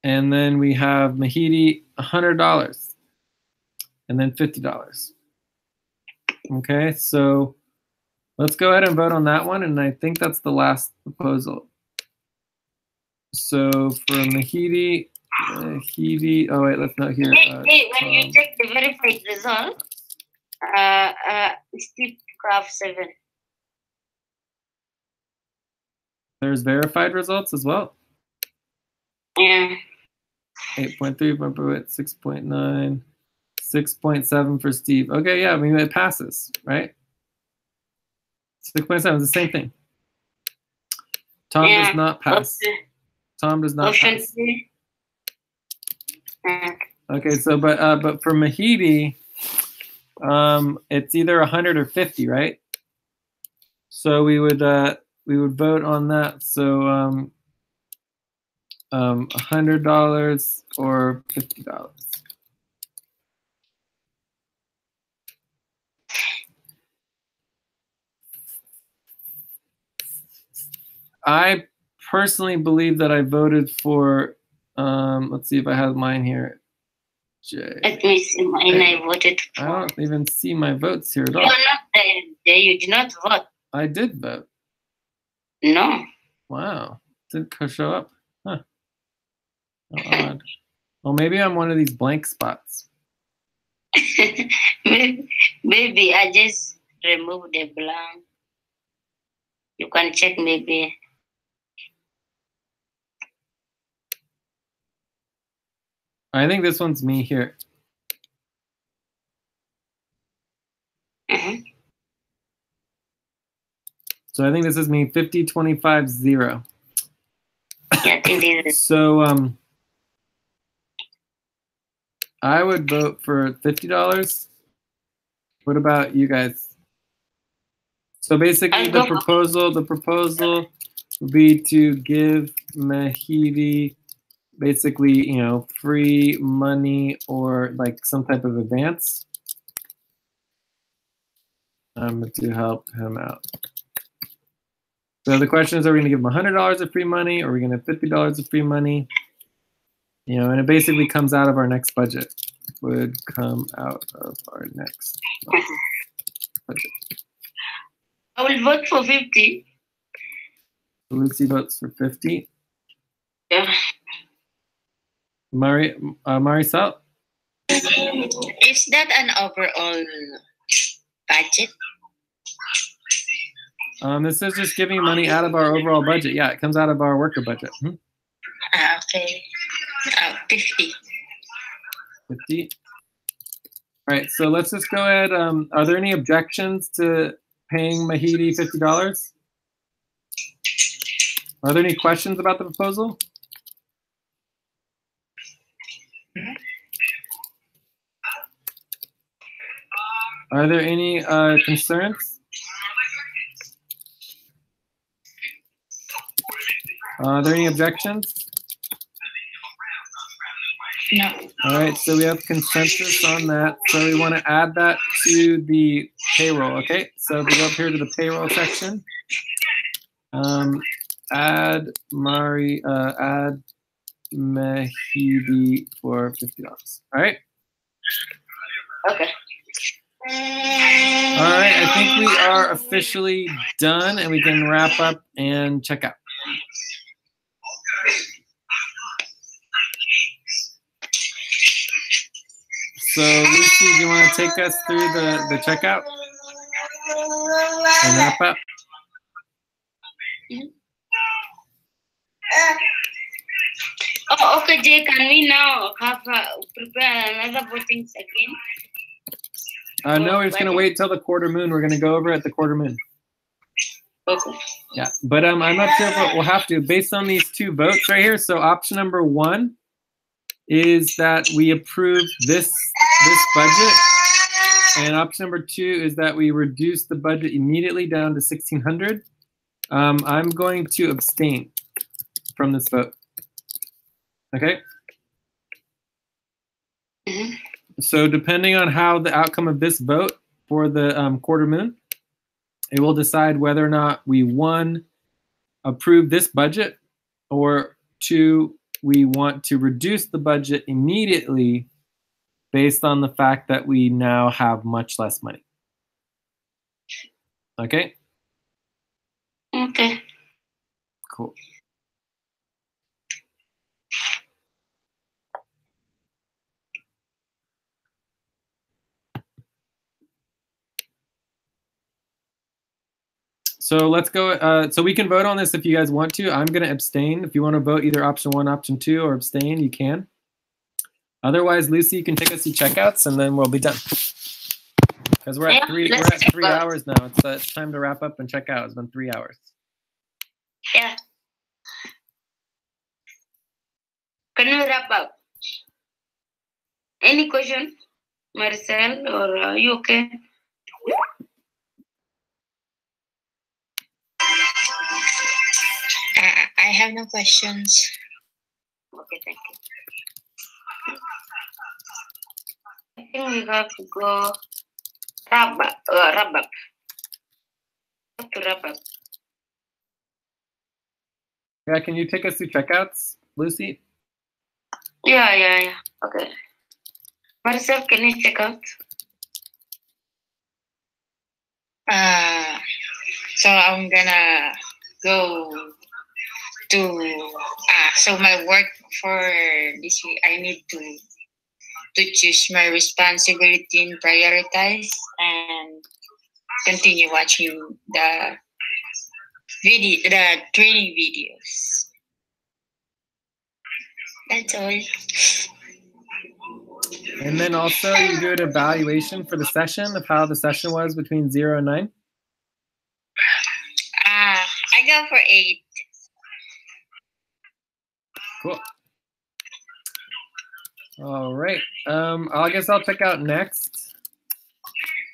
And then we have Mahidi, $100, and then $50. Okay, so let's go ahead and vote on that one, and I think that's the last proposal. So for Mahidi, oh wait, let's not hear. When you check the verified result, Steve graph 7. There's verified results as well. Yeah. 8.3, 6.9, 6.7 for Steve. Okay, yeah, I mean, it passes, right? 6.7 is the same thing. Tom does not pass. Tom does not Option pass. C. Okay, so but for Mahidi, it's either 100 or 50, right? So we would vote on that. So $100 or $50. I personally believe that I voted for, let's see if I have mine here. Let me see mine. I voted for. I don't even see my votes here at all. You are not there. You did not vote. I did vote. No. Wow. Didn't show up. Huh. How odd. Well, maybe I'm one of these blank spots. Maybe I just removed the blank. You can check maybe. I think this one's me here. So I think this is me, 50, 25, 0. Yeah, I think this is. So I would vote for $50. What about you guys? So basically the proposal would be to give Mahidi basically, free money or like some type of advance to help him out. So the question is, are we going to give him $100 of free money, or are we going to have $50 of free money? And it basically comes out of our next budget. Would come out of our next budget. I will vote for 50. Lucy votes for 50. Yeah. Marisol? Is that an overall budget? This is just giving money out of our overall budget. Yeah, it comes out of our worker budget. Okay. 50. 50. All right, so let's just go ahead. Are there any objections to paying Mahidi $50? Are there any questions about the proposal? Are there any concerns? Are there any objections? No. All right, so we have consensus on that. So we want to add that to the payroll, okay? So if we go up here to the payroll section, add Mahidi for $50. All right. Okay. All right, I think we are officially done and we can wrap up and check out. So Lucy, do you want to take us through the checkout and wrap up? Oh, okay, Jay, can we now have prepare another voting again? No, we're just going to wait till the quarter moon. We're going to go over at the quarter moon. Okay. Yeah, but I'm not sure if we'll have to based on these two votes right here. So option number 1 is that we approve this budget, and option number 2 is that we reduce the budget immediately down to 1,600. I'm going to abstain from this vote. Okay. Mm-hmm. So depending on how the outcome of this vote for the quarter moon, it will decide whether or not we 1, approve this budget, or 2, we want to reduce the budget immediately based on the fact that we now have much less money. Okay? Okay. Cool. So let's go. So we can vote on this if you guys want to. I'm going to abstain. If you want to vote either option 1, option 2, or abstain, you can. Otherwise, Lucy, you can take us to checkouts, and then we'll be done. Because we're at 3 hours now. It's time to wrap up and check out. It's been 3 hours. Yeah. Can we wrap up? Any question, Marcel, or are you okay? I have no questions. Okay, thank you. I think we have to go wrap up. To wrap up. Yeah, can you take us through checkouts, Lucy? Yeah. Okay. Marcel, can you check out? So I'm gonna go to so my work for this week. I need to choose my responsibility and prioritize, and continue watching the training videos. That's all. And then also you do an evaluation for the session of how the session was between 0 and 9. I go for 8. Cool. All right. I guess I'll check out next.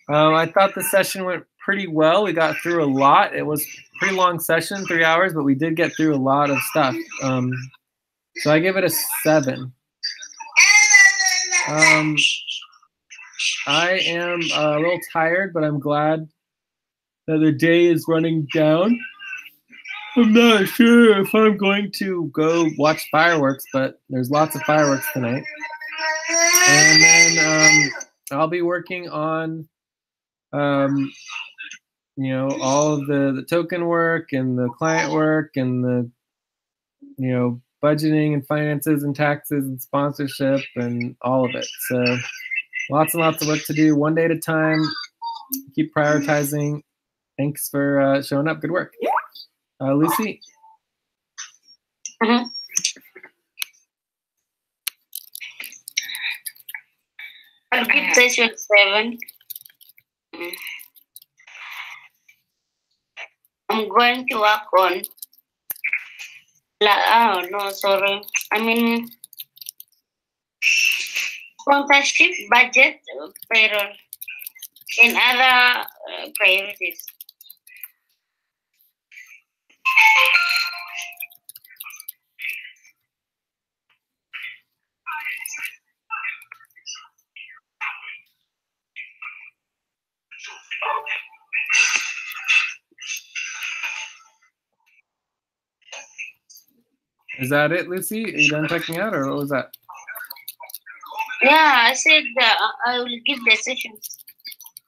I thought the session went pretty well. We got through a lot. It was a pretty long session, 3 hours, but we did get through a lot of stuff. So I give it a 7. I am a little tired, but I'm glad that the day is running down. I'm not sure if I'm going to go watch fireworks, but there's lots of fireworks tonight. And then I'll be working on, you know, all of the token work and the client work and the, you know, budgeting and finances and taxes and sponsorship and all of it. So lots and lots of work to do, one day at a time. Keep prioritizing. Thanks for showing up. Good work. Lucy? Mm-hmm. I'll give session 7. I'm going to work on Oh, no, sorry. I mean, sponsorship, budget, payroll, and other priorities. Is that it, Lucy? Are you done checking out, or what was that? Yeah, I said I will give the session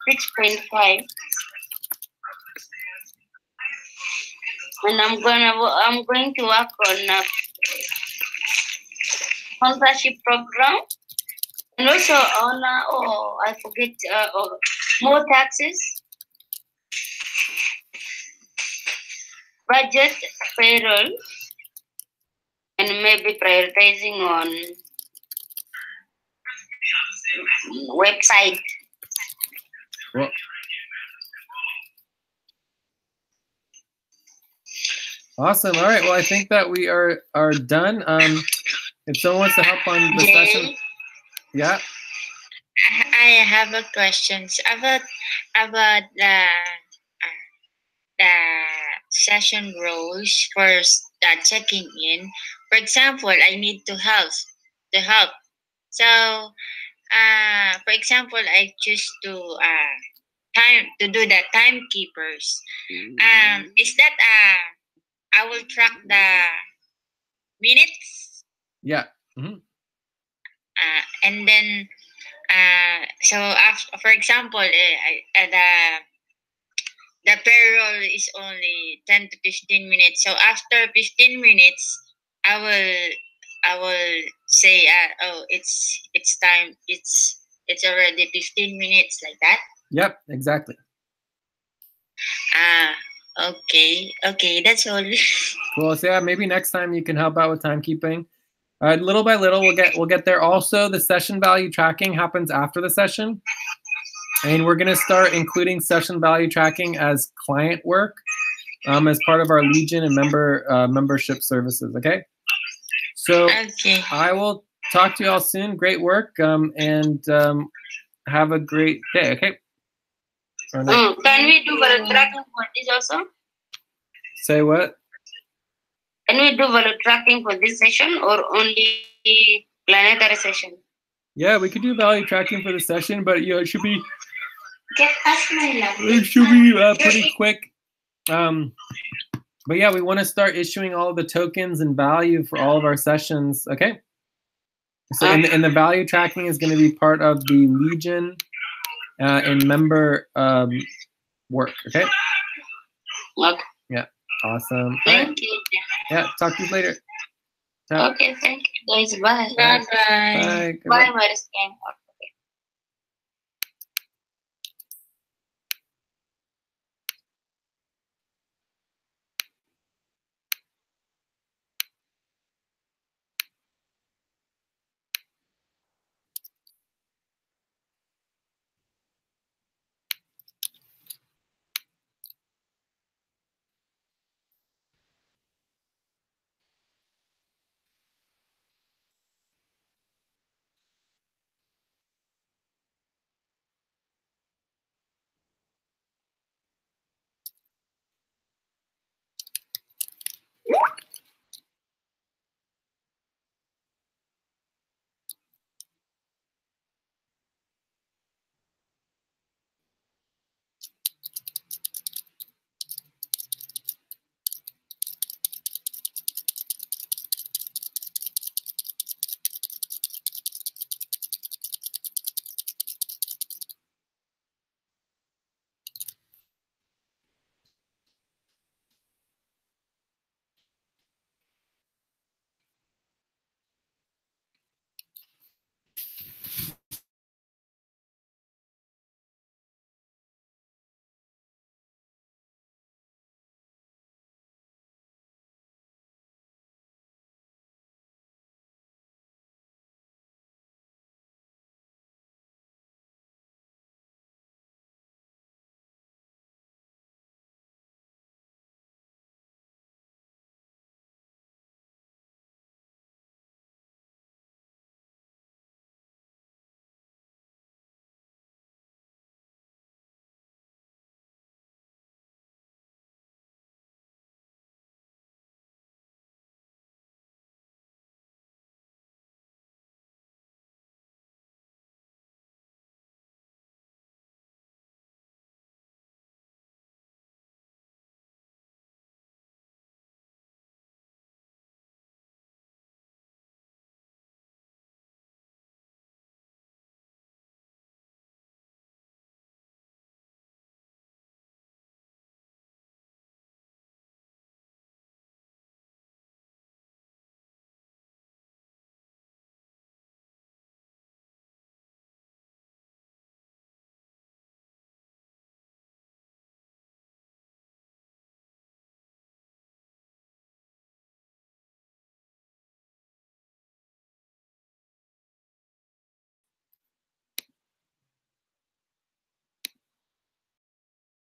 6.5. And I'm going to work on a sponsorship program, and also on I forget more taxes, budget, payroll, and maybe prioritizing on website. Well, awesome. All right. Well, I think that we are done. If someone wants to help on the session, yeah. I have a questions about the session rules for checking in. For example, I need to help. So, for example, I choose to do the timekeepers. Is that I will track the minutes. Yeah. Mm-hmm. And then so after, for example, the payroll is only 10 to 15 minutes. So after 15 minutes, I will say, oh, it's time. It's already 15 minutes, like that. Yep, exactly. Okay, that's all. Cool. So yeah, maybe next time you can help out with timekeeping. Little by little, we'll get there. Also, the session value tracking happens after the session, and we're gonna start including session value tracking as client work as part of our Legion and membership services. Okay. So okay. I will talk to you all soon. Great work, and have a great day. Okay. Can we do value tracking for this also? Say what? Can we do value tracking for this session or only planetary session? Yeah, we could do value tracking for the session, but it should be pretty quick. But yeah, we want to start issuing all the tokens and value for all of our sessions. Okay. So and the value tracking is going to be part of the Legion and member work. Okay. Okay. Yeah. Awesome. Thank you. Yeah. Talk to you later. Ciao. Okay. Thank you, guys. Bye. Bye. Bye, Mariscan.